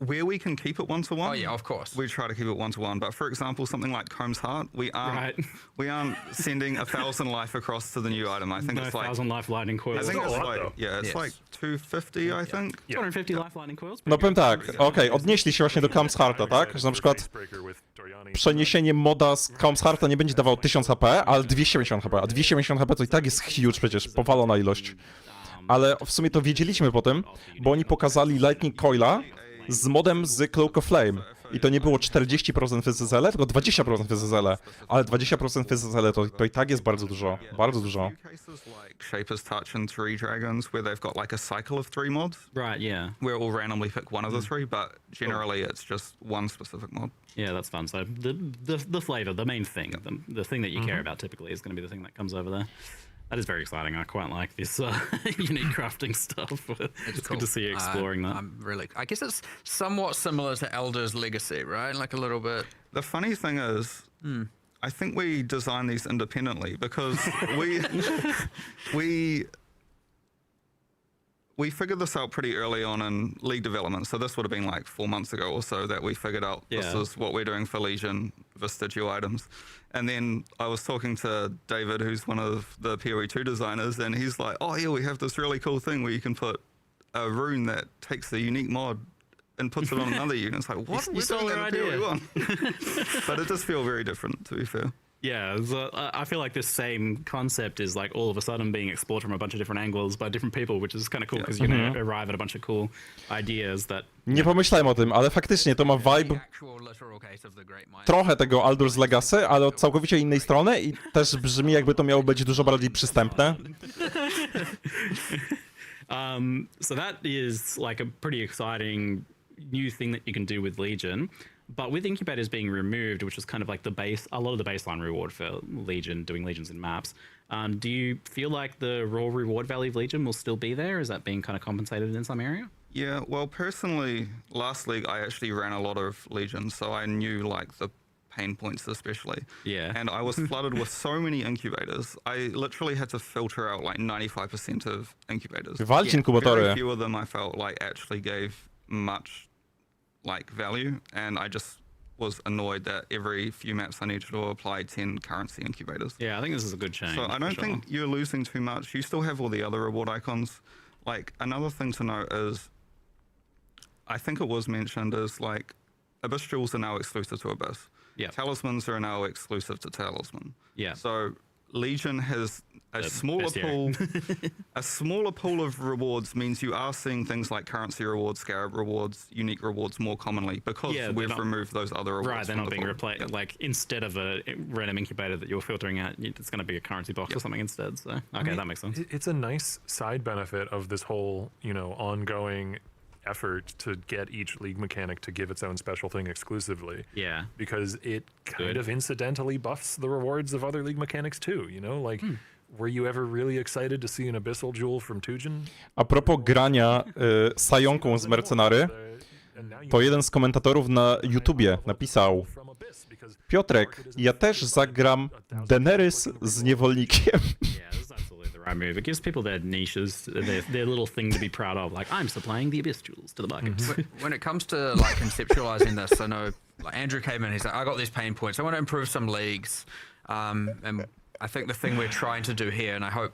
Where we can keep it 1-to-1. Oh yeah, of course. We try to keep it 1-to-1, but for example, something like Comb's Heart, we aren't sending 1,000 life across to the new item. I think No it's like 1,000 life lightning I coils. think That's a it's lot, like though. it's like 250, I think. 250 life lightning coils. No powiem tak, okej, odnieśli się właśnie do Cam's Hearta, tak? Że na przykład przeniesienie moda z Cam's Hearta nie będzie dawało 1000 HP, ale 250 HP. A 250 HP to i tak jest huge przecież, powalona ilość. Ale w sumie to wiedzieliśmy po tym, bo oni pokazali Lightning Coila z modem z Cloak of Flame. I to nie było 40% FZL, tylko 20% FZL. Ale 20% FZL to i tak jest bardzo dużo. Bardzo dużo. Cases like Shaper's Touch and 3 Dragons, where they've got like a cycle of 3 mods, Right, yeah. where it will randomly pick one of the 3, but generally it's just one specific mod. Yeah, that's fun. So the flavor, the main thing, the thing that you care about typically is going to be the thing that comes over there. That is very exciting. I quite like this unique crafting stuff. It's cool. good to see you exploring that. I'm really. I guess it's somewhat similar to Elder's Legacy, right? Like a little bit. The funny thing is, I think we designed these independently because we figured this out pretty early on in League development. So this would have been like 4 months ago or so that we figured out this is what we're doing for Legion vestigial items. And then I was talking to David, who's one of the PoE2 designers, and he's like, oh yeah, we have this really cool thing where you can put a rune that takes a unique mod and puts it on another unit. It's like, what? You We're stole doing our that in idea. PoE1. But it does feel very different, to be fair. Yeah, I feel like this same concept is like all of a sudden being explored from a bunch of different angles by different people, which is kind of cool because you're going to arrive at a bunch of cool ideas that... Nie pomyślałem o tym, ale faktycznie to ma vibe The actual literal case of the Great Mind. trochę tego Aldur's Legacy, ale od całkowicie innej strony i też brzmi jakby to miało być dużo bardziej przystępne. So that is like a pretty exciting new thing that you can do with Legion. But with incubators being removed, which is kind of like a lot of the baseline reward for Legion, doing Legions in maps, do you feel like the raw reward value of Legion will still be there? Is that being kind of compensated in some area? Yeah, well, personally, last league I actually ran a lot of Legions, so I knew like the pain points especially. Yeah. And I was flooded with so many incubators. I literally had to filter out like 95% of incubators. Walcie inkubatory. Very few of them I felt like actually gave much like value, and I just was annoyed that every few maps I needed to apply 10 currency incubators. Yeah, I think this is a good change. So I don't think you're losing too much. You still have all the other reward icons. Like, another thing to note is, I think it was mentioned, is like, Abyss Jewels are now exclusive to Abyss. Yeah. Talismans are now exclusive to Talisman. Yeah. So Legion has a The smaller bestiary. pool. A smaller pool of rewards means you are seeing things like currency rewards, scarab rewards, unique rewards more commonly because Yeah, they're we've not- removed those other rewards. Right, they're from not the being pool. replaced. Yeah. Like, instead of a random incubator that you're filtering out, it's going to be a currency box or something instead. So, okay, that makes sense. It's a nice side benefit of this whole, ongoing effort to get each league mechanic to give its own special thing exclusively. Yeah. Because it kind Good. of incidentally buffs the rewards of other league mechanics too, Like, were you ever really excited to see an abyssal jewel from Tujin? A propos grania sajonką z Mercenary, to jeden z komentatorów na YouTubie napisał: Piotrek, ja też zagram Daenerys z niewolnikiem. Yeah, that's absolutely the right move. It gives people their niches, their little thing to be proud of. Like, I'm supplying the abyss jewels to the market. When it comes to like conceptualizing this, I know like Andrew came in, he's like, I got these pain points. I want to improve some leagues. And I think the thing we're trying to do here, and I hope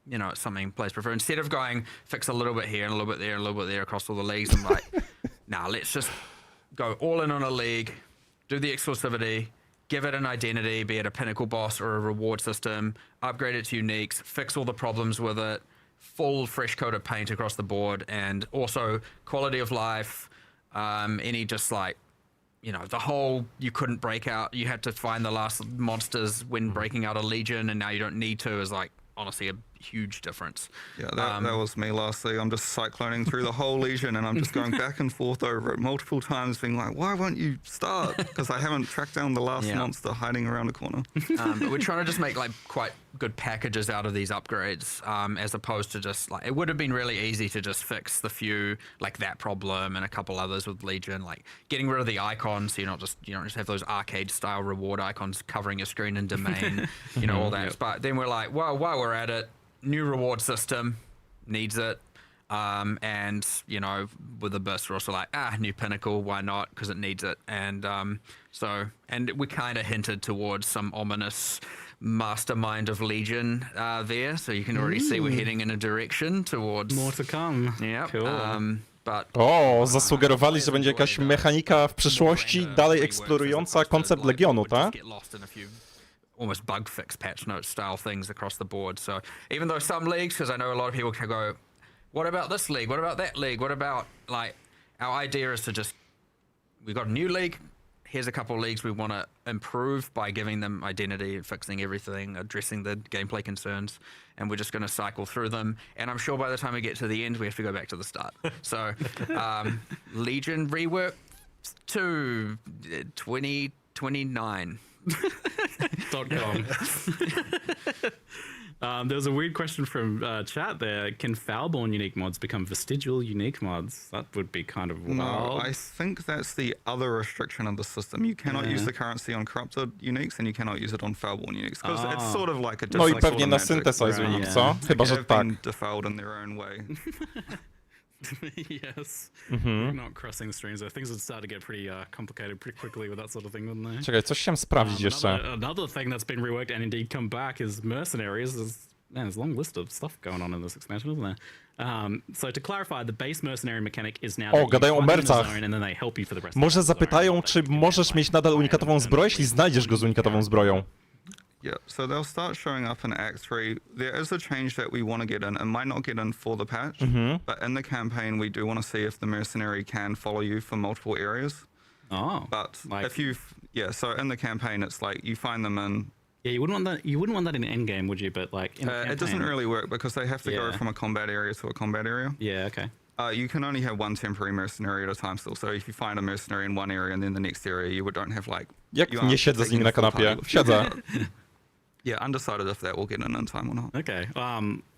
you know, it's something players prefer, instead of going fix a little bit here and a little bit there and a little bit there across all the leagues, I'm like, nah, let's just go all in on a league, do the exclusivity, give it an identity, be it a pinnacle boss or a reward system, upgrade it to uniques, fix all the problems with it, full fresh coat of paint across the board, and also quality of life, any just like, you know, the whole, you couldn't break out, you had to find the last monsters when breaking out a legion, and now you don't need to, is like, honestly, a huge difference. Yeah, that was me last league. I'm just cycloning through the whole Legion, and I'm just going back and forth over it multiple times, being like, why won't you start? Because I haven't tracked down the last monster hiding around the corner. But we're trying to just make like quite good packages out of these upgrades, as opposed to just like, it would have been really easy to just fix the few, like that problem and a couple others with Legion, like getting rid of the icons, so you don't just have those arcade style reward icons covering your screen in domain, you know, all that. But then we're like, well, while we're at it, new reward system needs it, and you know, with the burst we're also like, new pinnacle, why not, because it needs it. And so, and we kind of hinted towards some ominous mastermind of Legion there, so you can already see we're heading in a direction towards More to come. Yeah. Cool. But O, zasugerowali, że będzie jakaś mechanika w przyszłości dalej eksplorująca koncept Legionu, tak? Get lost in a few almost bug fix patch note style things across the board. So even though some leagues, because I know a lot of people can go, what about this league? What about that league? What about, like, our idea is to just, we got a new league. Here's a couple of leagues we want to improve by giving them identity, fixing everything, addressing the gameplay concerns, and we're just going to cycle through them. And I'm sure by the time we get to the end, we have to go back to the start. So Legion rework to 2029. .com. There was a weird question from chat there. Can foulborn unique mods become vestigial unique mods? That would be kind of wild. No, I think that's the other restriction of the system. You cannot use the currency on corrupted uniques, and you cannot use it on foulborn uniques, because it's sort of like a No i different pewnie sort na of magic. synthesize Right, unik, yeah. co? Chyba, że Have tak. been defiled in their own way. Yes. Not crossing the streams. Things would start to get pretty complicated pretty quickly with that sort of thing, wouldn't they? Czekaj, coś chciałem sprawdzić jeszcze. Another thing that's been reworked and indeed come back is mercenaries. There's a long list of stuff going on in this expansion, isn't there? So to clarify, the base mercenary mechanic is now... O, gadają o mercach. And then they help you for the rest Może of the zapytają, zone. czy możesz mieć nadal unikatową zbroję, jeśli znajdziesz go z unikatową zbroją. Yeah, so they'll start showing up in Act 3. There is a change that we want to get in. It might not get in for the patch, but in the campaign we do want to see if the mercenary can follow you for multiple areas. Oh. But like, if you, so in the campaign it's like you find them in. Yeah, you wouldn't want that in endgame, would you? But like in the It doesn't campaign- really work because they have to go Yeah. from a combat area to a combat area. Yeah, okay. You can only have one temporary mercenary at a time still. So if you find a mercenary in one area and then the next area, you don't have like. Jak you nie aren't siedzę z taking nim na the full kanapie? party with you. Siedzę. Yeah, undecided if that will get in time or not. Okay.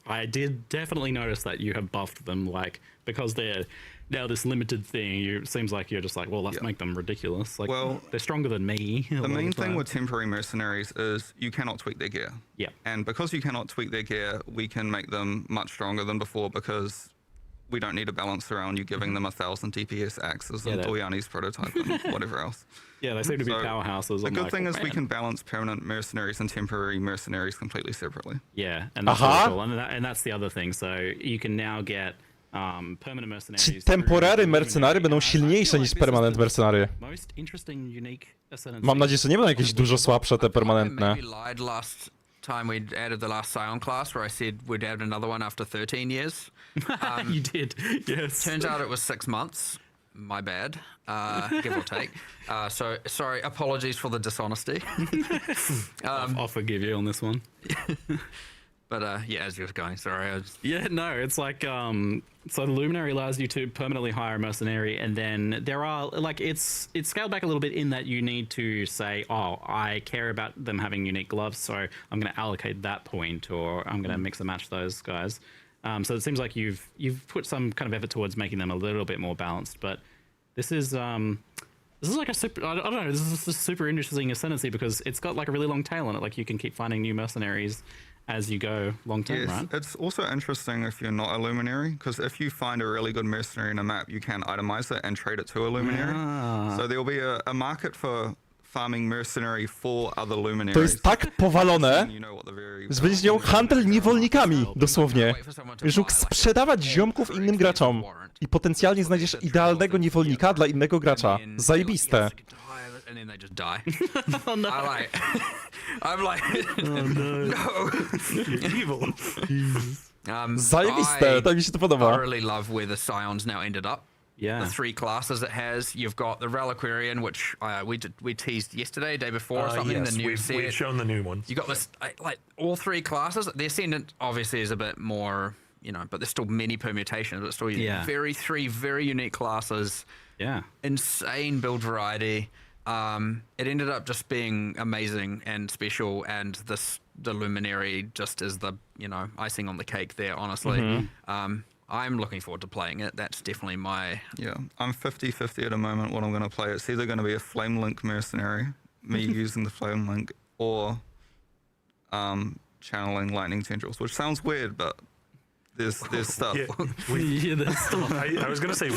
I did definitely notice that you have buffed them, like, because they're now this limited thing. It seems like you're just like, well, let's make them ridiculous. Like, Well, they're stronger than me. The main thing with temporary mercenaries is you cannot tweak their gear. Yeah. And because you cannot tweak their gear, we can make them much stronger than before because we don't need to balance around you giving them 1,000 DPS axes and Doyani's prototype and whatever else. Yeah, they seem to be So, powerhouses. The I'm good like, thing oh, is we man. can balance permanent mercenaries and temporary mercenaries completely separately. Yeah, and that's really cool. And that's the other thing. So you can now get permanent mercenaries. Ci temporary mercenary będą silniejsze niż permanent mercenary. Most interesting, unique ascendancy. Mam nadzieję, że nie będą jakieś dużo słabsze te permanentne. Maybe lied last time we added the last Scion class, where I said we'd add another one after 13 years. You did, yes. Turns out it was 6 months. My bad, give or take. So sorry, apologies for the dishonesty. I'll forgive you on this one. But yeah, as you were going, sorry. Yeah, no, it's like so the luminary allows you to permanently hire a mercenary, and then there are like it's scaled back a little bit in that you need to say, oh, I care about them having unique gloves, so I'm going to allocate that point, or I'm going to mix and match those guys. So it seems like you've put some kind of effort towards making them a little bit more balanced, but this is like a super, I don't know, this is a super interesting ascendancy because it's got like a really long tail on it. Like you can keep finding new mercenaries as you go long term, Yes, right? it's also interesting if you're not a luminary, because if you find a really good mercenary in a map, you can itemize it and trade it to a luminary. So there'll be a market for farming mercenary for other luminaries. To jest tak powalone, You know what the very że będzie miał handel niewolnikami, dosłownie. Już mógł sprzedawać ziomków innym graczom. I potencjalnie znajdziesz idealnego niewolnika dla innego gracza. Zajebiste. And then they just die. Oh no. I'm like, no. Evil. Zajebiste, tak mi się to podoba. I really love where the Scions now ended up. Yeah. The 3 classes it has. You've got the Reliquarian, which we teased yesterday, day before, or something. Yes, the new we've set. shown the new ones. You got this, like all 3 classes. The Ascendant obviously is a bit more, but there's still many permutations. But still, 3 very unique classes. Yeah. Insane build variety. It ended up just being amazing and special, and the Luminary just is the icing on the cake there. Honestly, I'm looking forward to playing it. That's definitely my I'm 50-50 at the moment what I'm going to play. It's either going to be a Flame Link mercenary, me using the Flame Link, or channeling Lightning Tendrils, which sounds weird, but there's stuff. Yeah, there's stuff. I was going to say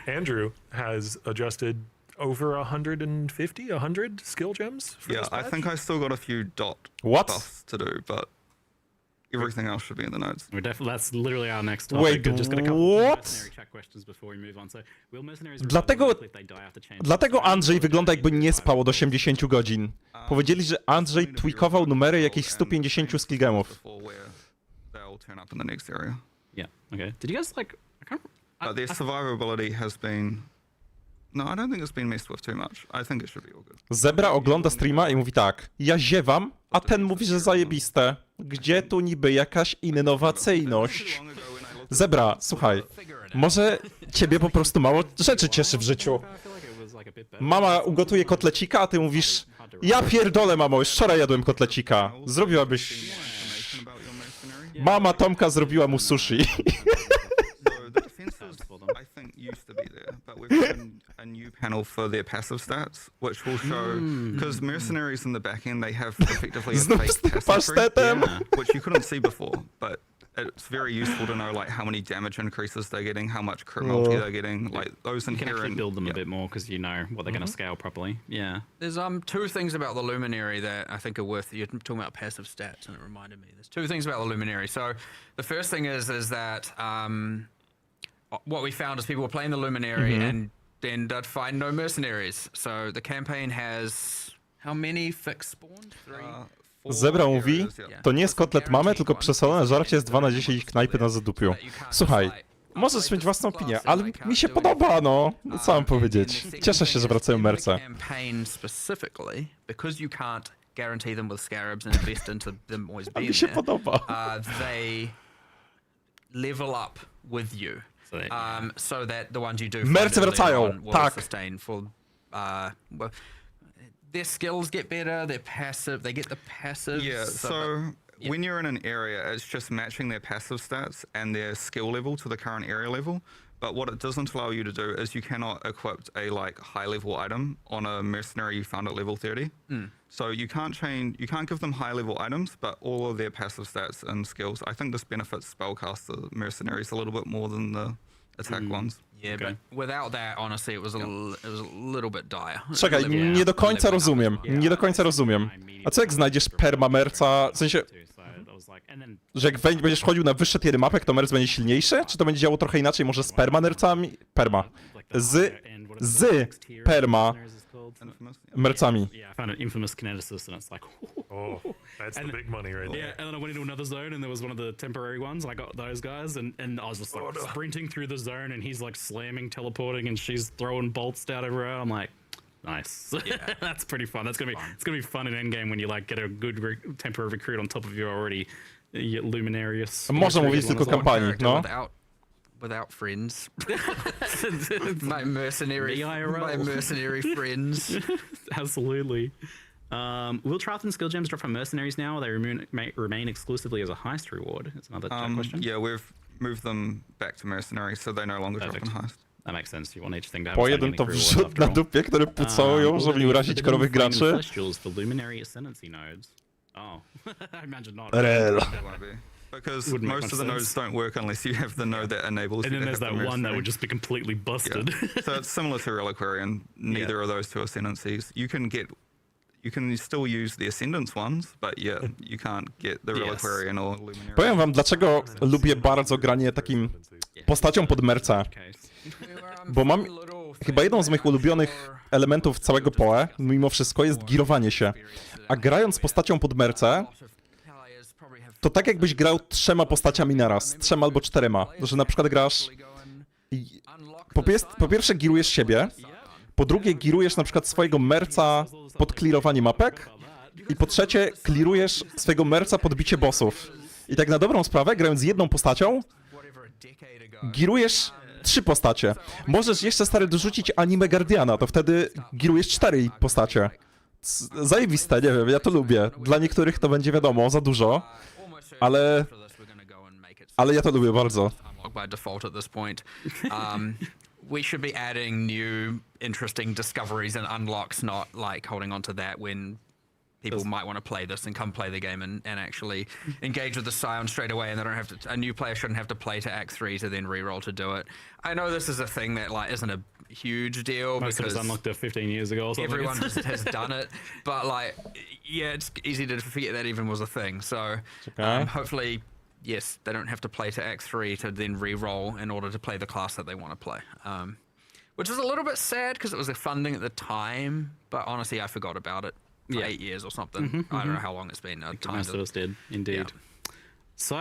Andrew has adjusted over 100 skill gems for this I patch? think I still got a few What? buffs to do, but everything else should be in the notes. We're definitely, that's literally our next topic. Wait, We've just got a couple of what? mercenary chat questions before we move on. So, will mercenaries Dlatego Andrzej wygląda jakby nie spał od 80 godzin. Powiedzieli, że Andrzej tweakował numery jakichś 150 skillgemów. They'll turn up in the next area. Yeah. Okay. Did you guys like? I can't. But their survivability has been. No, I don't think it's been messed with too much. I think it should be all good. Zebra ogląda streama i mówi tak: ja ziewam, a ten mówi, że zajebiste. Gdzie tu niby jakaś innowacyjność? Zebra, słuchaj, może ciebie po prostu mało rzeczy cieszy w życiu. Mama ugotuje kotlecika, a ty mówisz: ja pierdolę, mamo, już wczoraj jadłem kotlecika. Zrobiłabyś... Mama Tomka zrobiła mu sushi. The defenses, I think, used to be there, but we've got a new panel for their passive stats, which will show, because mercenaries in the back end, they have effectively a Znów z tym fake passive tree, pasztetem. which you couldn't see before, but it's very useful to know like how many damage increases they're getting, how much crit multi they're getting, like those You can actually inherent. build them a bit more because you know what they're going to scale properly. Yeah. There's 2 things about the Luminary that I think are worth. You're talking about passive stats, and it reminded me. There's 2 things about the Luminary. So the first thing is that what we found is people were playing the Luminary and then they'd find no mercenaries. So the campaign has how many fixed spawned? 3. Zebra mówi: to nie jest kotlet mamy, tylko przesolone żarcie jest 2 na 10 knajpy na zadupiu. Słuchaj, możesz mieć własną opinię, ale mi się podoba, no. Co mam powiedzieć? Cieszę się, że wracają merce. Guarantee them with scarabs and invest into them always A mi being się there. podoba. They level up with you. So that the ones you do Merce find early wracają, on will tak. sustain for well, their skills get better, their passive, they get the passive. Yeah, so when you're in an area, it's just matching their passive stats and their skill level to the current area level. But what it doesn't allow you to do is you cannot equip a like high level item on a mercenary you found at level 30. So you can't give them high level items, but all of their passive stats and skills. I think this benefits spellcaster mercenaries a little bit more than the attack ones. Yeah, but without that, honestly, it was a little bit dire. Czekaj, nie do końca rozumiem. Nie do końca rozumiem. A co jak znajdziesz perma-merca, w sensie, że jak będziesz chodził na wyższe tiery mapek, to merc będzie silniejszy? Czy to będzie działało trochę inaczej, może z perma-nercami? Z perma mercami. Yeah, I found an infamous kineticist, and it's like, Oh, that's the big money right there. yeah. And then I went into another zone, and there was one of the temporary ones. I got those guys, and I was just like sprinting through the zone, and he's like slamming, teleporting, and she's throwing bolts down everywhere. I'm like, nice. Yeah. That's pretty fun. It's gonna be fun in endgame when you like get a good temporary recruit on top of your already Luminarious. Może mówić tylko One kampanii, character no. without friends. my mercenary friends. Absolutely. Will Triathlon skill gems drop from mercenaries now, or they remain exclusively as a heist reward? It's another question. Yeah, we've moved them back to mercenary, so they no longer drop in heist. That makes sense. You want each thing to have Po a jeden to standing reward wrzut na after all. dupie, które pucałują, żeby nie urazić korowych graczy. For luminary ascendancy nodes. Oh, I imagine not. Rel. It won't be. Because Wouldn't make most of much the nodes sense. don't work unless you have the node that enables And you then to there's have that the one that mercenary. would just be completely busted. Yeah. So it's similar to Reliquary, and neither of those two ascendancies. You can still use the Ascendance ones, but yeah, you can't get the Yes. Reliquarian or Luminary. Powiem wam, dlaczego lubię bardzo granie takim postacią pod merca. Bo mam chyba jedną z moich ulubionych elementów całego PoE, mimo wszystko, jest girowanie się. A grając postacią pod merce, to tak jakbyś grał 3 postaciami naraz, 3 albo 4. Że na przykład grasz i po pierwsze girujesz siebie, po drugie girujesz na przykład swojego merca pod clearowanie mapek i po trzecie clearujesz swojego merca pod bicie bossów. I tak na dobrą sprawę, grając jedną postacią, girujesz 3 postacie. Możesz jeszcze, stary, dorzucić anime Guardiana, to wtedy girujesz 4 postacie. Zajebiste, nie wiem, ja to lubię. Dla niektórych to będzie, wiadomo, za dużo, ale ja to lubię bardzo. By default at this point. We should be adding new interesting discoveries and unlocks, not like holding on to that when people might want to play this and come play the game and actually engage with the Scion straight away, and they don't have to. A new player shouldn't have to play to Act 3 to then reroll to do it. I know this is a thing that like isn't a huge deal Most of us because unlocked it 15 years ago or something. everyone just has done it, but like, yeah, it's easy to forget that even was a thing. So hopefully, yes, they don't have to play to Act 3 to then re-roll in order to play the class that they want to play. Which is a little bit sad because it was a funding at the time, but honestly, I forgot about it for 8 years or something. I don't know how long it's been. Most of us did, indeed. So,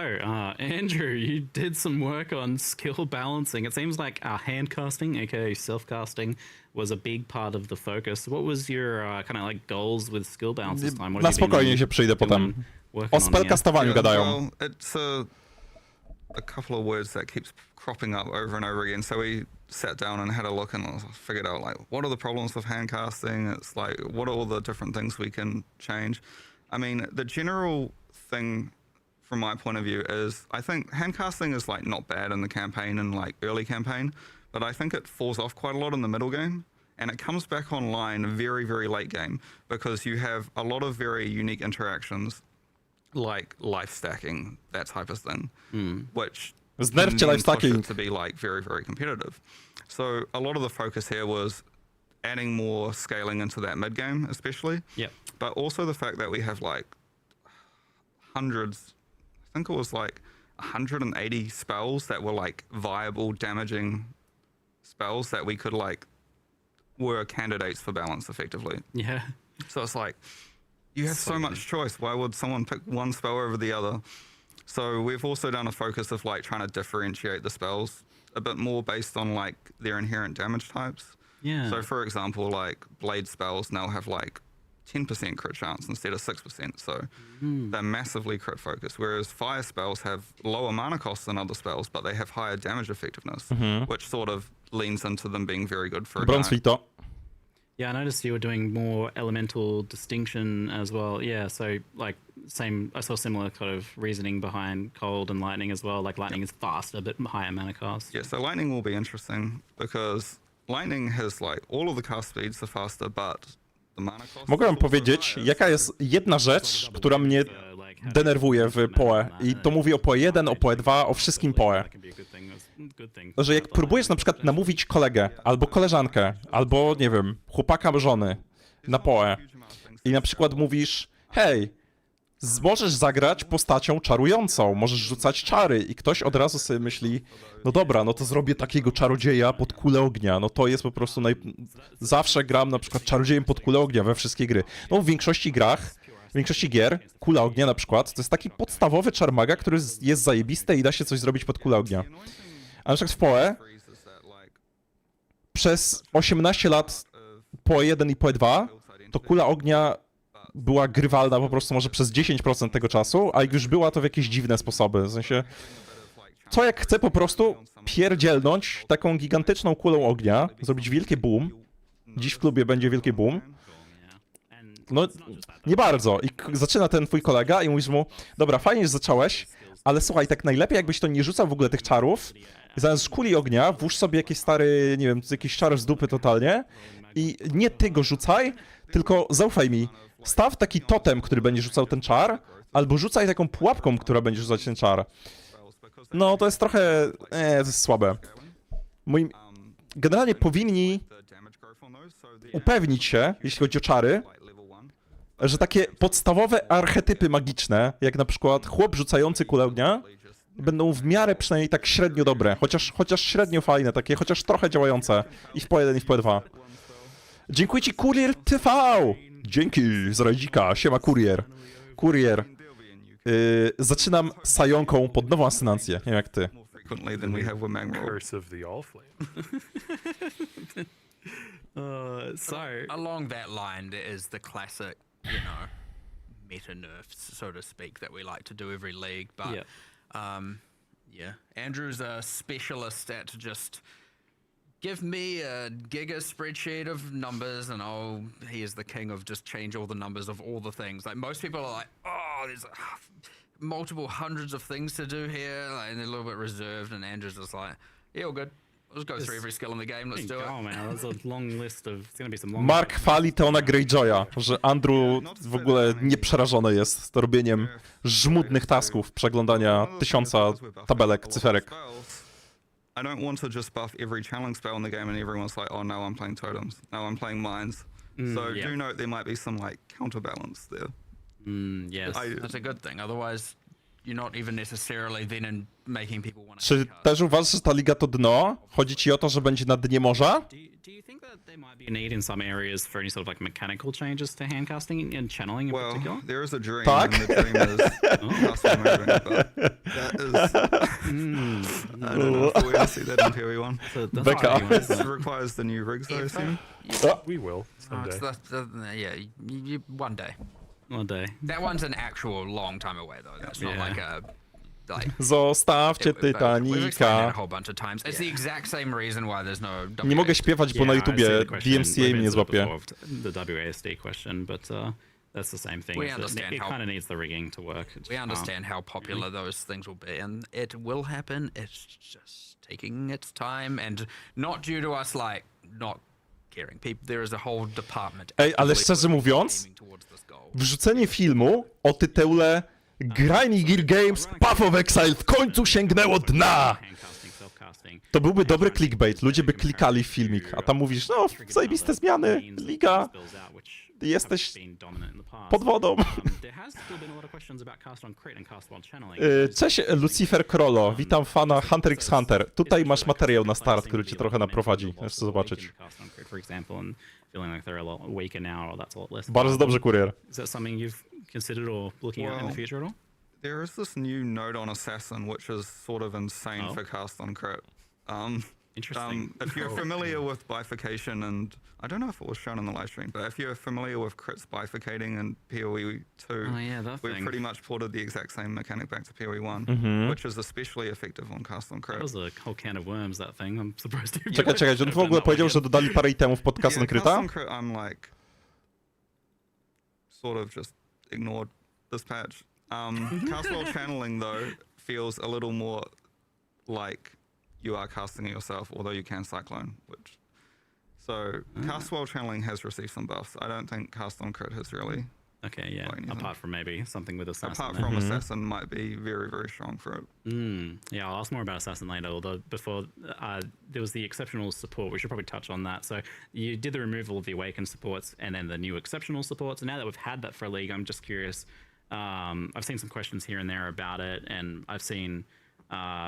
Andrew, you did some work on skill balancing. It seems like hand casting, aka self-casting, was a big part of the focus. What was your kind of like goals with skill balance this time? What Na have you been spokojnie się przyjdę potem. working O on here? spellcastowaniu gadają. Well, it's a couple of words that keeps cropping up over and over again. So we sat down and had a look and figured out like what are the problems with hand casting. It's like what are all the different things we can change. I mean, the general thing from my point of view is I think hand casting is like not bad in the campaign and like early campaign, but I think it falls off quite a lot in the middle game. And it comes back online very, very late game because you have a lot of very unique interactions like life stacking, that type of thing, which Znerwcie can life push stacking. it to be like very, very competitive. So a lot of the focus here was adding more scaling into that mid game, especially. Yep. But also the fact that we have like hundreds, I think it was like 180 spells that were like viable, damaging spells that we could like were candidates for balance effectively. Yeah. So it's like you have so much choice. Why would someone pick one spell over the other? So we've also done a focus of like trying to differentiate the spells a bit more based on like their inherent damage types. Yeah. So for example, like blade spells now have like 10% crit chance instead of 6%. So they're massively crit focused. Whereas fire spells have lower mana costs than other spells, but they have higher damage effectiveness, which sort of leans into them being very good for a Bronze giant. Vito. Yeah, I noticed you were doing more elemental distinction as well. Yeah, so like same, I saw similar kind of reasoning behind cold and lightning as well. Like lightning is faster, but higher mana cost. Yeah, so lightning will be interesting because lightning has like all of the cast speeds are faster, but the mana cost. Mogę wam is also powiedzieć, higher. jaka jest jedna rzecz, która mnie denerwuje w PoE. I to mówię o PoE 1, o PoE 2, o wszystkim PoE. Że jak próbujesz na przykład namówić kolegę, albo koleżankę, albo, nie wiem, chłopaka żony na PoE i na przykład mówisz, hej, możesz zagrać postacią czarującą, możesz rzucać czary i ktoś od razu sobie myśli, no dobra, no to zrobię takiego czarodzieja pod kulę ognia, no to jest po prostu zawsze gram na przykład czarodziejem pod kulę ognia we wszystkie gry. No w większości grach, w większości gier, kula ognia na przykład, to jest taki podstawowy czarmaga, który jest zajebisty i da się coś zrobić pod kulę ognia. A na przykład w PoE przez 18 lat PoE 1 i PoE 2 to kula ognia była grywalna po prostu może przez 10% tego czasu, a jak już była, to w jakieś dziwne sposoby. W sensie, co jak chcę po prostu pierdzielnąć taką gigantyczną kulą ognia, zrobić wielkie boom. Dziś w klubie będzie wielkie boom. No, nie bardzo. I zaczyna ten twój kolega i mówisz mu, dobra, fajnie, że zacząłeś, ale słuchaj, tak najlepiej jakbyś to nie rzucał w ogóle tych czarów, zamiast kuli ognia włóż sobie jakieś stary, nie wiem, jakiś czar z dupy totalnie i nie ty go rzucaj, tylko zaufaj mi, staw taki totem, który będzie rzucał ten czar, albo rzucaj taką pułapką, która będzie rzucać ten czar. No, to jest trochę... to jest słabe. Generalnie powinni upewnić się, jeśli chodzi o czary, że takie podstawowe archetypy magiczne, jak na przykład chłop rzucający kulę ognia, będą w miarę przynajmniej tak średnio dobre, chociaż średnio fajne, takie chociaż trochę działające i w PO1 i w PO2. Dziękuję ci, Kurier TV! Dzięki, z Radzika, siema Kurier. Kurier. Zaczynam sajonką pod nową asynancję, nie wiem jak ty. Curse of the All Flame. Along that line, there is the classic, meta nerfs, so to speak, that we like to do every league. But Andrew's a specialist at just give me a giga spreadsheet of numbers, and he is the king of just change all the numbers of all the things. Like most people are like, oh, there's multiple hundreds of things to do here, and they're a little bit reserved. And Andrew's just like, yeah, all good. Let's go through every skill in the game. Let's do it. Oh man, there's a long list of. It's gonna be some long. Mark chwali Teona Greyjoya, że Andrew w ogóle nieprzerażony jest robieniem żmudnych tasków, przeglądania 1000 tabelek, cyferek. I don't want to just buff every challenge spell in the game and everyone's like, oh, now I'm playing totems, now I'm playing mines. So do note there might be some like counterbalance there. Yes. That's a good thing. Otherwise, you're not even necessarily then making people want to. Czy też uważasz, że ta liga to dno? Chodzi ci o to, że będzie na dnie morza? Do you think that there might be a need in some areas for any sort of like mechanical changes to handcasting and channeling in particular? Well, there is a dream, Tak? and the dream is custom moving, but that is... I don't know if we'll ever see that in PoE1. Becca. It requires the new rigs, I assume. We will someday. One day. One day. That one's an actual long time away, though. That's not like a Zostawcie We've explained that Titanica. a whole bunch of times. It's the exact same reason why there's no. Nie mogę śpiewać, bo na YouTubie DMCA mnie złapie. The WASD question, but that's the same thing. We understand It how- kind of needs the rigging to work. It We just understand how popular those things will be, and it will happen. It's just taking its time, and not due to us like not caring. There is a whole department. Ej, ale actively szczerze mówiąc, aiming towards this goal. wrzucenie filmu o tytule Grimy Gear Games Path of Exile w końcu sięgnęło dna! handcasting, self-casting. To byłby dobry clickbait, ludzie by klikali w filmik, a tam mówisz, no, zajebiste zmiany, liga, jesteś pod wodą. There has still been a lot of questions about cast on crit and cast while channeling. Cześć, Lucifer Krolo, witam fana Hunter x Hunter. Tutaj masz materiał na start, który cię trochę naprowadzi, chcesz to zobaczyć. Bardzo dobrze, kurier. Is that something you've considered or looking at in the Well, future at all? There is this new node on Assassin, which is sort of insane Oh. for cast on crit. Interesting. If you're familiar with bifurcation, and I don't know if it was shown in the live stream, but if you're familiar with crits bifurcating in PoE 2, Oh, yeah, that we've thing. pretty much ported the exact same mechanic back to PoE 1, which is especially effective on cast on crit. That was a whole can of worms, that thing. I'm surprised to Czekaj, on w ogóle powiedział, że dodali parę itemów pod kasę Yeah, cast Kryta? on crit, I'm like, sort of just ignored this patch. Cast while channeling, though, feels a little more like you are casting it yourself, although you can cyclone, which... So, cast while channeling has received some buffs. I don't think cast on crit has really... Okay, yeah. Quite anything. Apart from maybe something with Assassin. Apart there. from Assassin might be very, very strong for it. Yeah, I'll ask more about Assassin later, although before there was the exceptional support. We should probably touch on that. So you did the removal of the Awakened supports and then the new exceptional supports. And now that we've had that for a league, I'm just curious. I've seen some questions here and there about it, and I've seen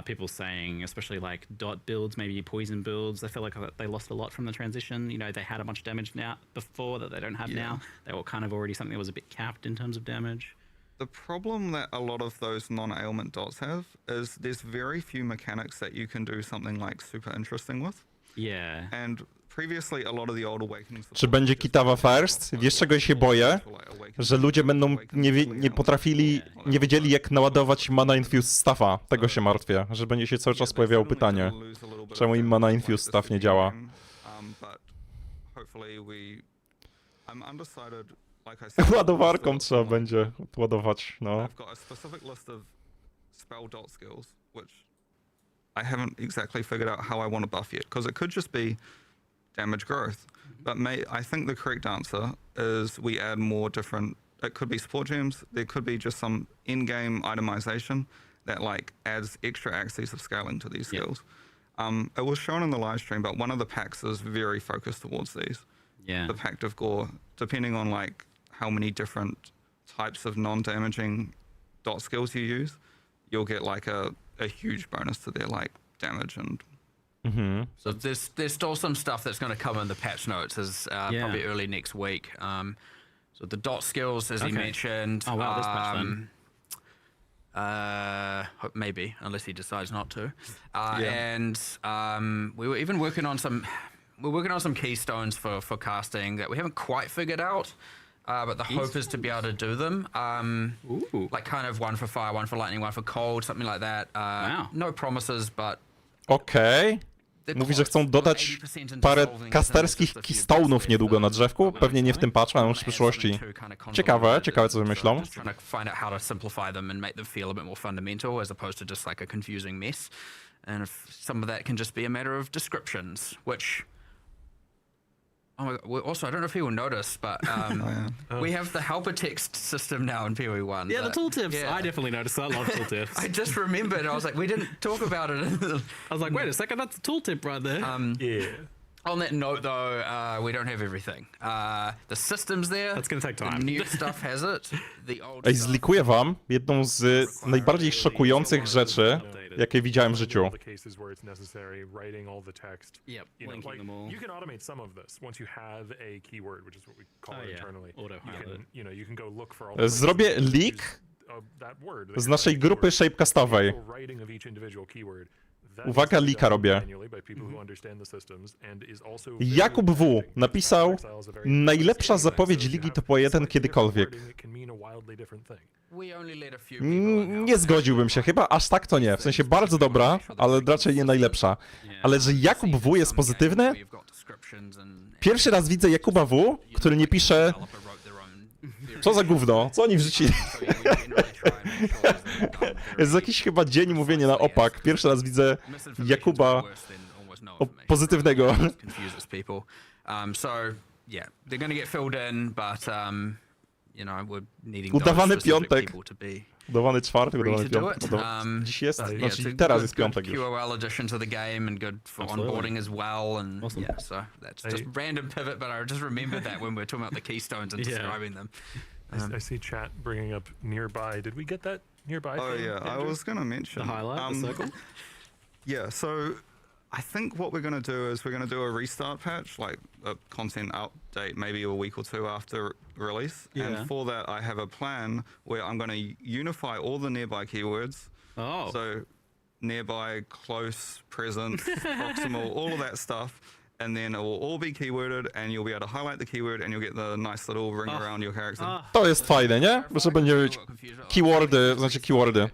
people saying, especially like dot builds, maybe poison builds, I feel like they lost a lot from the transition. You know, they had a bunch of damage now before that they don't have now. They were kind of already something that was a bit capped in terms of damage. The problem that a lot of those non-ailment dots have is there's very few mechanics that you can do something like super interesting with. Yeah. And previously, a lot of the old awakenings. Czy będzie Kitawa first? Wiesz, czego się boję? Że ludzie będą nie potrafili, nie wiedzieli jak naładować mana infuse staffa. Tego się martwię, że będzie się cały czas pojawiało pytanie, czemu im mana infuse staff nie działa. Ładowarką trzeba będzie ładować, no. I haven't exactly figured out how I want to buff yet, because it could just be damage growth. But I think the correct answer is we add more different. It could be support gems. There could be just some in-game itemization that like adds extra axes of scaling to these skills. It was shown in the live stream, but one of the packs is very focused towards these. Yeah. The Pact of Gore, depending on like how many different types of non-damaging dot skills you use, you'll get like a huge bonus to their like damage and. So there's still some stuff that's going to come in the patch notes as probably early next week. So the dot skills, as he mentioned. Oh wow, this patch then. Maybe, unless he decides not to. And we were even working on some. We're working on some keystones for casting that we haven't quite figured out. But the hope is to be able to do them. Like kind of one for fire, one for lightning, one for cold, something like that. Wow. No promises, but. Okej. Mówi, że chcą dodać parę casterskich keystone'ów niedługo na drzewku. Pewnie nie w tym patchu, ale w przyszłości. Ciekawe co wymyślą. Trying to find out how to simplify them and make them feel a bit more fundamental as opposed to just like a confusing mess. And if some of that can just be a matter of descriptions, which. Oh my God. Also, I don't know if people noticed, but we have the helper text system now in PoE1. Yeah, the tooltips. I definitely noticed. I love tooltips. I just remembered. I was like, we didn't talk about it. I was like, wait a second, that's a tooltip right there. Yeah. On that note, though, we don't have everything. The system's there. That's gonna take time. The new stuff has it. The old Ej, stuff. zlikuję wam jedną z najbardziej szokujących rzeczy, jakie widziałem w życiu. The cases where it's necessary, writing all the text. Yep, You know, linking like, them all. you can automate some of this once you have a keyword, which is what we call it internally. Auto-pilot. You can go look for all the Zrobię places leak of that word, z naszej grupy shapecastowej. writing of each individual keyword. That Uwaga, is leaka done robię. manually by people who understand the systems and is also Jakub W. napisał najlepsza zapowiedź Ligi to po jeden kiedykolwiek. We only let a few people Nie zgodziłbym się chyba, aż tak to nie. W sensie bardzo dobra, ale raczej nie najlepsza. Ale że Jakub W. jest pozytywny? Pierwszy raz widzę Jakuba W., który nie pisze co za gówno, co oni wrzucili. Jest jakiś chyba dzień mówienia na opak. Pierwszy raz widzę Jakuba pozytywnego. Udawany piątek. Udawany czwartek, udawany piątek. Dziś jest, znaczy teraz jest piątek już. QOL addition to the game and good for onboarding as well. And Awesome. yeah, so that's just random pivot, but I just remembered that when we're talking about the keystones and describing them. I see chat bringing up nearby. Did we get that nearby? Oh thing, yeah, I Andrew? was gonna mention The highlight, the circle. Yeah, so I think what we're gonna do is we're gonna do a restart patch, like a content update, maybe a week or two after release. Yeah. And for that, I have a plan where I'm gonna unify all the nearby keywords. Oh. So nearby, close, present, proximal, all of that stuff. And then it will all be keyworded, and you'll be able to highlight the keyword, and you'll get the nice little ring around your character. To jest fajne, nie? Że będzie mieć keywordy, znaczy keywordy.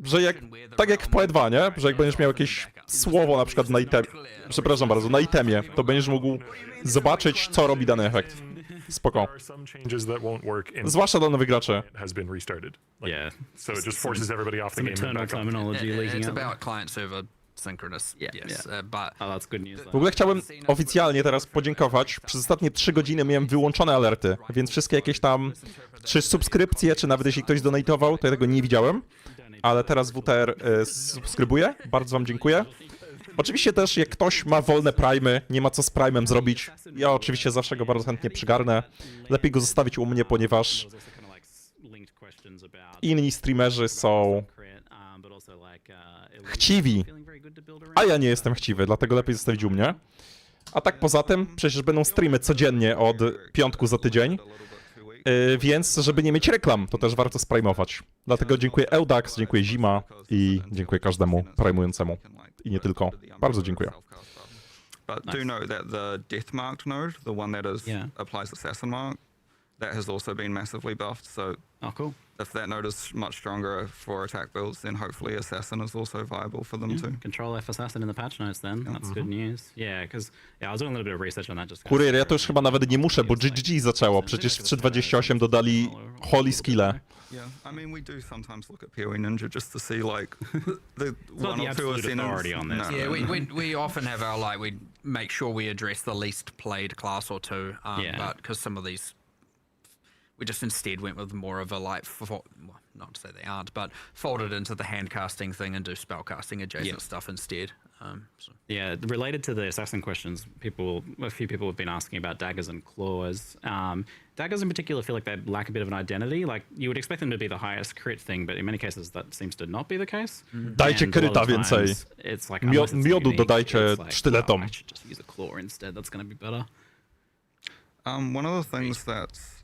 Że jak, tak jak w PoE2, nie? Że jak będziesz miał jakieś słowo na przykład na itemie, przepraszam bardzo, na itemie, to będziesz mógł zobaczyć, co robi dany efekt. Spoko. There are some changes that won't work in Zwłaszcza dla nowych graczy. it has been restarted. Like, Yeah. So it just forces everybody off the Some game. and eternal back up. terminology leaking It's out. about client server synchronous. Yeah, Yes, yeah. but Oh, that's good news. W ogóle chciałbym oficjalnie teraz podziękować. Przez ostatnie 3 godziny miałem wyłączone alerty, więc wszystkie jakieś tam, czy subskrypcje, czy nawet jeśli ktoś donatował, to ja tego nie widziałem. Ale teraz WTR subskrybuje. Bardzo wam dziękuję. Oczywiście też, jak ktoś ma wolne primy, nie ma co z primem zrobić, ja oczywiście zawsze go bardzo chętnie przygarnę. Lepiej go zostawić u mnie, ponieważ inni streamerzy są chciwi, a ja nie jestem chciwy, dlatego lepiej zostawić u mnie. A tak poza tym, przecież będą streamy codziennie od piątku za tydzień, więc żeby nie mieć reklam, to też warto sprimować. Dlatego dziękuję Eudax, dziękuję Zima i dziękuję każdemu primującemu. I nie tylko. Bardzo dziękuję. But Nice. do note that the death marked node, the one that is applies assassin mark, that has also been massively buffed. So Oh, cool. if that node is much stronger for attack builds, then hopefully assassin is also viable for them too. Control F Assassin in the patch notes then. That's good news. Yeah, because I was doing a little bit of research on that just. Kurier, ja to już chyba nawet nie muszę, bo GG zaczęło. Przecież w 3.28 dodali holy skille. Yeah, I mean, we do sometimes look at PoE Ninja just to see like the not one the or two absolute authority ascendants. on this. Yeah, we often have our like we make sure we address the least played class or two, but because some of these we just instead went with more of a like well, not to say they aren't, but folded into the hand casting thing and do spell casting adjacent stuff instead. So. Yeah, related to the assassin questions, a few people have been asking about daggers and claws. Daggers in particular feel like they lack a bit of an identity. Like you would expect them to be the highest crit thing, but in many cases that seems to not be the case. Dajcie And a lot kryta of times więcej. It's like, unless it's Miodu unique, dodajcie it's like, sztyletom. wow, I should just use a claw instead. That's going to be better. One of the things that's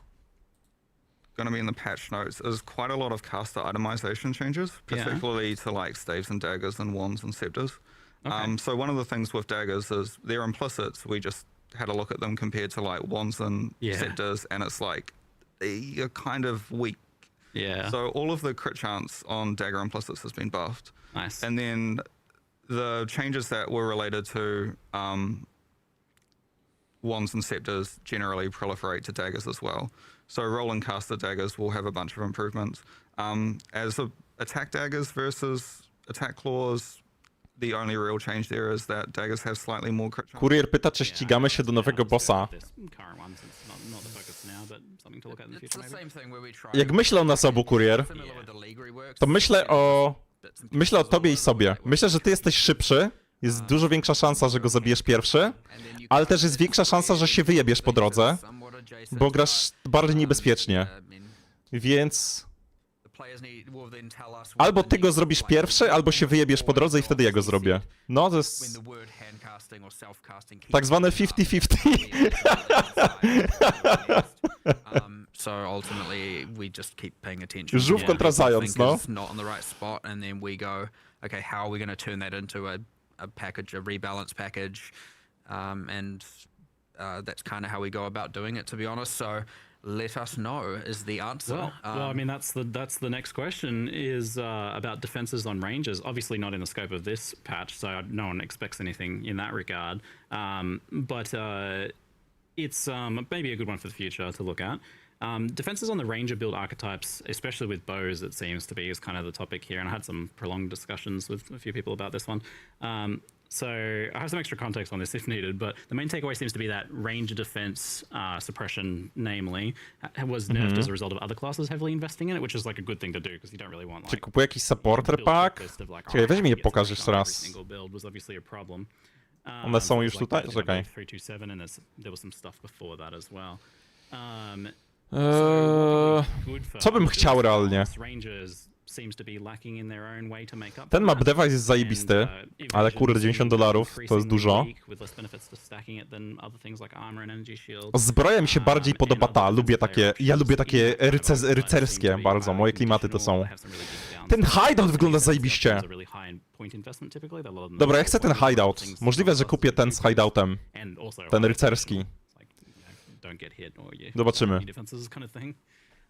going to be in the patch notes is quite a lot of caster itemization changes, particularly to like staves and daggers and wands and scepters. So one of the things with daggers is they're implicits. We just had a look at them compared to like wands and scepters, and it's like you're kind of weak. Yeah. So all of the crit chance on dagger implicits has been buffed. Nice. And then the changes that were related to wands and scepters generally proliferate to daggers as well. So rolling caster daggers will have a bunch of improvements. As attack daggers versus attack claws, the only real change there is that daggers have slightly more crit chance. Kurier pyta, czy ścigamy się do nowego bossa. Jak myślę o nas obu, Kurier, to myślę o tobie i sobie. Myślę, że ty jesteś szybszy, jest dużo większa szansa, że go zabijesz pierwszy, ale też jest większa szansa, że się wyjebiesz po drodze, bo grasz bardziej niebezpiecznie. Więc albo ty go zrobisz pierwszy, albo się wyjebiesz po drodze i wtedy ja go zrobię. No, to jest tak zwane 50-50. So ultimately, we just keep paying attention. Żółw kontra zając, no. It's not on the right spot, and then we go, okay, how are we going to turn that into a package, a rebalance package, and that's kind of how we go about doing it, to be honest. So let us know is the answer. Well, I mean, that's the next question is about defenses on ranges. Obviously not in the scope of this patch, so no one expects anything in that regard. But it's maybe a good one for the future to look at. Defenses on the ranger build archetypes, especially with bows, it seems to be, is kind of the topic here. And I had some prolonged discussions with a few people about this one. So I have some extra context on this if needed, but the main takeaway seems to be that range defense suppression, namely, was nerfed as a result of other classes heavily investing in it, which is like a good thing to do because you don't really want like... Czy kupuję jakiś supporter pack? Czekaj, weź mi je pokaż jeszcze raz. One są już tutaj? Czekaj. Co bym chciał realnie? Ten map device jest zajebisty, ale kurde, $90 to jest dużo. Zbroja mi się bardziej podoba ta, ja lubię takie rycerskie bardzo, moje klimaty to są. Ten hideout wygląda zajebiście. Dobra, ja chcę ten hideout. Możliwe, że kupię ten z hideoutem. Ten rycerski. Zobaczymy.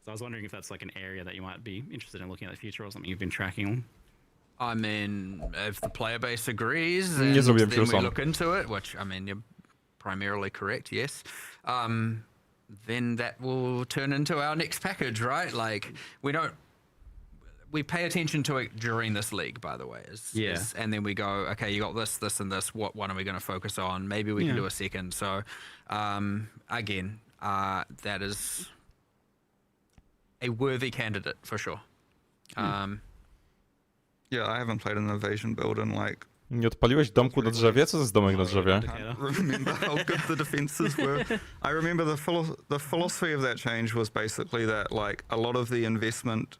So I was wondering if that's like an area that you might be interested in looking at in the future or something you've been tracking. I mean, if the player base agrees, Nie zrobiłem then we sam. look into it, which, I mean, you're primarily correct, yes. Then that will turn into our next package, right? Like, we pay attention to it during this league, by the way. And then we go, okay, you got this, this, and this. What one are we going to focus on? Maybe we can do a second. So, again, that is a worthy candidate for sure. Yeah, I haven't played an evasion build in like... Nie odpaliłeś domku na drzewie? Co to jest domek na drzewie? I can't remember how good the defenses were. I remember the philosophy of that change was basically that like a lot of the investment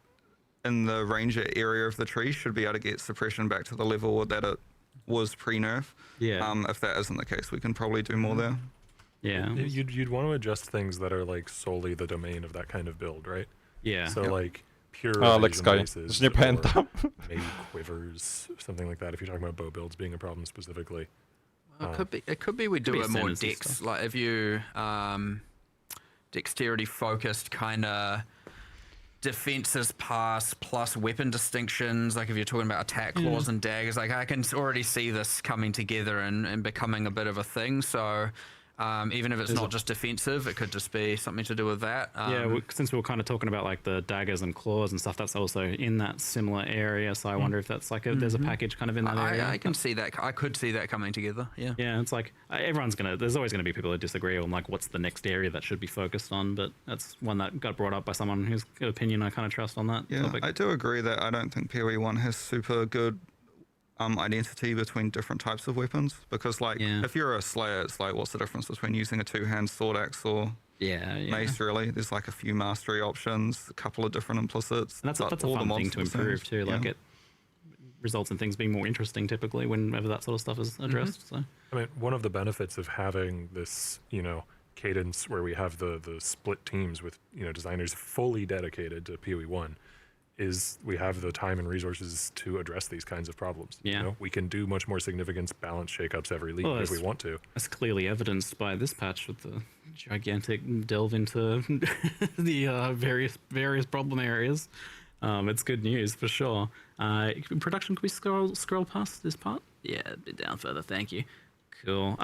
in the ranger area of the tree should be able to get suppression back to the level that it was pre-nerf. If that isn't the case, we can probably do more there. Yeah. You'd want to adjust things that are like solely the domain of that kind of build, right? Yeah. So like pure Alex Sky. Już nie pamiętam. Maybe quivers, something like that. If you're talking about bow builds being a problem specifically. It could be we do be it more incentives and dex, stuff. like if you dexterity focused kind of defenses pass plus weapon distinctions. Like if you're talking about attack claws and daggers, like I can already see this coming together and becoming a bit of a thing. So even if it's not just defensive, it could just be something to do with that. Since we were kind of talking about like the daggers and claws and stuff, that's also in that similar area. So I wonder if that's like there's a package kind of in that area. I can see that. I could see that coming together. Yeah. Yeah, it's like there's always going to be people that disagree on like what's the next area that should be focused on, but that's one that got brought up by someone whose opinion I kind of trust on that topic. I do agree that I don't think PoE 1 has super good identity between different types of weapons, because like if you're a slayer, it's like what's the difference between using a two-hand sword axe or mace? Really, there's like a few mastery options, a couple of different implicits. And that's a fun thing to improve too. Like it results in things being more interesting typically whenever that sort of stuff is addressed. So I mean, one of the benefits of having this, cadence where we have the split teams with, designers fully dedicated to PoE 1 is we have the time and resources to address these kinds of problems. Yeah. We can do much more significant balance shakeups every league if we want to. That's clearly evidenced by this patch with the gigantic delve into the various problem areas. It's good news for sure. Production, can we scroll past this part? Yeah, a bit down further. Thank you. Cool.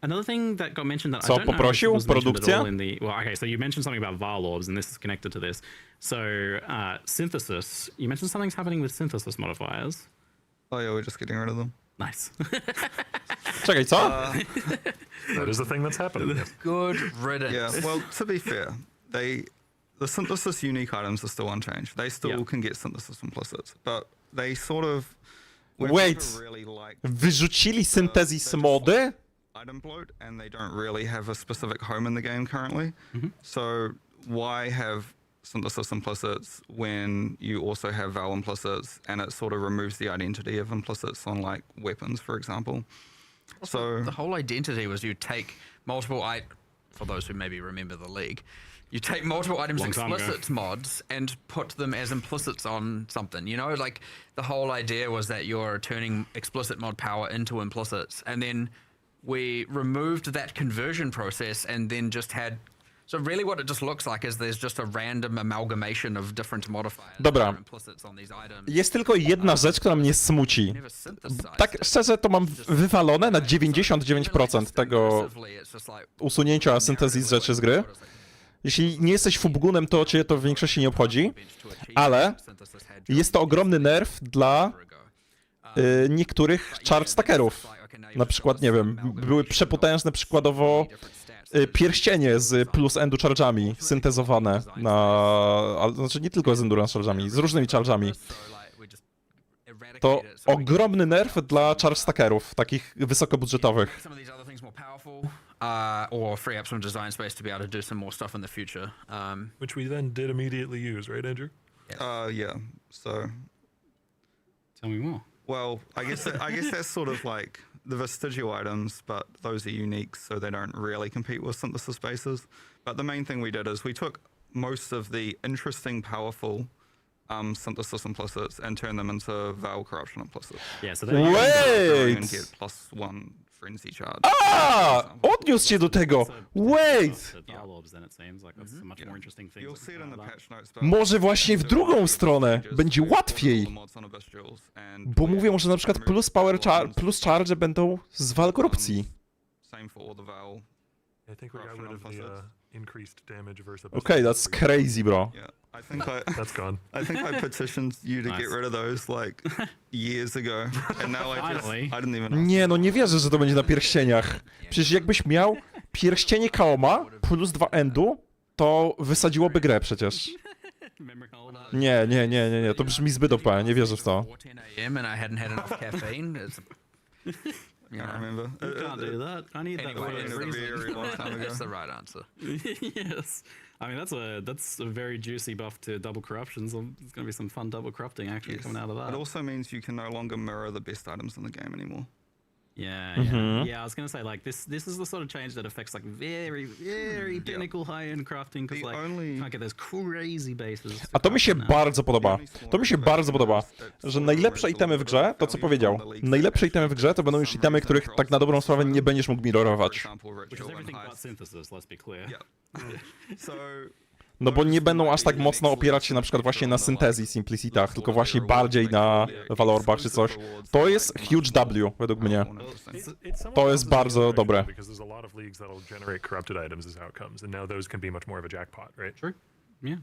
Another thing that got mentioned that I don't know if it was mentioned at all in the... Well, okay, so you mentioned something about Val orbs, and this is connected to this. So, synthesis. You mentioned something's happening with synthesis modifiers. Oh yeah, we're just getting rid of them. Nice. Czekaj, co? That is the thing that's happening. Yes. Good riddance. Yeah, well, to be fair, the synthesis unique items are still unchanged. They still can get synthesis implicits, but they sort of... Wait, really like wyrzucili syntezis mody? item bloat, and they don't really have a specific home in the game currently. So why have synthesis implicits when you also have val implicits, and it sort of removes the identity of implicits on like weapons, for example. So the whole identity was you take multiple for those who maybe remember the league, you take multiple items explicits mods and put them as implicits on something. Like the whole idea was that you're turning explicit mod power into implicits, and then we removed that conversion process and then just had... So really what it just looks like is there's just a random amalgamation of different modifiers. Dobra. Implicits on these items. Jest tylko jedna rzecz, która mnie smuci. Tak szczerze to mam wywalone na 99% tego usunięcia syntezji z rzeczy z gry. Jeśli nie jesteś fubgunem, to cię to w większości nie obchodzi, ale jest to ogromny nerf dla niektórych charge stackerów. Na przykład, nie wiem, były przepotężne przykładowo pierścienie z plus endu charge'ami syntezowane znaczy nie tylko z endurance charge'ami, z różnymi charge'ami. To ogromny nerf dla charge stackerów, takich wysokobudżetowych. Or free up some design space to be able to do some more stuff in the future. Which we then did immediately use, right, Andrew? yeah. So Tell me more. well, I guess that's sort of like the vestigial items, but those are unique, so they don't really compete with synthesis bases. But the main thing we did is we took most of the interesting, powerful synthesis implicits and turned them into val corruption implicits. Yeah, so Wait! And get +1 frenzy charge. Odniósł się do tego! Wait! Then it seems like that's a much more interesting thing. You'll see it in the patch notes, but Może właśnie w drugą stronę będzie łatwiej. Bo mówią, że na przykład plus charge będą z wal korupcji. Same for all the val. I think we got rid of the increased damage versus... Okay, that's crazy, bro. Yeah, I think That's gone. I think I petitioned you to get rid of those like years ago, and now I didn't even. Nie, no nie wierzę, że to będzie na pierścieniach. Przecież jakbyś miał pierścienie Kaoma plus 2 endu, to wysadziłoby grę przecież. Nie, to brzmi zbyt OP, nie wierzę w to. 10 a.m. and I hadn't had enough caffeine. I can't remember. You can't do that. I need that for Anyway, a reason. that's the right answer. Yes. I mean, that's a very juicy buff to double corruption, so there's going to be some fun double corrupting action coming out of that. It also means you can no longer mirror the best items in the game anymore. Yeah, Mhm. yeah. I was gonna say like this is the sort of change that affects like very technical high-end crafting because The like only- can't get those crazy bases. A to mi się bardzo podoba. To mi się bardzo podoba, że najlepsze itemy w grze, to co powiedział, najlepsze itemy w grze to będą już itemy, których tak na dobrą sprawę nie będziesz mógł mirrorować. Which is everything but synthesis, let's be clear. So No bo nie będą aż tak mocno opierać się na przykład właśnie na syntezji, simplicitach, tylko właśnie bardziej na valorbach czy coś. To jest huge W według mnie. To jest bardzo dobre. Because there's a lot of leagues that'll generate corrupted items as outcomes, and now those can be much more of a jackpot, right? True. Yeah.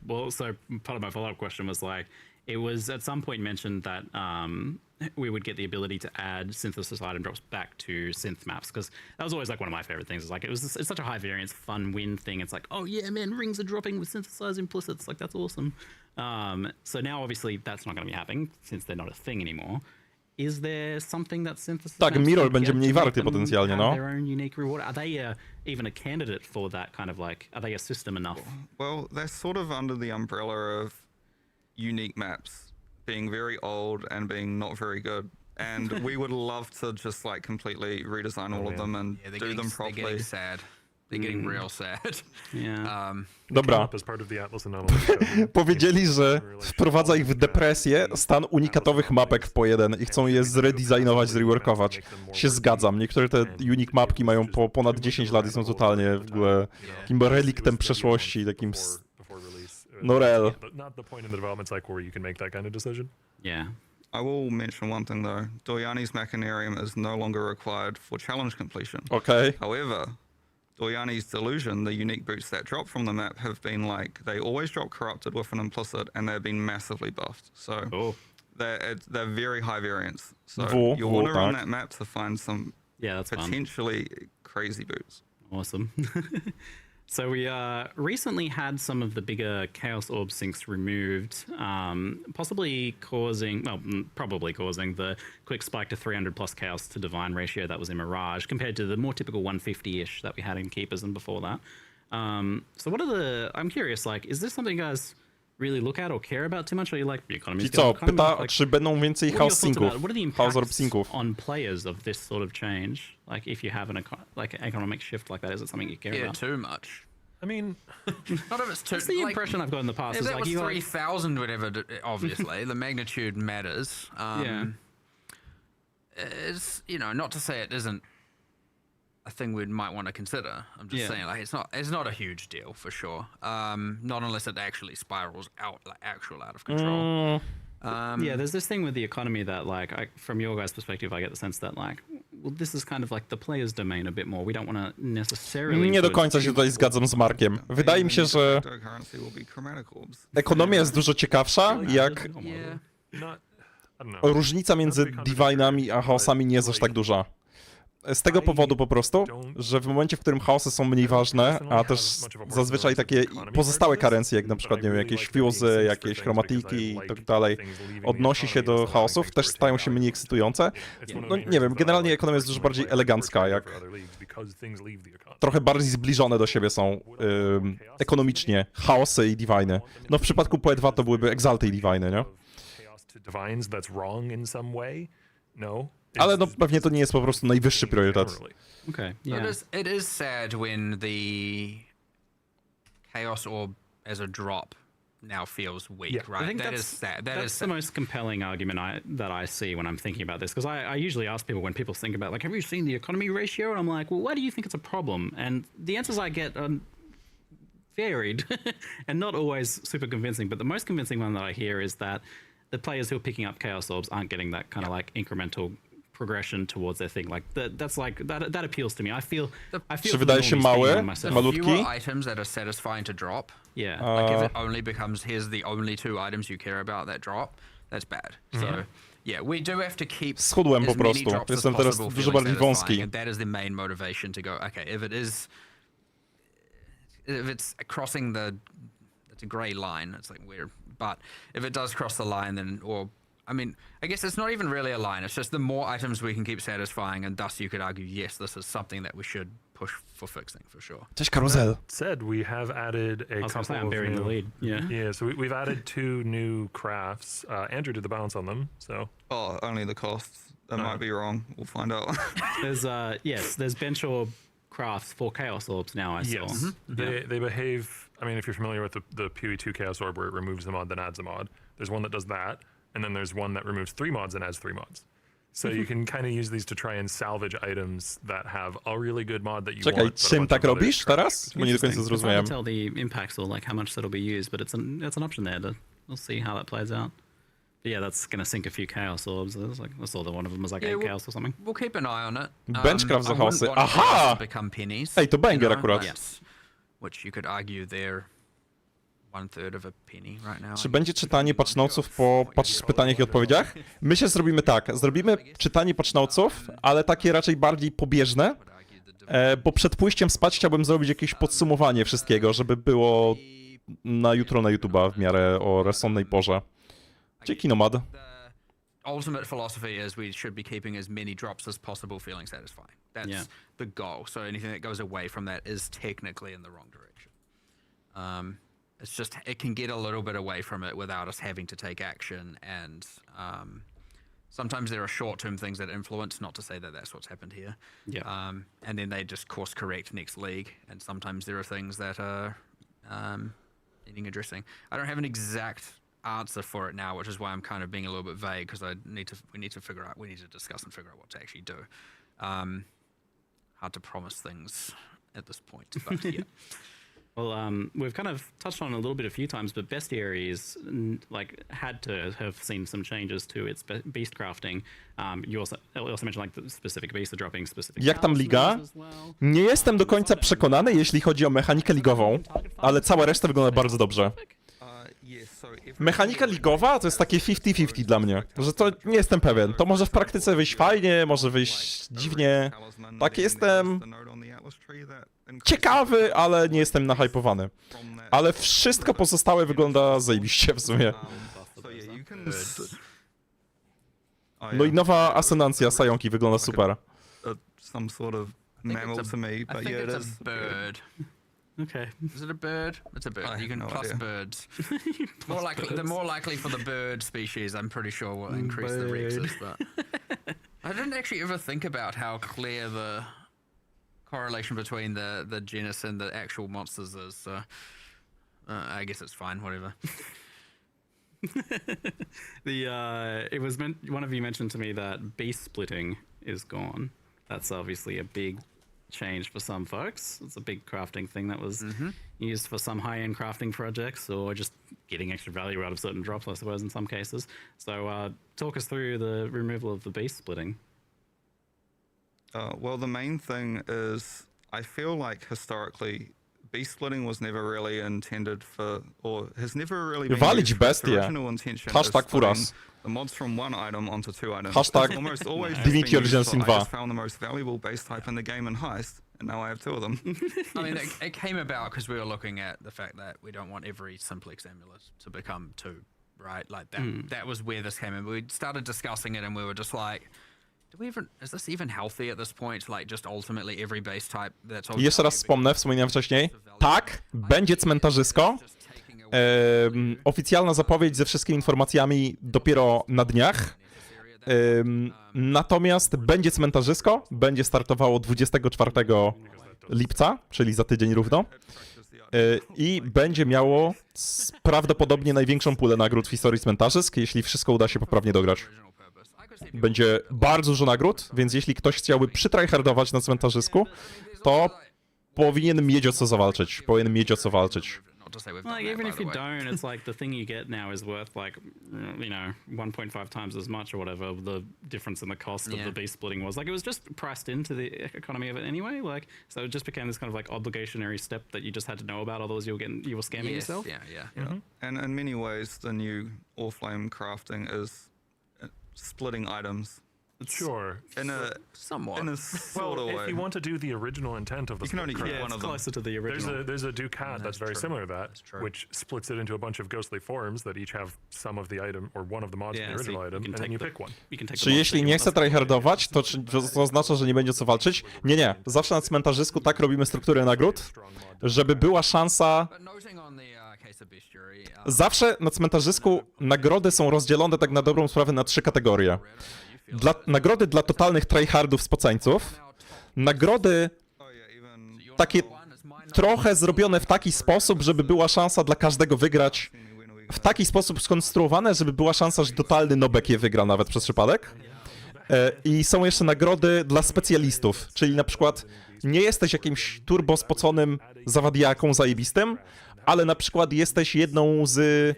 Well, so part of my follow-up question was like, it was at some point mentioned that we would get the ability to add synthesis item drops back to synth maps because that was always like one of my favorite things. It's like it's such a high variance, fun win thing. It's like, oh yeah, man, rings are dropping with synthesized implicits. Like that's awesome. So now obviously that's not going to be happening since they're not a thing anymore. Is there something that synthesis Tak, maps mirror can będzie get mniej to make warty them potencjalnie, have no. their own unique reward? Are they even a candidate for that kind of like? Are they a system enough? Well, they're sort of under the umbrella of unique maps being very old and being not very good. And we would love to just like completely redesign all of them and Yeah, they're do getting, them they're properly. getting sad. They're getting real sad. Yeah. Dobra. As part of the Atlas Anomaly. Powiedzieli, że wprowadza ich w depresję stan unikatowych mapek w po jeden i chcą je zredesignować, zreworkować. Się zgadzam. Niektóre te unique mapki mają po ponad 10 lat i są totalnie w ogóle takim reliktem przeszłości, takim no rel. But not the point in the development cycle where you can make that kind of decision. Yeah. I will mention one thing though. Doryani's Machinarium is no longer required for challenge completion. Okej. However, Doryani's Delusion, the unique boots that drop from the map have been like, they always drop corrupted with an implicit and they've been massively buffed. So Oh. they're very high variance. So Wo, you'll want to run tak. that map to find some Yeah, that's fun. potentially crazy boots. Awesome. So we recently had some of the bigger Chaos Orb sinks removed, probably causing the quick spike to 300 plus Chaos to Divine ratio that was in Mirage compared to the more typical 150-ish that we had in Keepers and before that. So I'm curious, like, is this something you guys really look at or care about too much? Or you like the economy? I co, pyta, czy będą więcej What are your house thoughts about synków, it? What are the house orb impacts synków? on players of this sort of change? Like, if you have an economic shift like that, is it something you care Yeah, about? too much. I mean, Not if it's too. That's the like, impression I've got in the past. If Is that like was you 3,000, whatever, obviously, the magnitude matters. Yeah. It's, not to say it isn't a thing we might want to consider. I'm just Yeah. saying, like, it's not a huge deal for sure. Not unless it actually spirals out, like, out of control. Yeah, there's this thing with the economy that, like, from your guys' perspective, I get the sense that, like, well, this is kind of like the player's domain a bit more. We don't want to necessarily. Nie do końca się tutaj zgadzam z Markiem. Wydaje mi się, że Cryptocurrency will be chromatic orbs. ekonomia jest dużo ciekawsza, jak Yeah. not. I don't know. różnica między Divine'ami a chaosami nie jest aż tak duża. Z tego powodu po prostu, że w momencie, w którym chaosy są mniej ważne, a też zazwyczaj takie pozostałe karencje, jak na przykład, nie wiem, jakieś fuse'y, jakieś chromatiki i tak dalej, odnosi się do chaosów, też stają się mniej ekscytujące. No nie wiem, generalnie ekonomia jest dużo bardziej elegancka, jak trochę bardziej zbliżone do siebie są ekonomicznie chaosy i Divine'y. No w przypadku PoE2 to byłyby Exalty i Divine'y, nie? Divines that's wrong in some way. No. Ale no pewnie to nie jest po prostu najwyższy priorytet. Okay. So Yeah. it is sad when the Chaos Orb as a drop now feels weak, Yeah. right? I think That that's is sad. That that's is the sad. most compelling argument that I see when I'm thinking about this, because I usually ask people when people think about, like, have you seen the economy ratio? And I'm like, well, why do you think it's a problem? And the answers I get are varied and not always super convincing. But the most convincing one that I hear is that the players who are picking up Chaos Orbs aren't getting that kind of like incremental progression towards their thing. Like that's like that appeals to me. I feel Czy wydaje się małe, The malutki? fewer items that are satisfying to drop. Yeah. Like if it only becomes here's the only 2 items you care about that drop, that's bad. So yeah, we do have to keep Schudłem po as many prostu. drops as Jestem teraz possible dużo feeling bardziej satisfying, wąski. and that is the main motivation to go, okay, if it's crossing it's a grey line, it's like weird. But if it does cross the line, then, I mean, I guess it's not even really a line. It's just the more items we can keep satisfying, and thus you could argue, yes, this is something that we should push for fixing for sure. Cześć, Karuzel. Said we have added a I was gonna say, couple I'm of burying the new- lead. Yeah. Yeah, so we've added 2 new crafts. Andrew did the balance on them, so Oh, only the costs. That might be wrong. We'll find out. There's there's bench orb crafts for chaos orbs now. I saw. Yes, they behave. I mean, if you're familiar with the PoE2 Chaos Orb, where it removes a mod then adds a mod, there's one that does that, and then there's one that removes 3 mods and adds 3 mods. So you can kind of use these to try and salvage items that have a really good mod that you Czekaj, want. but a czym bunch tak of other robisz crap. teraz? Bo nie do końca It's hard zrozumiałem. to tell the impacts or like how much that'll be used, but it's an option there. We'll see how that plays out. But yeah, that's gonna sink a few chaos orbs. I saw that one of them was like 8 chaos or something. We'll keep an eye on it. Benchcraft za I wouldn't chaosy. want Aha! chaos to become pennies. Ej, to banger akurat. Yes. Which you could argue they're 1/3 of a penny right now. Czy będzie czytanie patchnotesów po pytaniach i odpowiedziach? Myślę, że zrobimy tak. Zrobimy czytanie patchnotesów, ale takie raczej bardziej pobieżne, bo przed pójściem spać chciałbym zrobić jakieś podsumowanie wszystkiego, żeby było na jutro na YouTube'a w miarę o rozsądnej porze. Dzięki, Nomad. The ultimate philosophy is we should be keeping as many drops as possible feeling satisfying. That's the goal. So anything that goes away from that is technically in the wrong direction. It's just, it can get a little bit away from it without us having to take action, and sometimes there are short-term things that influence, not to say that that's what's happened here. And then they just course correct next league, and sometimes there are things that are needing addressing. I don't have an exact answer for it now, which is why I'm kind of being a little bit vague, because we need to discuss and figure out what to actually do. Hard to promise things at this point, but yeah. Well, we've kind of touched on it a little bit a few times, but Bestiaries had to have seen some changes to its beast crafting. You also mentioned like the specific beasts are dropping specific. Jak tam liga? Nie jestem do końca przekonany, jeśli chodzi o mechanikę ligową, ale cała reszta wygląda bardzo dobrze. Mechanika ligowa to jest takie 50-50 dla mnie, że to nie jestem pewien. To może w praktyce wyjść fajnie, może wyjść dziwnie. Tak, jestem ciekawy, ale nie jestem nahypowany. Ale wszystko pozostałe wygląda zajebiście w sumie. No i nowa asonancja Sajonki wygląda super. Some sort of mammal to me, but yeah, it is. Bird. Okay. Is it a bird? It's a bird. You can no plus idea. birds. The more likely for the bird species, I'm pretty sure will increase the rexes. But I didn't actually ever think about how clear the correlation between the genus and the actual monsters is. So I guess it's fine. Whatever. It was one of you mentioned to me that beast splitting is gone. That's obviously a big change for some folks. It's a big crafting thing that was used for some high-end crafting projects, or just getting extra value out of certain drops, I suppose, in some cases. So talk us through the removal of the beast splitting. Well, the main thing is, I feel like historically, beast splitting was never really intended for, or has never really been Walić used for its bestie. original intention. Hashtag is splitting furas. the mods from one item onto 2 items. Hashtag It's almost always just Divinity been Original used Sin for, I 2. just found the most valuable base type in the game in Heist, and now I have 2 of them. I mean, it came about because we were looking at the fact that we don't want every simplex amulet to become 2, right? Like that. That was where this came in. We started discussing it, and we were just like, is this even healthy at this point? Like, just ultimately every base type that's. Jeszcze raz wspomnę, wspomniałem wcześniej. Tak, będzie cmentarzysko. Oficjalna zapowiedź ze wszystkimi informacjami dopiero na dniach. Natomiast będzie cmentarzysko, będzie startowało 24 lipca, czyli za tydzień równo. I będzie miało prawdopodobnie największą pulę nagród w historii cmentarzysk, jeśli wszystko uda się poprawnie dograć. Będzie bardzo dużo nagród, więc jeśli ktoś chciałby przytryhardować na cmentarzysku, to powinien mieć o co zawalczyć. Powinien mieć o co walczyć. Like, even if you don't, it's like the thing you get now is worth like, 1.5 times as much or whatever the difference in the cost of the beast splitting was. Like, it was just priced into the economy of it anyway. Like, so it just became this kind of like obligationary step that you just had to know about, otherwise you were scamming yourself. Yeah. And in many ways, the new Oriflame crafting is splitting items. Sure. Somewhat. In a sort of If way. you want to do the original intent of the You can only split keep craft, one of them. Closer to the original. there's a Ducat that's very true. similar to that, true. which splits it into a bunch of ghostly forms that each have some of the item or one of the mods Yeah, from the so original you item, can and then take you the- pick one. You can take Czy the jeśli nie chce tryhardować, to to oznacza, że nie będzie co walczyć? Nie. Zawsze na cmentarzysku tak robimy strukturę nagród, żeby była szansa. But noting on the case of Bestiary, Zawsze na cmentarzysku nagrody są rozdzielone tak na dobrą sprawę na 3 kategorie. nagrody dla totalnych tryhardów spoceńców, nagrody takie trochę zrobione w taki sposób, żeby była szansa dla każdego wygrać, w taki sposób skonstruowane, żeby była szansa, że totalny nobek je wygra nawet przez przypadek. I są jeszcze nagrody dla specjalistów, czyli na przykład nie jesteś jakimś turbo spoconym zawadiaką zajebistym, ale na przykład jesteś jedną z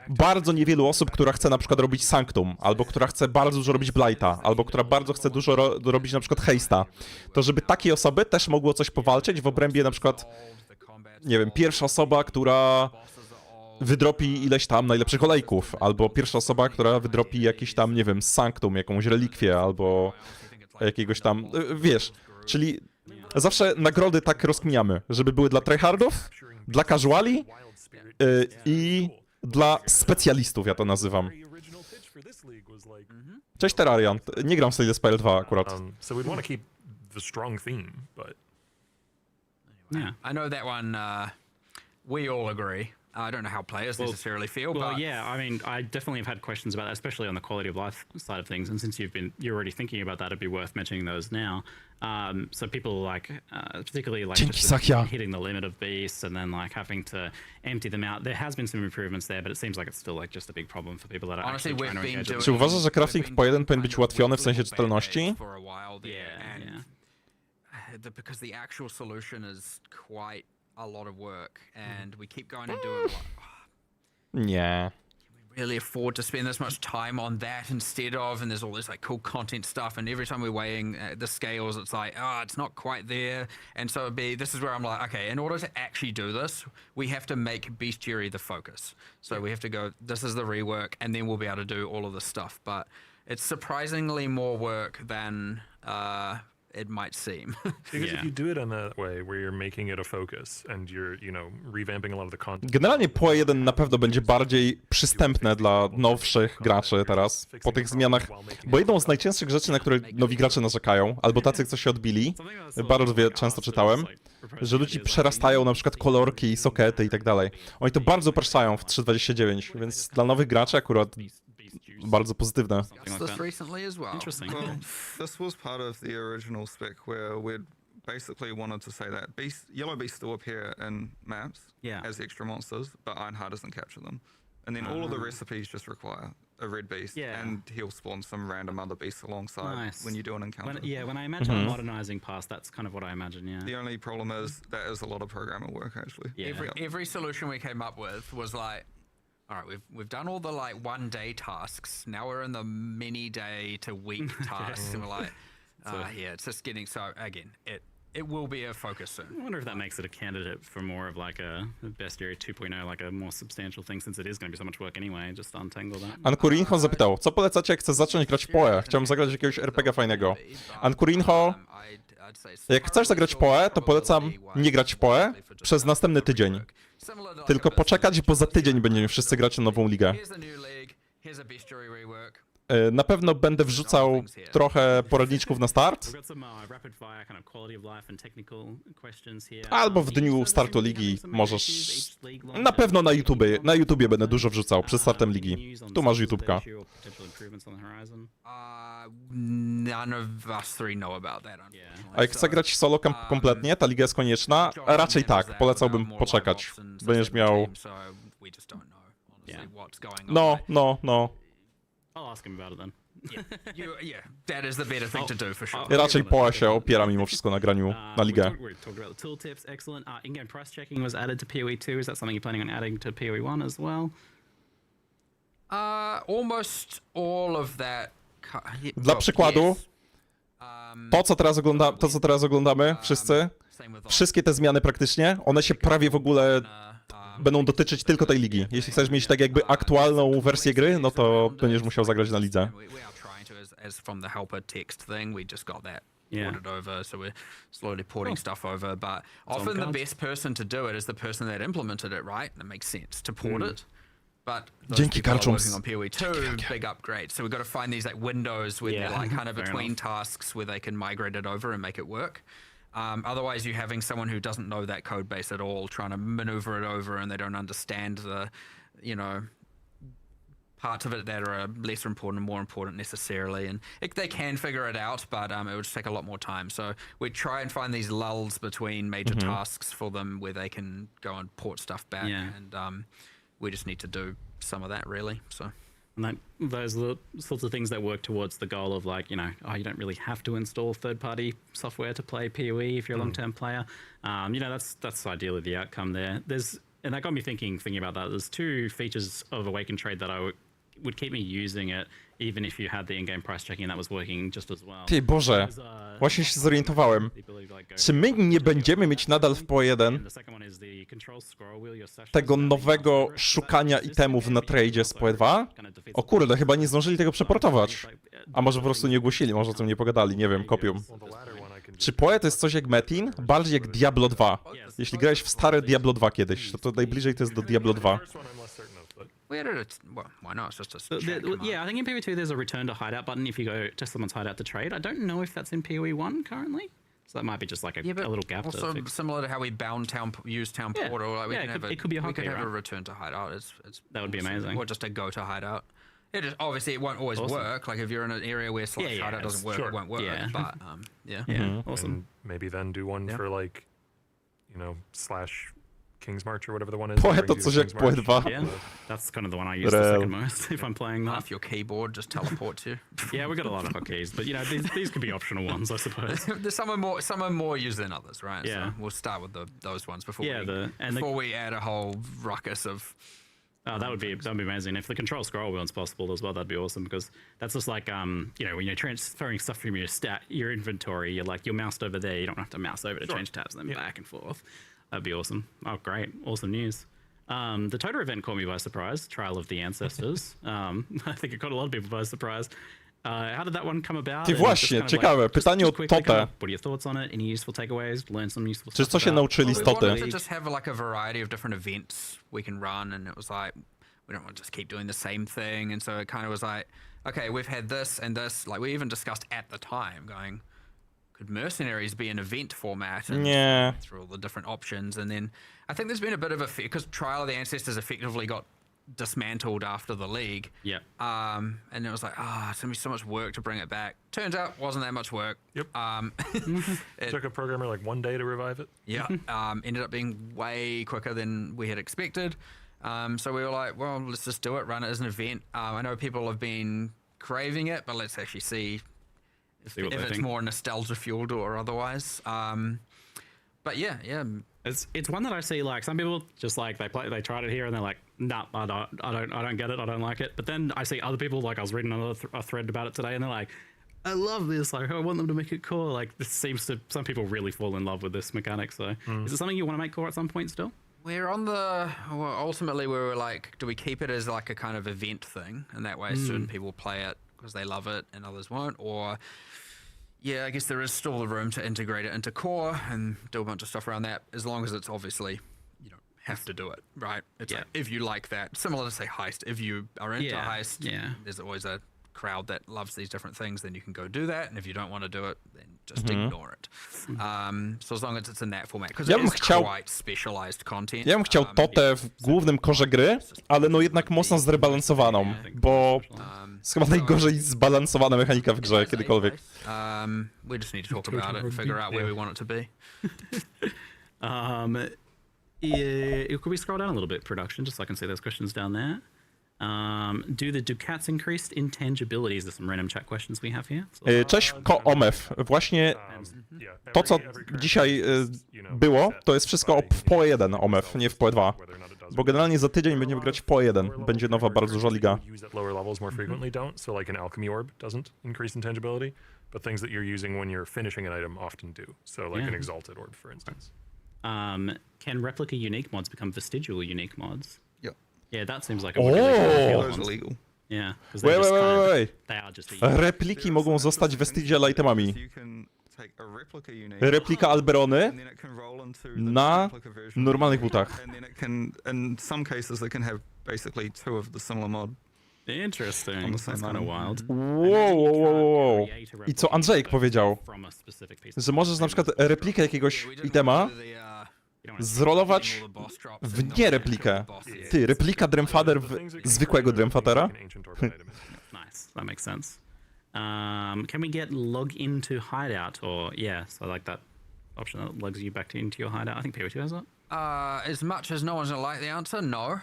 bardzo niewielu osób, która chce na przykład robić Sanctum, albo która chce bardzo dużo robić Blighta, albo która bardzo chce dużo robić na przykład Haste'a, to żeby takie osoby też mogło coś powalczyć w obrębie na przykład, nie wiem, pierwsza osoba, która wydropi ileś tam najlepszych olejków, albo pierwsza osoba, która wydropi jakiś tam, nie wiem, Sanctum, jakąś relikwię, albo jakiegoś tam, wiesz, czyli zawsze nagrody tak rozkminiamy, żeby były dla tryhardów, dla casuali i dla specjalistów, ja to nazywam. Cześć Terrarian, nie gram w Slay the Spire 2 akurat. So we'd want to keep the strong theme, but Yeah. I know that one. We all agree. I don't know how players necessarily feel, Well, but yeah, I mean, I definitely have had questions about that, especially on the quality of life side of things. And since you're already thinking about that, it'd be worth mentioning those now. So people like, particularly like Dzięki, just Sachia. hitting the limit of beasts and then like having to empty them out. There has been some improvements there, but it seems like it's still like just a big problem for people that are honestly, actually we've trying to been engage. doing. Czy uważasz, że crafting w po jeden powinien być kind of ułatwiony w sensie little czytelności? band-aids for a while there, Yeah, and yeah. because the actual solution is quite a lot of work, and we keep going and doing like, Nie. really afford to spend this much time on that instead of, and there's all this like cool content stuff, and every time we're weighing the scales, it's like, oh, it's not quite there, and so this is where I'm like, okay, in order to actually do this, we have to make bestiary the focus. So we have to go, this is the rework, and then we'll be able to do all of this stuff, but it's surprisingly more work than it might seem. because Yeah. if you do it in that way, where you're making it a focus and you're, revamping a lot of the content. Generalnie po 1 na pewno będzie bardziej przystępne dla nowszych graczy teraz, po tych zmianach, bo jedną z najczęstszych rzeczy, na które nowi gracze narzekają, albo tacy, co się odbili, bardzo często czytałem, że ludzi przerastają na przykład kolorki, sokety i tak dalej. Oni to bardzo upraszczają w 3.29, więc dla nowych graczy akurat bardzo pozytywne. This recently as well. Interesting. Well, this was part of the original spec where we'd basically wanted to say that yellow beasts still appear in maps Yeah. as extra monsters, but Ironheart doesn't capture them. And then all of the recipes just require a red beast, Yeah. and he'll spawn some random other beasts alongside Nice. when you do an encounter. When I imagine modernizing past, that's kind of what I imagine. Yeah. The only problem is that is a lot of programmer work actually. Yeah. Every solution we came up with was like, all right, we've done all the like 1 day tasks. Now we're in the many day to week tasks, and we're like, yeah, it's just getting so. Again, it will be a focus soon. I wonder if that makes it a candidate for more of like a bestiary 2.0, like a more substantial thing, since it is going to be so much work anyway. Just untangle that. Ankurinho zapytał, co polecacie, jak chcę zacząć grać w PoE? Chciałem zagrać jakiegoś RPG fajnego. Ankurinho, jak chcesz zagrać w PoE, to polecam nie grać w PoE przez następny tydzień. Tylko poczekać, bo za tydzień będziemy wszyscy grać na nową ligę. Here's a new league. Here's a bestiary rework. Na pewno będę wrzucał trochę poradniczków na start, We've got some rapid fire kind of quality of life and technical questions here. albo w dniu startu ligi możesz... Na pewno na YouTubie będę dużo wrzucał przed startem ligi. Tu masz YouTubka. None of us three know about that. A jak chcę grać solo kompletnie, ta liga jest konieczna? Raczej tak, polecałbym poczekać. Będziesz miał... No. I'll ask him about it then. Yeah, that is the better thing to do for sure. Ja raczej PoE się opiera mimo wszystko na graniu na ligę. We talked about the tooltips, excellent. In-game price checking was added to PoE 2. Is that something you're planning on adding to PoE 1 as well? Almost all of that. Dla przykładu, to co teraz oglądamy wszyscy, wszystkie te zmiany praktycznie, one się prawie w ogóle będą dotyczyć tylko tej ligi. Jeśli chcesz mieć tak jakby aktualną wersję gry, no to będziesz musiał zagrać na lidze. From the helper text thing, we just got that Yeah. ported over, so we're slowly porting stuff over. But often the best person to do it is the person that implemented it, right? It makes sense to port it. But those Dzięki, people are Karczums. working on PoE 2, big upgrade. So we've got to find these like windows where they're like kind of Fair between enough. tasks where they can migrate it over and make it work. Otherwise, you're having someone who doesn't know that code base at all, trying to maneuver it over, and they don't understand the, parts of it that are lesser important and more important necessarily, and they can figure it out, but it would just take a lot more time. So we try and find these lulls between major tasks for them where they can go and port stuff back, and we just need to do some of that really. So. And those are the sorts of things that work towards the goal of like, you know, you don't really have to install third-party software to play PoE if you're a long-term player. You know, that's ideally the outcome there. And that got me thinking about that. There's two features of Awaken Trade that would keep me using it, even if you had the in-game price checking that was working just as well. Ty Boże, właśnie się zorientowałem. Czy my nie będziemy mieć nadal w PoE1 tego nowego szukania itemów na tradzie z PoE2? O kurde, chyba nie zdążyli tego przeportować. A może po prostu nie ogłosili, może o tym nie pogadali, nie wiem, kopium. Czy PoE to jest coś jak Metin? Bardziej jak Diablo 2. Jeśli grałeś w stare Diablo 2 kiedyś, to najbliżej to jest do Diablo 2. Well, why not? It's just a chat I think in PoE2 there's a return to hideout button if you go to someone's hideout to trade. I don't know if that's in PoE1 currently. So that might be just like a little gap also to fix. similar to how we bound use town portal. Like we can have it could be a we could hotkey, have right? a return to hideout. That would be amazing. Or just a go to hideout. Obviously it won't always work. Like if you're in an area where slash hideout doesn't work, it won't work. Yeah. But Awesome. And maybe then do one for like, you know, slash King's March or whatever the one is. PoE to coś jak PoE2. Yeah, that's kind of the one I use the second most if I'm playing that. off your keyboard just teleports you. Yeah, we got a lot of hotkeys, but you know these could be optional ones, I suppose. There's some are more used than others, right? Yeah. So we'll start with those ones before we add a whole ruckus of. Oh, that'd be amazing. If the control scroll wheel's possible as well, that'd be awesome, because that's just like you know, when you're transferring stuff from your inventory, you're moused over there. You don't have to mouse over to change tabs, then back and forth. That'd be awesome. Oh, great. Awesome news. The Tota event caught me by surprise. Trial of the Ancestors. I think it caught a lot of people by surprise. How did that one come about? Ty właśnie, ciekawe. Pytanie o Totę. What are your thoughts on it? Any useful takeaways? Learn some useful Czy stuff co się nauczyli z We Toty? wanted to just have like a variety of different events we can run, and it was like, we don't want to just keep doing the same thing, and so it kind of was like, okay, we've had this and this. Like we even discussed at the time, going, could Mercenaries be an event format? And through all the different options, and then I think there's been a bit of a because Trial of the Ancestors effectively got dismantled after the league. Yeah. And it was like, it's gonna be so much work to bring it back. Turns out, wasn't that much work. Yep. It took a programmer like 1 day to revive it. Yeah. Ended up being way quicker than we had expected. So we were like, well, let's just do it, run it as an event. I know people have been craving it, but let's actually see if it's more nostalgia fueled or otherwise. But yeah. It's one that I see, like some people just like they tried it here and they're like, nah, I don't get it, I don't like it. But then I see other people, like I was reading a thread about it today, and they're like, I love this, like I want them to make it core. Like this seems to, some people really fall in love with this mechanic. So is it something you want to make core at some point still? We're on ultimately we were like, do we keep it as like a kind of event thing, and that way certain people play it because they love it and others won't, or I guess there is still the room to integrate it into core and do a bunch of stuff around that, as long as it's obviously, you don't have to do it, right? It's like, if you like that, similar to say Heist, if you are into Heist, there's always a crowd that loves these different things, then you can go do that, and if you don't want to do it, then just ignore it. So as long as it's in that format, because it is quite specialized content. Ja bym chciał Totę w głównym korze gry, ale no jednak mocno zrebalansowaną, bo jest chyba najgorzej zbalansowana mechanika w grze kiedykolwiek. We just need to talk about it and figure out where we want it to be. Could we scroll down a little bit, production, just so I can see those questions down there? Do cats increased intangibilities? There's some random chat questions we have here. Cześć, Omef. Właśnie to, co dzisiaj było, to jest wszystko w PoE1, Omef, nie w PoE2. Bo generalnie za tydzień będziemy grać w PoE1. Będzie nowa, bardzo duża liga. Lower levels more frequently don't. So like an alchemy orb doesn't increase intangibility, but things that you're using when you're finishing an item often do. So like an exalted orb, for instance. Can replica unique mods become vestigial unique mods? Yep. Yeah, that seems like a really Those are legal. Yeah. Wait. They are just Repliki mogą zostać vestigial itemami. Replika Alberony na normalnych butach. And then it can, in some cases, it can have basically two of the similar mod. Interesting. That's kind of wild. Wow. I co Andrzejek powiedział? Że możesz na przykład replikę jakiegoś itema zrolować w nie replikę. Ty, replika Dremfather w zwykłego Dremfathera? Nice, that makes sense. Can we get log into hideout or so like that option that logs you back into your hideout? I think PO2 has that. As much as no one's gonna like the answer, no.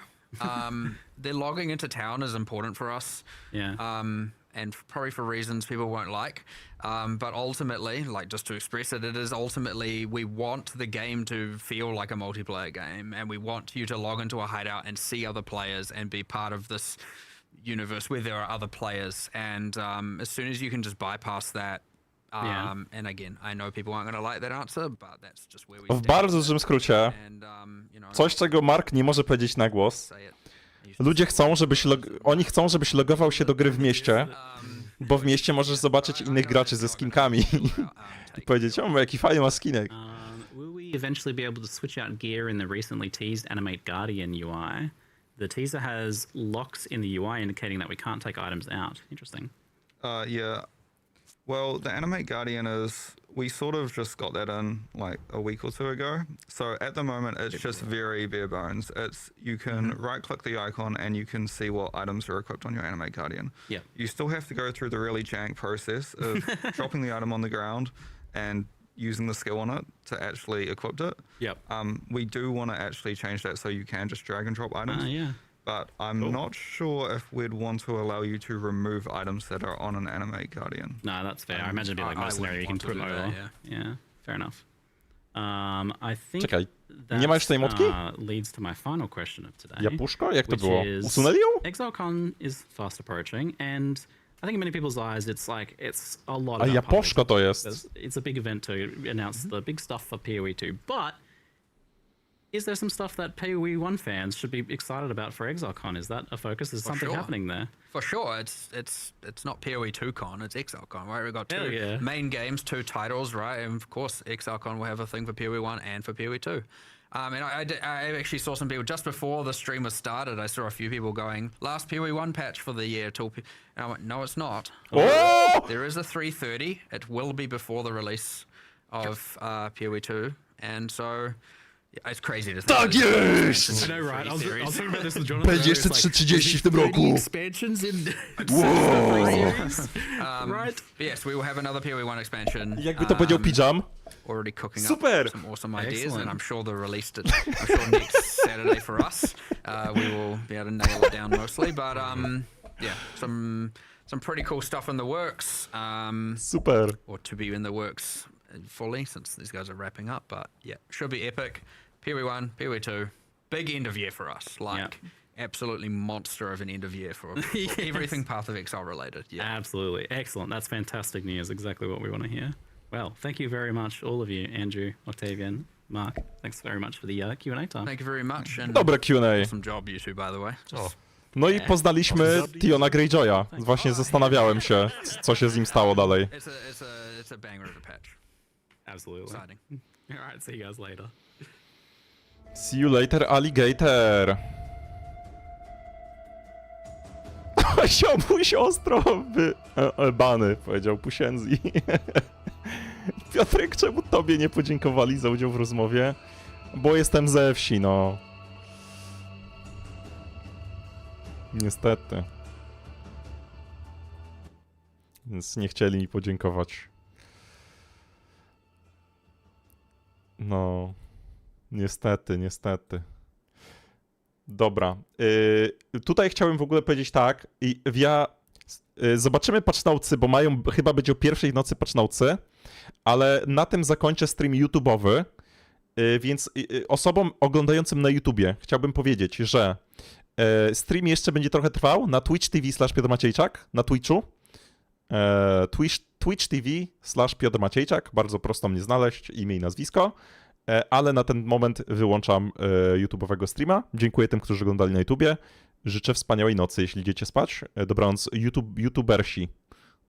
The logging into town is important for us. Yeah. And probably for reasons people won't like. But ultimately, like just to express it, it is ultimately we want the game to feel like a multiplayer game, and we want you to log into a hideout and see other players and be part of this universe where there are other players. And as soon as you can just bypass that, and again, I know people aren't going to like that answer, but that's just where we W bardzo dużym skrócie, and, you know, coś czego Mark nie może powiedzieć na głos. say it. Ludzie chcą, oni chcą, żebyś logował się do gry w mieście, bo w mieście możesz zobaczyć innych graczy ze skinkami i powiedzieć, o, jaki fajny ma skinek. Will we eventually be able to switch out gear in the recently teased Animate Guardian UI? The teaser has locks in the UI indicating that we can't take items out. Interesting. Yeah. Well, the Animate Guardian we sort of just got that in like a week or two ago. So at the moment, it's just very bare bones. You can right click the icon and you can see what items are equipped on your Animate Guardian. Yeah. You still have to go through the really jank process of dropping the item on the ground and using the skill on it to actually equip it. Yep. We do want to actually change that so you can just drag and drop items. Yeah. But I'm not sure if we'd want to allow you to remove items that are on an Animate Guardian. No, that's fair. I imagine it'd be like I mercenary. You can wouldn't put them want to over. do that, Yeah, fair enough. I think Czekaj, nie ma już tej motki? leads to my final question of today. Jabłuszko? Jak to which było? is, Usunęli ją? ExileCon is fast approaching, and I think in many people's eyes, it's a lot. A about Japoszko to public. jest. It's a big event to announce the big stuff for PoE2, but is there some stuff that PoE1 fans should be excited about for ExileCon? Is that a focus? Is something sure. happening there? For sure, it's not PoE2 con, it's ExileCon, right? We've got Hell two yeah. main games, two titles, right? And of course, ExileCon will have a thing for PoE1 and for PoE2. And I actually saw some people just before the stream was started. I saw a few people going, "Last PoE1 patch for the year." And I went, "No, it's not. O! There is a 330. It will be before the release of PoE2, and so." Yeah, it's crazy to think. Tak jest! I know, right? I was talking about this with Jonathan. Będzie jeszcze 3.30 w tym roku. Expansions in right? But yes, we will have another PoE1 expansion. Jakby to powiedział Pijam. Already cooking Super! up some awesome ideas, Excellent. and I'm sure they'll release it. I'm sure next Saturday for us, we will be able to nail it down mostly. But yeah, some pretty cool stuff in the works. Super. Or to be in the works fully, since these guys are wrapping up. But yeah, should be epic. PoE1, PoE2, big end of year for us. Like absolutely monster of an end of year for everything Path of Exile related. Yeah, Absolutely. Excellent. That's fantastic news. Exactly what we want to hear. Well, thank you very much, all of you, Andrew, Octavian, Mark. Thanks very much for the Q&A time. thank you very much. And Dobre Q&A. awesome job, you two, by the way. Just No i poznaliśmy Tiona Greyjoya. Właśnie zastanawiałem się, co się z nim stało dalej. It's a banger of a patch. Absolutely. Exciting. All right, see you guys later. See you later, alligator. Siobuś ostro bany, powiedział Pusienzi. Piotrek, czemu tobie nie podziękowali za udział w rozmowie? Bo jestem ze wsi, no. Niestety. Więc nie chcieli mi podziękować. No. Niestety. Dobra. Tutaj chciałem w ogóle powiedzieć tak. Zobaczymy patchnaucy, bo mają chyba być o pierwszej w nocy patchnaucy, ale na tym zakończę stream YouTube'owy, więc osobom oglądającym na YouTubie chciałbym powiedzieć, że stream jeszcze będzie trochę trwał na Twitch TV / Piotr Maciejczak, na Twitchu. Twitch TV / Piotr Maciejczak, bardzo prosto mnie znaleźć, imię i nazwisko. Ale na ten moment wyłączam YouTube'owego streama. Dziękuję tym, którzy oglądali na YouTubie. Życzę wspaniałej nocy, jeśli idziecie spać. Dobranoc, YouTubersi.